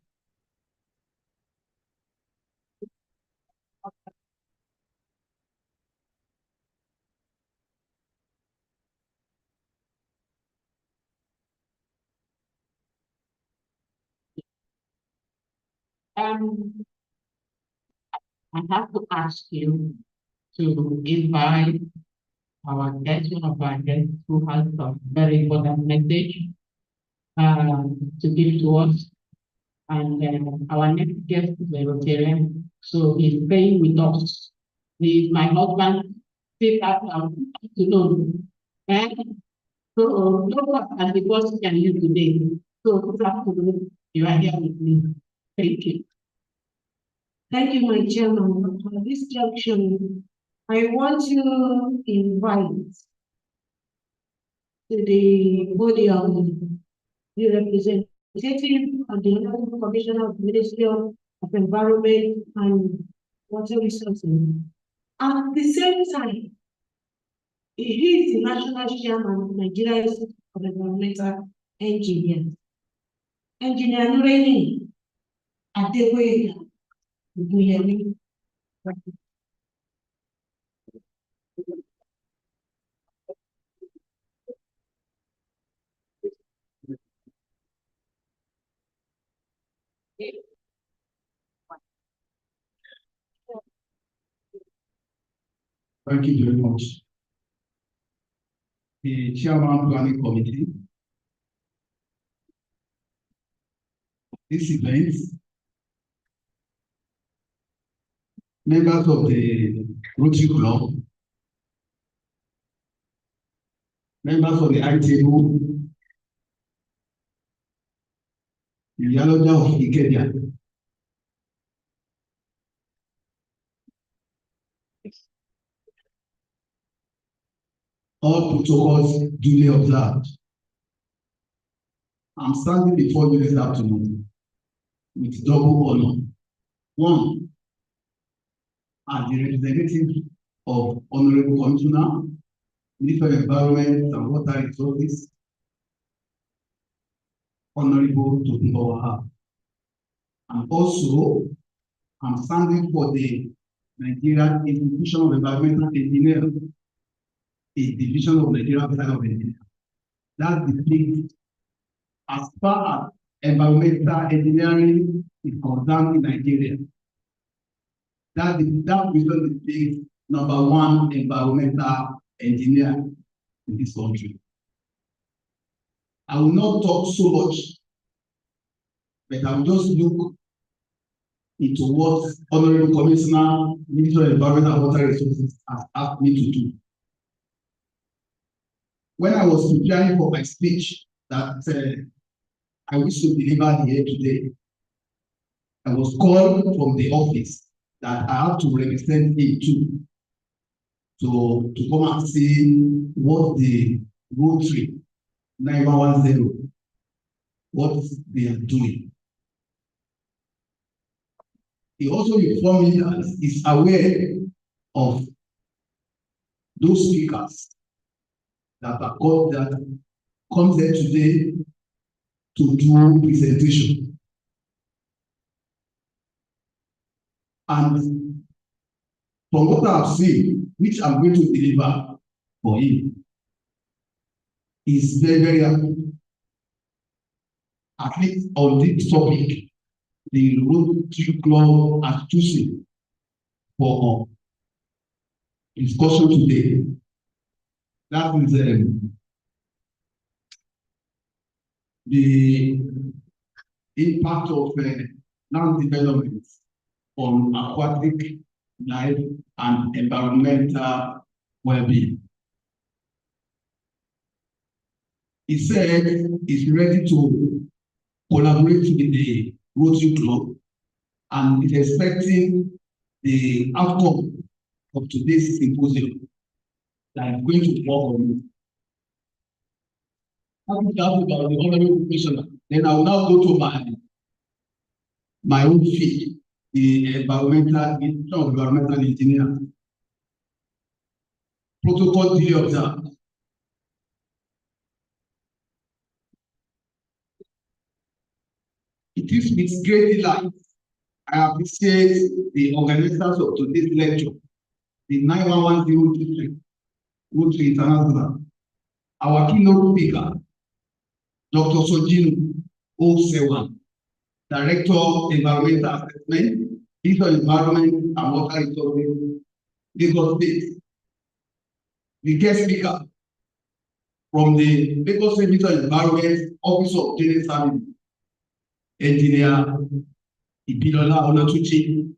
I have to ask you to invite our guest, one of our guests who has a very important message to give to us. And our next guest is a Rotarian, so he's staying with us. He is my husband, still afternoon. And so, no as the boss can you today. So, good afternoon, you are here with me. Thank you. Thank you, my chairman. For this junction, I want to invite to the podium the representative of the Honorable Commissioner of the Ministry of Environment and Water Resources. At the same time, he is the national chairman of Nigeria Institute of Environmental Engineers. Engineer Nureni Adeboye Guyemi. Thank you very much. The chairman planning committee, this event, members of the Rotary Club, members of the ITU, the Yaloja of Ikeja, all protocols duly observed. I'm standing before you this afternoon with double honor. One, as the representative of Honorable Commissioner, Minister of Environment and Water Resources, Honorable Tokunbowa. And also, I'm standing for the Nigerian Institution of Environmental Engineering, a division of Nigeria Bureau of Engineering. That depicts as far as environmental engineering is concerned in Nigeria. That division depicts number one environmental engineer. in this country. I will not talk so much, but I will just look into what Honorable Commissioner, Minister of Environment and Water Resources has asked me to do. When I was preparing for my speech that I wish to deliver here today, I was called from the office that I have to represent him to come and see what the Rotary 910, what they are doing. He also informed me that he's aware of those speakers that are called that come there today to do presentation. And from what I've seen, which I'm going to deliver for him, is very, very happy. At least on this topic, the Rotary Club has chosen for discussion today. That is the impact of land development on aquatic life and environmental well-being. He said he's ready to collaborate with the Rotary Club and is expecting the outcome of today's symposium that is going to work on it. After that, about the Honorable Commissioner, then I will now go to my own field, the environmental engineer. Protocol duly observed. It is with great delight I appreciate the organizers of today's lecture, the 9110 district, Rotary International, our keynote speaker, Dr. Sojinu O. Director of Environmental Assessment, Minister of Environment and Water Resources, Lagos State. The guest speaker from the Lagos State Minister of Environment, Office of General Service, Engineer Ibilola Olatunji,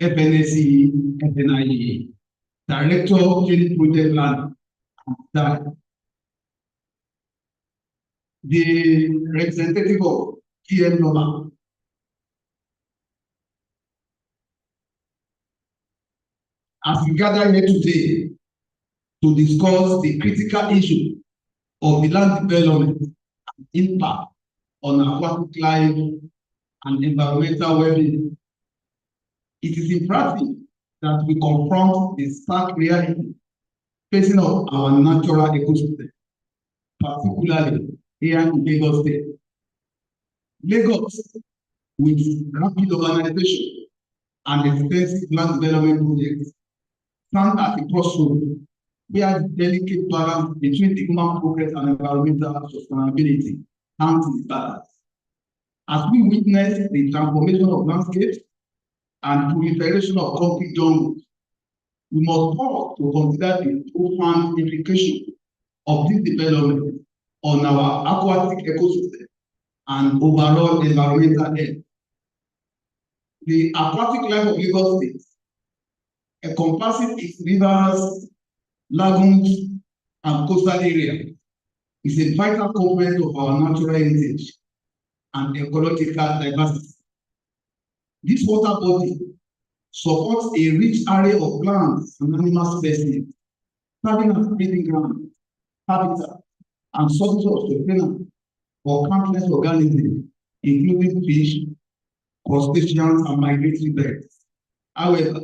FNSE, FNIA, Director of Training Project Plan, the representative of TM Noma, as we gather here today to discuss the critical issue of the land development and impact on aquatic life and environmental well-being. It is imperative that we confront the stark reality facing of our natural ecosystem, particularly here in Lagos State. Lagos, with rapid urbanization and extensive land development projects, stand at a crossroad where the delicate balance between the human progress and environmental sustainability hangs in balance. As we witness the transformation of landscapes and proliferation of concrete jungles, we must pause to consider the profound implication of this development on our aquatic ecosystem and overall environmental health. The aquatic life of Lagos State, encompassing its rivers, lagoons, and coastal areas, is a vital component of our natural heritage and ecological diversity. This water body supports a rich array of plants and animal species, serving as breeding ground, habitat, and sources of sustenance for countless organisms, including fish, crustaceans, and migratory birds. However,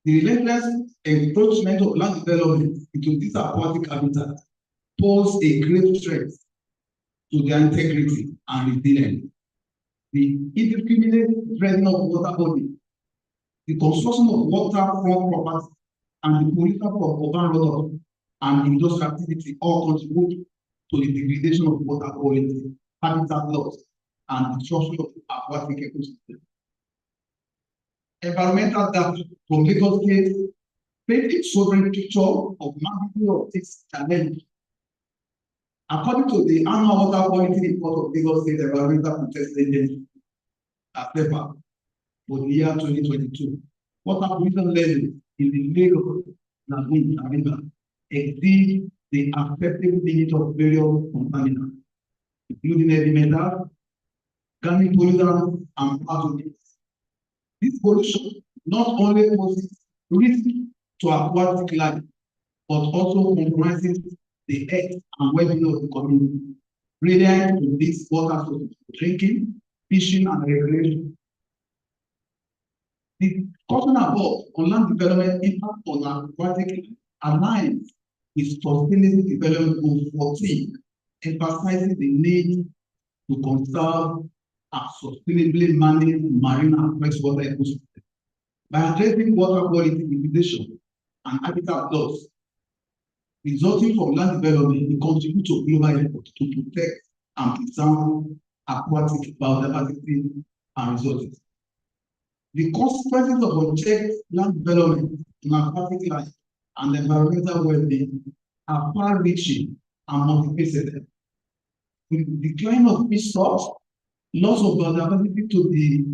the relentless encroachment of land development into this aquatic habitat pose a grave threat to their integrity and resilience. The indiscriminate dredging of water bodies, the construction of waterfront properties, and the pollution from urban runoff and industrial activity all contribute to the degradation of water quality, habitat loss, and destruction of aquatic ecosystem. Environmental data from Lagos State paint a sobering picture of magnitude of this challenge. According to the annual water quality report of Lagos State Environmental Protection Agency, ASEPA, for the year 2022, water pollution levels in the Lagos lagoon and river exceed the acceptable limit of various contaminants, including heavy metals, organic pollutants, and pathogens. This pollution not only poses risk to aquatic life, but also compromises the health and well-being of the community, related to this water source for drinking, fishing, and recreation. The discussion above on land development impact on aquatic life aligns with Sustainable Development Goal 14, emphasizing the need to conserve and sustainably manage marine and freshwater ecosystems. By addressing water quality degradation and habitat loss resulting from land development, we contribute to global effort to protect and preserve aquatic biodiversity and resources. The consequences of unchecked land development in aquatic life and environmental well-being are far-reaching and multifaceted. With the decline of fish stocks, loss of biodiversity to the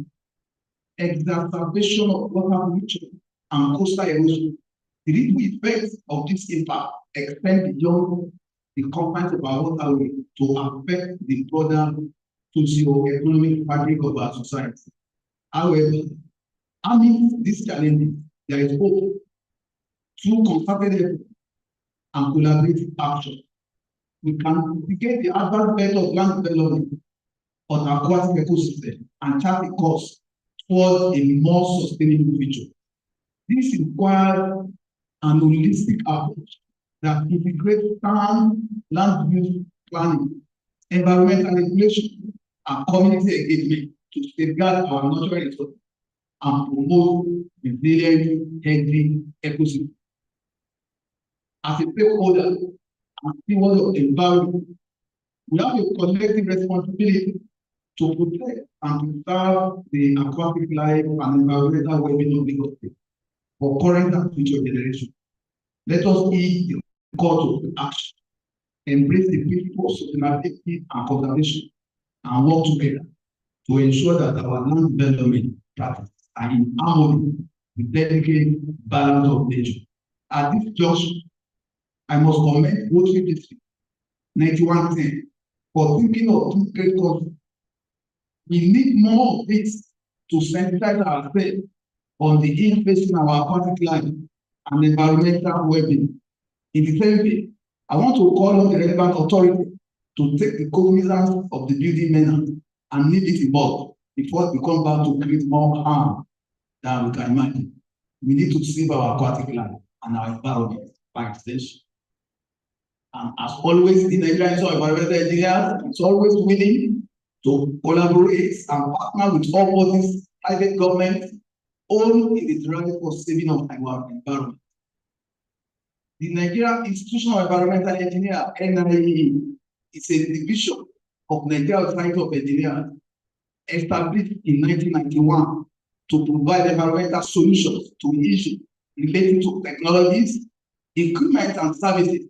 exacerbation of water pollution and coastal erosion, the ripple effects of this impact extend beyond the confines of our waterway to affect the broader socio-economic fabric of our society. However, amidst these challenges, there is hope through concerted effort and collaborative action. We can mitigate the adverse effect of land development on aquatic ecosystem and chart a course towards a more sustainable future. This requires an holistic approach that integrates sound land use planning, environmental regulation, and community engagement to safeguard our natural resources and promote resilient, healthy ecosystems. As a stakeholder and steward of the environment, we have a collective responsibility to protect and preserve the aquatic life and environmental well-being of Lagos State for current and future generations. Let us heed the call to action, embrace the principles of sustainability and conservation, and work together to ensure that our land development practices are in harmony with delicate balance of nature. At this junction, I must commend Rotary District 9110 for thinking of two great causes. We need more of this to sensitize ourselves on the impact on our aquatic life and environmental well-being. In the same way, I want to call on the relevant authority to take the cognizance of the building menace and nip it in bud before we come back to create more harm than we can imagine. We need to save our aquatic life and our environment by extension. And as always, the Nigerian environmental engineers is always willing to collaborate and partner with all bodies, private government, all in the drive for saving of our environment. The Nigerian Institution of Environmental Engineer, NIE, is a division of Nigeria Society of Engineers established in 1991 to provide environmental solutions to issues relating to technologies, equipment, and services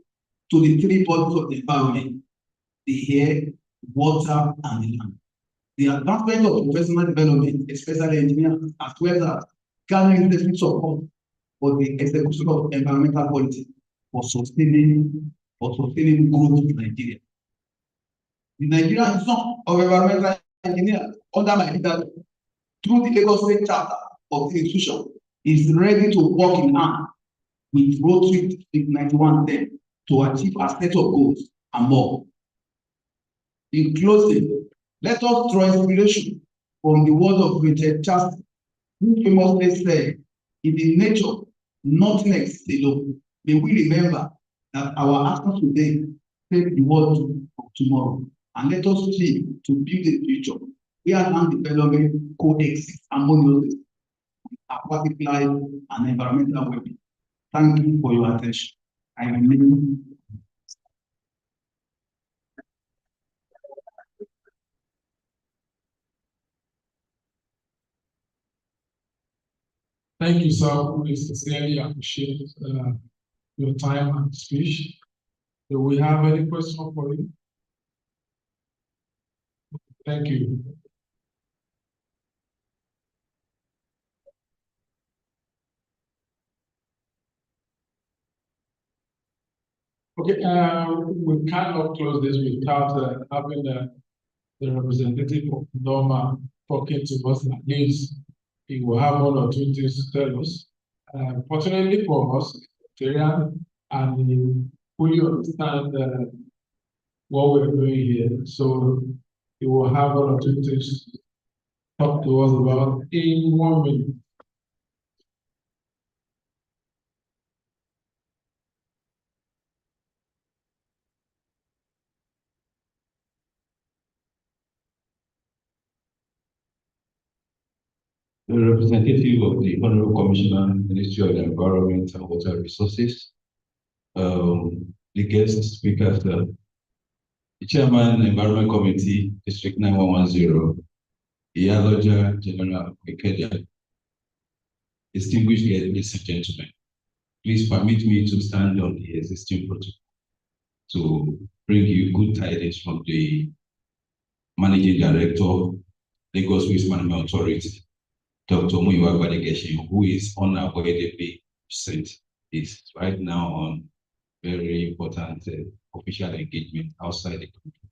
to the three bodies of the environment: the air, water, and the land. The advancement of professional development, especially engineers, as well as gathering necessary support for the execution of environmental policy for sustaining growth in Nigeria. The Nigerian Institute of Environmental Engineers, under my leadership, through the Lagos State Charter of the institution, is ready to work in hand with Rotary District 9110 to achieve a set of goals and more. In closing, let us draw inspiration from the word of Richard Chastain, who famously said, "In the nature, nothing exists alone." May we remember that our actions today shape the world of tomorrow, and let us strive to build a future where land development coexists harmoniously with aquatic life and environmental well-being. Thank you for your attention. I remain. Thank you, sir. We sincerely appreciate your time and speech. Do we have any question for you? Thank you. Okay, we cannot close this without having the representative of Norma talking to us. At least he will have one or two things to tell us. Fortunately for us, and we fully understand what we're doing here. So he will have one or two things to talk to us about in 1 minute. The representative of the Honorable Commissioner, Ministry of the Environment and Water Resources, the guest speakers, the Chairman, Environment Committee, District 9110, Iyaloja General Ikeja, distinguished ladies and gentlemen, please permit me to stand on the existing protocol to bring you good tidings from the Managing Director, Lagos Waste Management Authority, Dr. Muyiwa Gbadegeshin, who is unavoidably absent, is right now on very important official engagement outside the country.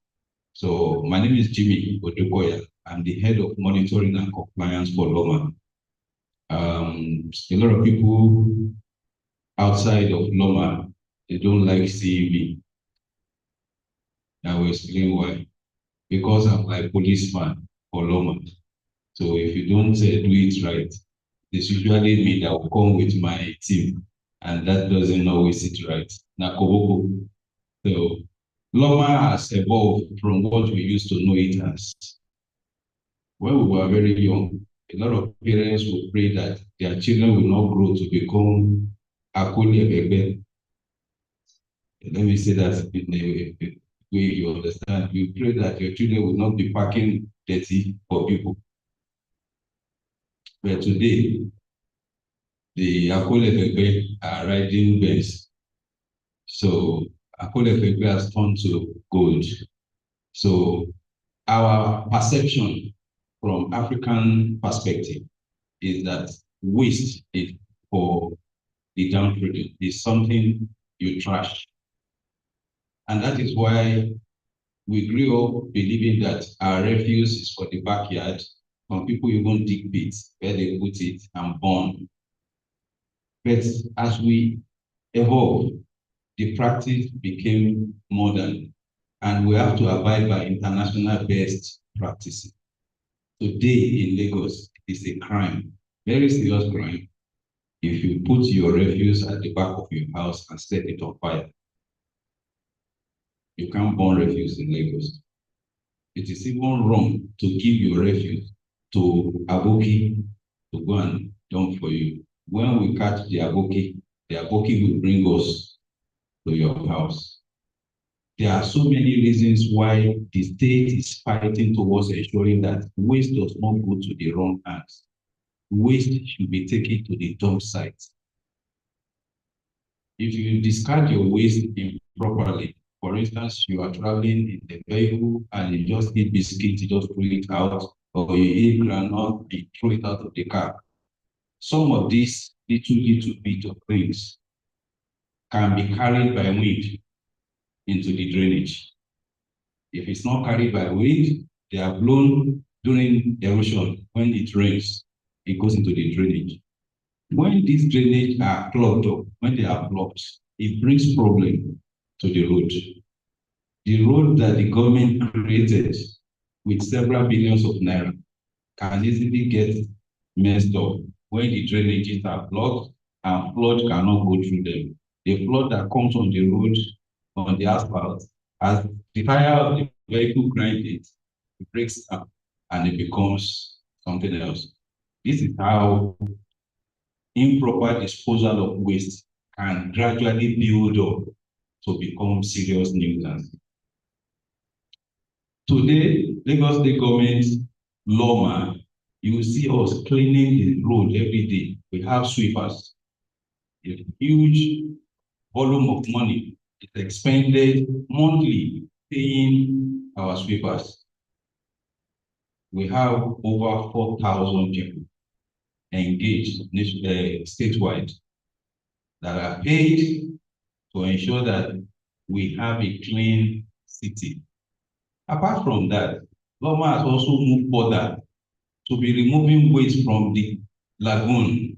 So my name is Jimmy Odukoya. I'm the head of monitoring and compliance for Loma. A lot of people outside of Loma, they don't like seeing me. I will explain why. Because I'm like policeman for Loma. So if you don't do it right, it's usually me that will come with my team, and that doesn't always sit right. Nakoboko. So Loma has evolved from what we used to know it as. When we were very young, a lot of parents would pray that their children will not grow to become Akoli Ebebe. Let me say that in a way you understand. You pray that your children will not be packing dirty for people. But today, the Akoli Ebebe are riding Benz. So Akoli Ebebe has turned to gold. So our perception from African perspective is that waste is for the downtrodden, is something you trash. And that is why we grew up believing that our refuse is for the backyard. Some people even dig pits where they put it and burn. But as we evolved, the practice became modern, and we have to abide by international best practices. Today in Lagos, it's a crime, very serious crime, if you put your refuse at the back of your house and set it on fire. You can't burn refuse in Lagos. It is even wrong to give your refuse to Aboki to go and dump for you. When we catch the Aboki will bring us to your house. There are so many reasons why the state is fighting towards ensuring that waste does not go to the wrong hands. Waste should be taken to the dump site. If you discard your waste improperly, for instance, you are traveling in the vehicle and you just eat biscuit, you just throw it out, or you eat granite, you throw it out of the car. Some of these little bit of things can be carried by wind into the drainage. If it's not carried by wind, they are blown during erosion. When it rains, it goes into the drainage. When these drainage are clogged up, when they are blocked, it brings problem to the road. The road that the government created with several billions of naira can easily get messed up when the drainages are blocked and flood cannot go through them. The flood that comes on the road, on the asphalt, as the tire of the vehicle grind it, it breaks up and it becomes something else. This is how improper disposal of waste can gradually build up to become serious nuisance. Today, Lagos State government, Loma, you will see us cleaning the road every day. we have sweepers. A huge volume of money is expended monthly paying our sweepers. We have over 4,000 people engaged statewide that are paid to ensure that we have a clean city. Apart from that, government has also moved further to be removing waste from the lagoon.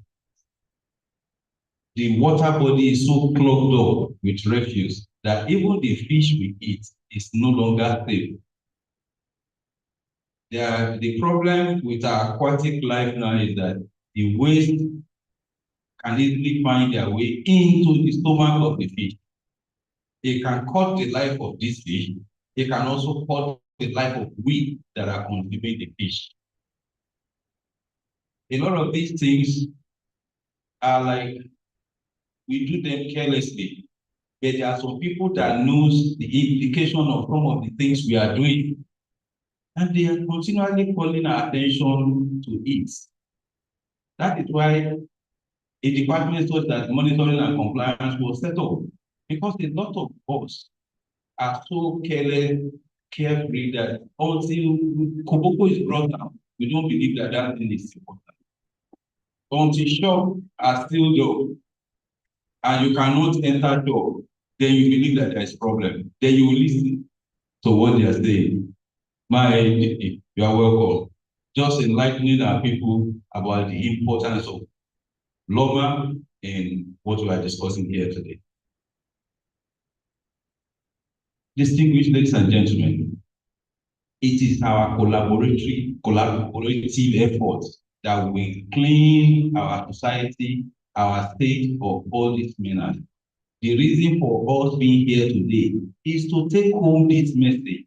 The water body is so clogged up with refuse that even the fish we eat is no longer safe. The problem with our aquatic life now is that the waste can easily find their way into the stomach of the fish. It can cut the life of this fish. It can also cut the life of we that are consuming the fish. A lot of these things are like, we do them carelessly, but there are some people that knows the implication of some of the things we are doing, and they are continually calling our attention to it. That is why a department such as monitoring and compliance was set up, because a lot of us are so carefree that until Koboko is brought down, we don't believe that that thing is important. Until shops are still though, and you cannot enter door, then you believe that there is problem. Then you will listen to what they are saying. You are welcome. Just enlightening our people about the importance of Loma in what we are discussing here today. Distinguished ladies and gentlemen, it is our collaborative effort that will clean our society, our state of all these manners. The reason for us being here today is to take home this message.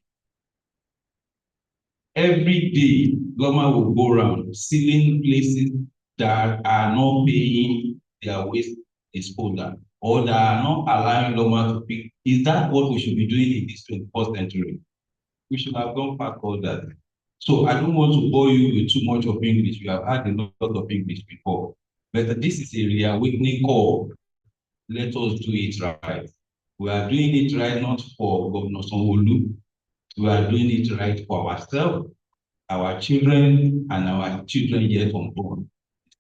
Every day, government will go around sealing places that are not paying their waste disposal or that are not allowing government to pick. Is that what we should be doing in this 21st century? We should have gone past all that. So I don't want to bore you with too much of English. We have had a lot of English before. But this is a reawakening call. Let us do it right. We are doing it right not for Governor Sanwo-Olu. We are doing it right for ourselves, our children, and our children yet unborn.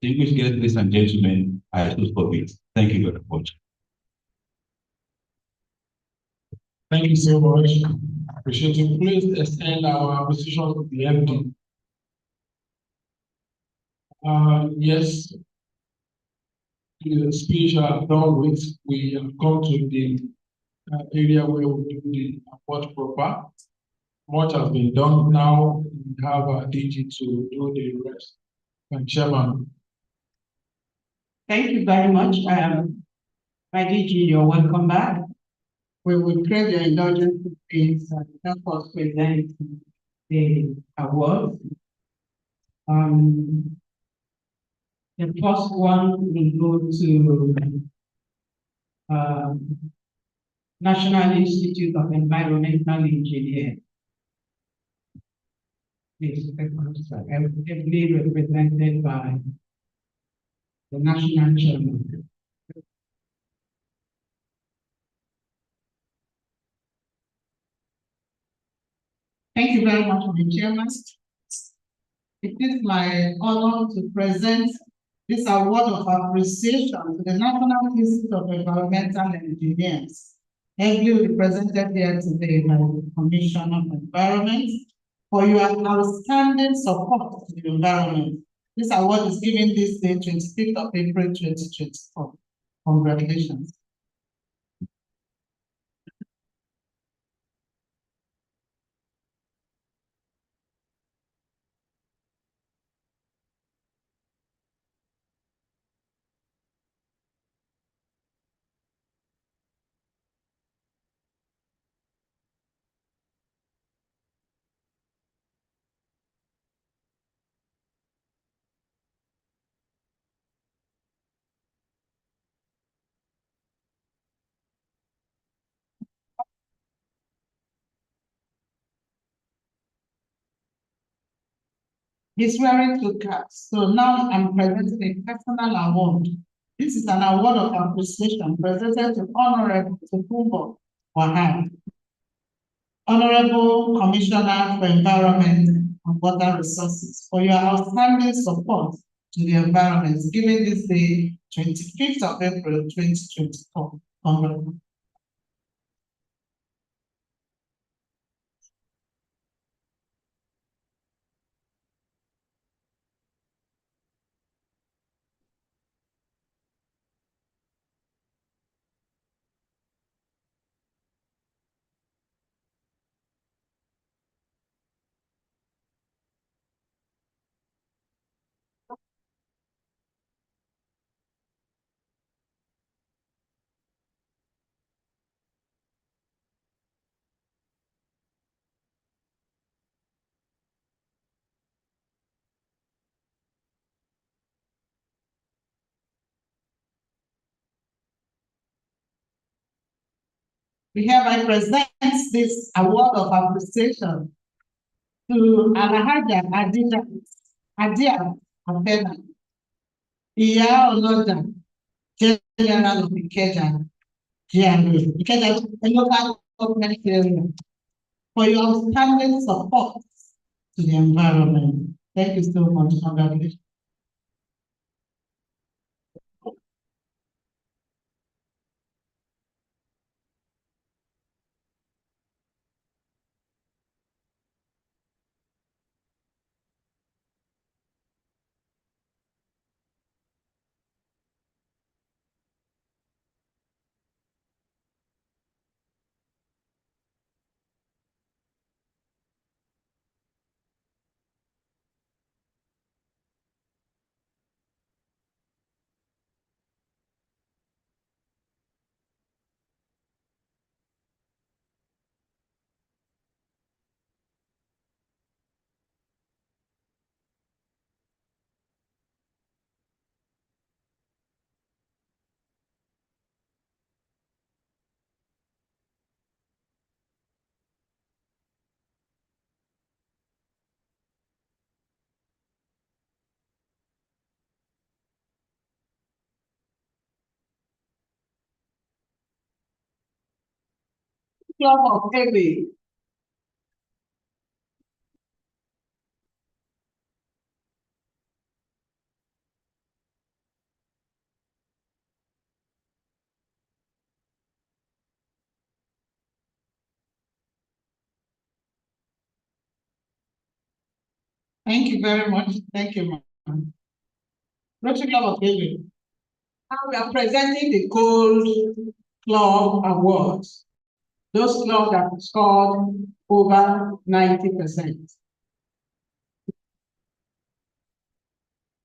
Distinguished guests, ladies and gentlemen, I so submit. Thank you very much. Thank you so much. Appreciate it. Please extend our appreciation to the MD. Yes, the speech I've done with, we have come to the area where we do the award proper. Much has been done. Now we have our DG to do the rest. And Chairman. Thank you very much. My DG, you're welcome back. We will crave your indulgence to please help us present the awards. The first one will go to National Institute of Environmental Engineering. Please, ably represented by the National Chairman. Thank you very much, Mr. Chairman. It is my honor to present this award of appreciation to the National Institute of Environmental Engineers, ably represented here today by the Commissioner of Environment, for your outstanding support to the environment. This award is given this day, 25th of April, 2024. Congratulations. He's wearing two caps. So now I'm presenting a personal award. This is an award of appreciation presented to Honorable Tukumbo Wahab, Honorable Commissioner for Environment and Water Resources, for your outstanding support to the environment given this day, 25th of April, 2024. Congratulations. We hereby present this award of appreciation to Alhaja Adia Abena, Iya Oloda, General of Ikeja, Ikeja local government area, for your outstanding support to the environment. Thank you so much. Congratulations. Club of Baby. Thank you very much. Thank you, ma'am. Rotary Club of Baby. Now we are presenting the Gold Club Awards. Those clubs that scored over 90%.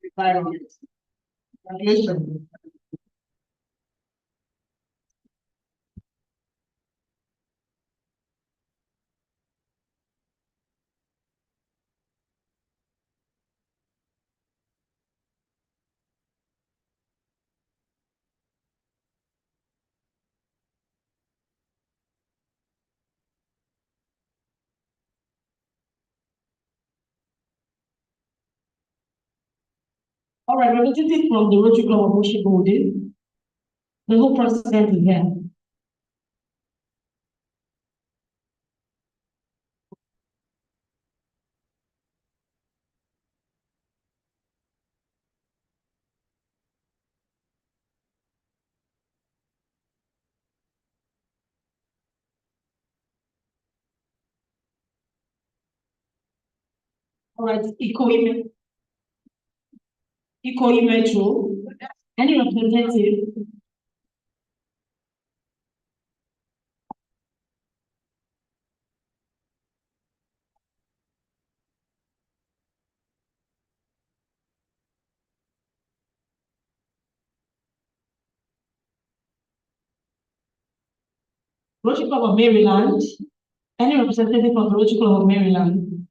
Environment. Congratulations. All right, representative from the Rotary Club of Oshigode, the whole president is here. All right, Ikoyi Metro, any representative? Rotary Club of Maryland, any representative from the Rotary Club of Maryland?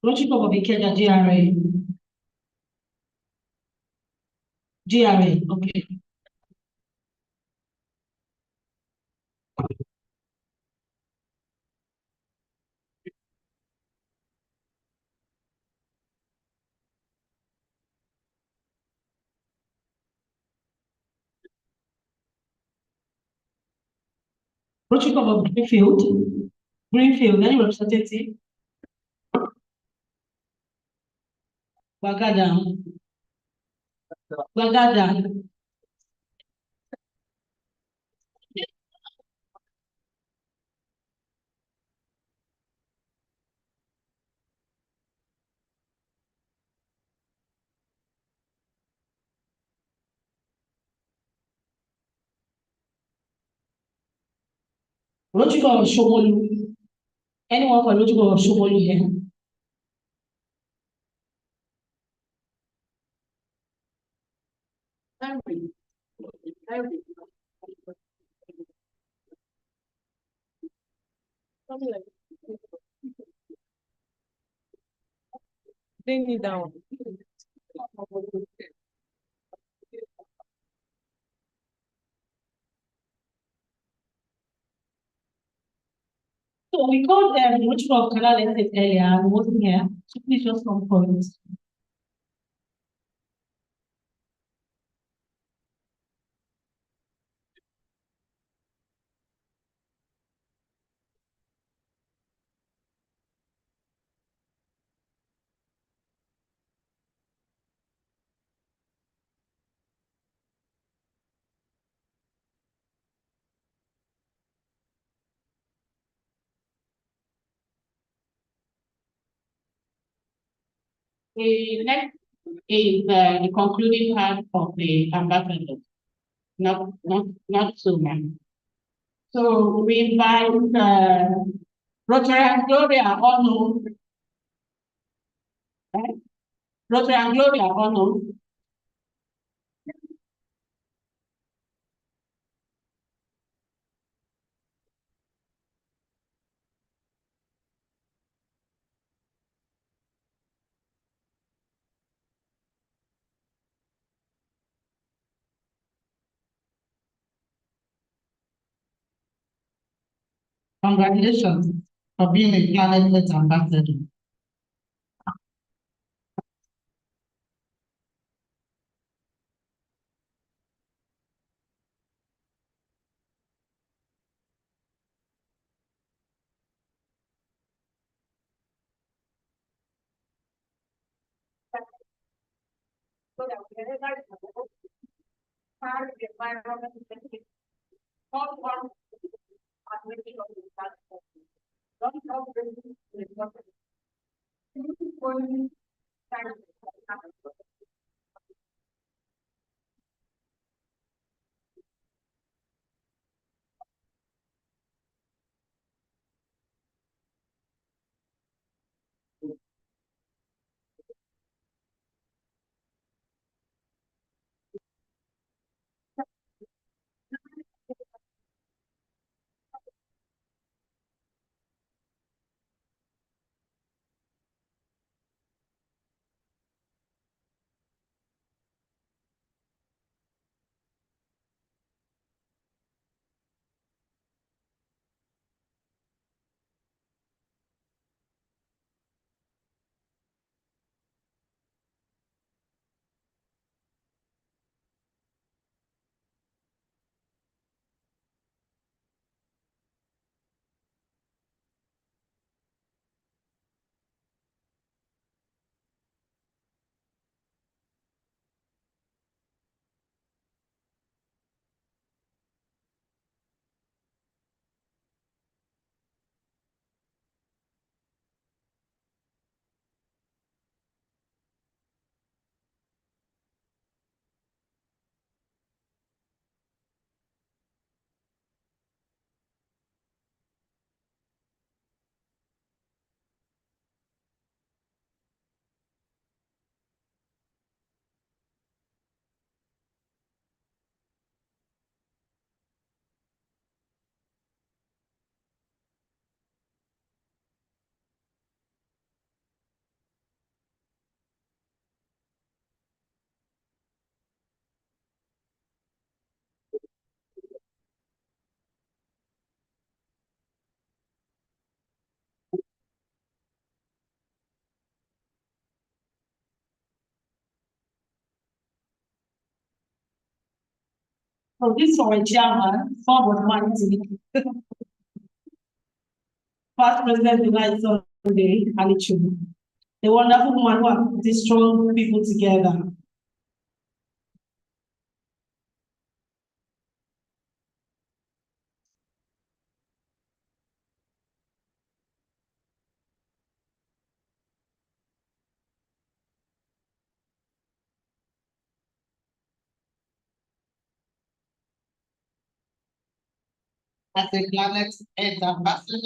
Rotary Club of Ikeja, GRA. GRA, okay. Rotary Club of Greenfield, any representative? Bagada. Rotary Club of Shomolu. Anyone for Rotary Club of Shomolu here? Bring me down. So we called Rotary Club of Canal Estate earlier, and wasn't here. So please just come for it. The next is the concluding part of the ambassador, not so much. So we invite Rotary and Gloria Ono. Rotary and Gloria Ono. Congratulations for being a planet ambassador. So this is our chairman, former mighty. Past President Delight Sunday, Alichu. The wonderful woman who has put these strong people together. As a Planet Earth ambassador.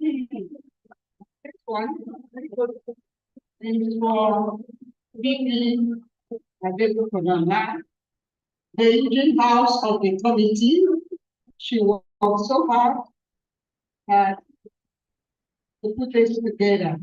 This one is for VP Adekunle, the engine house of the committee. She worked so hard to put this together.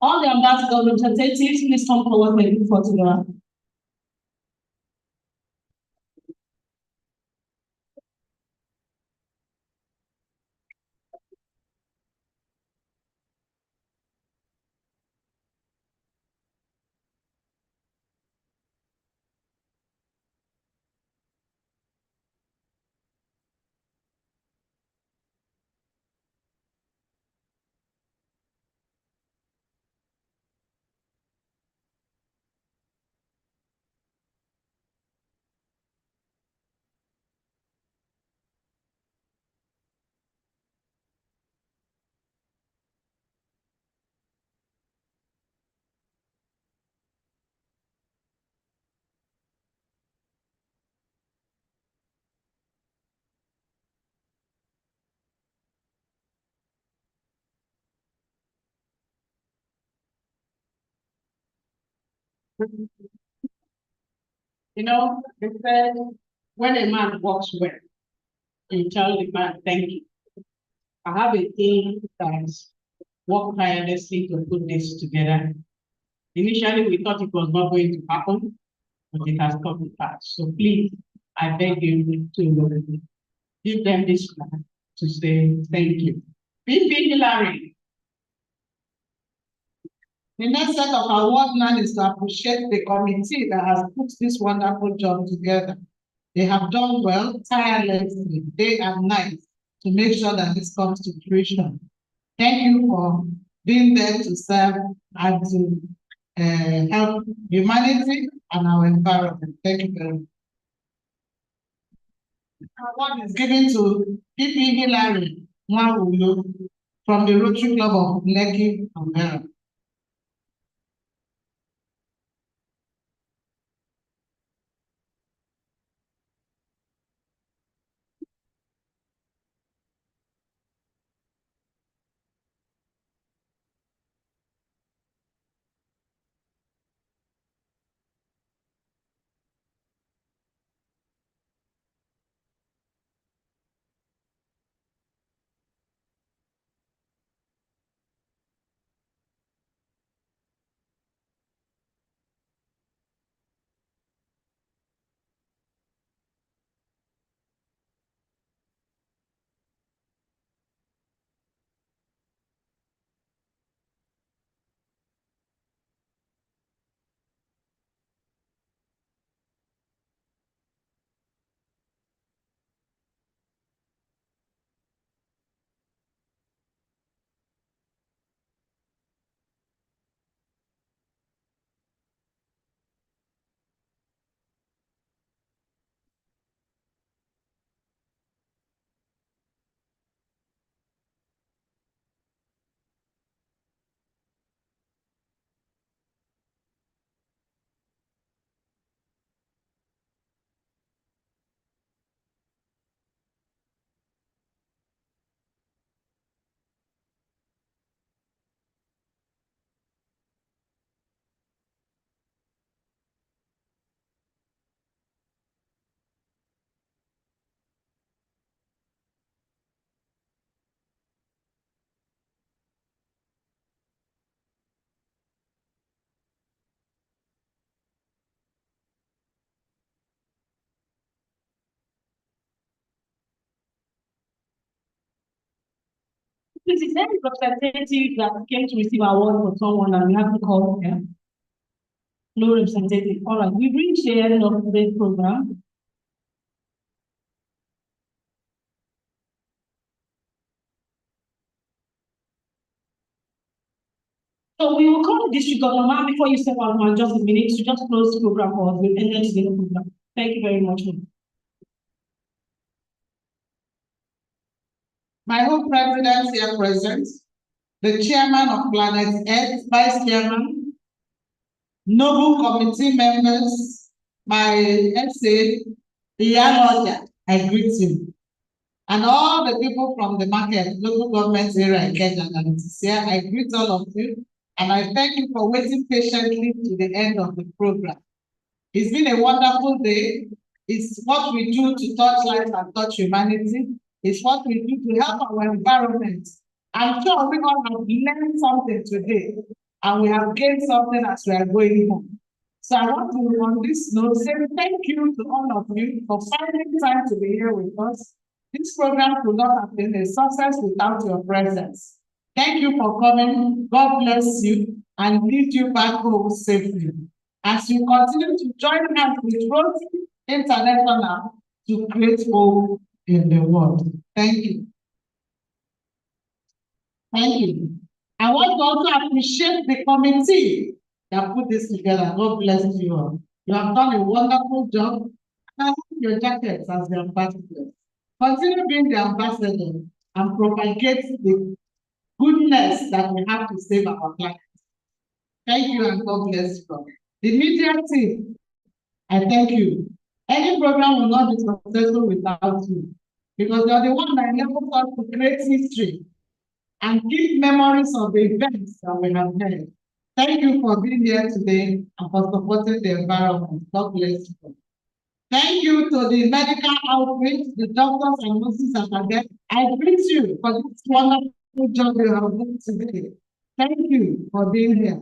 All the ambassador representatives, please come forward and do photograph. You know, they said, when a man works well, you tell the man, thank you. I have a team that worked tirelessly to put this together. Initially, we thought it was not going to happen, but it has come to pass. So please, I beg you to give them this plan to say thank you. VP Hillary. The next set of award now is to appreciate the committee that has put this wonderful job together. They have done well, tirelessly, day and night, to make sure that this comes to fruition. Thank you for being there to serve and to help humanity and our environment. Thank you very much. Award is given to VP Hillary Nwawulu from the Rotary Club of Lekki, America. Please, is there a representative that came to receive award for someone and we have to call them? No representative. All right, we've reached the end of today's program. So we will call the district governor. Ma'am, before you step out, ma'am, just a minute to just close the program for us. We'll end today's program. Thank you very much, ma'am. My home presidents here present, the chairman of Planet Earth, vice chairman, noble committee members, my SA, the young order, I greet you. And all the people from the market, local government area in Kenya, and here, I greet all of you. And I thank you for waiting patiently to the end of the program. It's been a wonderful day. It's what we do to touch life and touch humanity. It's what we do to help our environment. I'm sure we all have learned something today, and we have gained something as we are going home. So I want to, on this note, say thank you to all of you for finding time to be here with us. This program could not have been a success without your presence. Thank you for coming. God bless you and lead you back home safely. As you continue to join hands with Rotary International to create hope in the world. Thank you. Thank you. I want to also appreciate the committee that put this together. God bless you all. You have done a wonderful job. I have your jackets as the ambassadors. Continue being the ambassador and propagate the goodness that we have to save our planet. Thank you and God bless you. The media team, I thank you. Any program will not be successful without you, because you're the one that enables us to create history and keep memories of the events that we have had. Thank you for being here today and for supporting the environment. God bless you. Thank you to the medical outreach, the doctors and nurses that are there. I greet you for this wonderful job you have done today. Thank you for being here.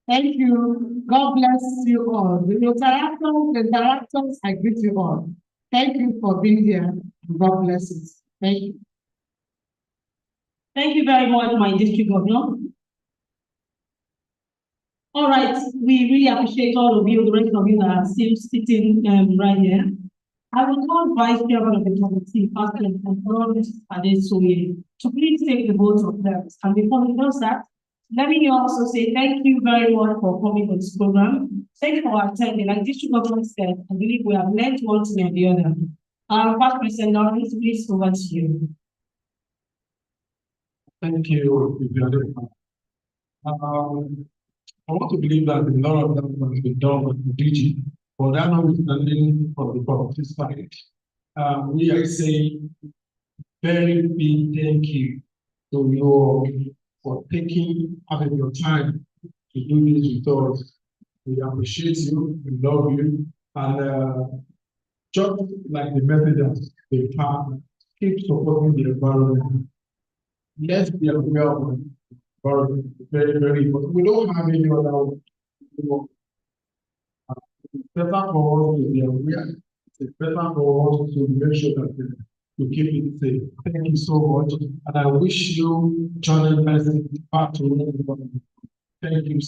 Thank you. God bless you all. The interactors, I greet you all. Thank you for being here. And God bless you. Thank you. Thank you very much, my district governor. All right, we really appreciate all of you, the rest of you that are still sitting right here. I will call Vice Chairman of the committee, Pastor Florence Adesoye, to please take the vote of thanks. And before he does that, let me also say thank you very much for coming to this program. Thank you for attending. Like District Government said, I believe we have learned one thing or the other. Vice President Lawrence, please over to you. Thank you, Vivian. I want to believe that a lot of that has been done with the DG, but that notwithstanding from the property side, we are saying very big thank you to you all for having your time to do this with us. We appreciate you, we love you, and just like the messages they have, keep supporting the environment. Let's be aware of it. Very, very important. We don't have any other way. It's better for us to be aware. It's better for us to make sure that we keep it safe. Thank you so much. And I wish you journey blessing back to everybody. Thank you.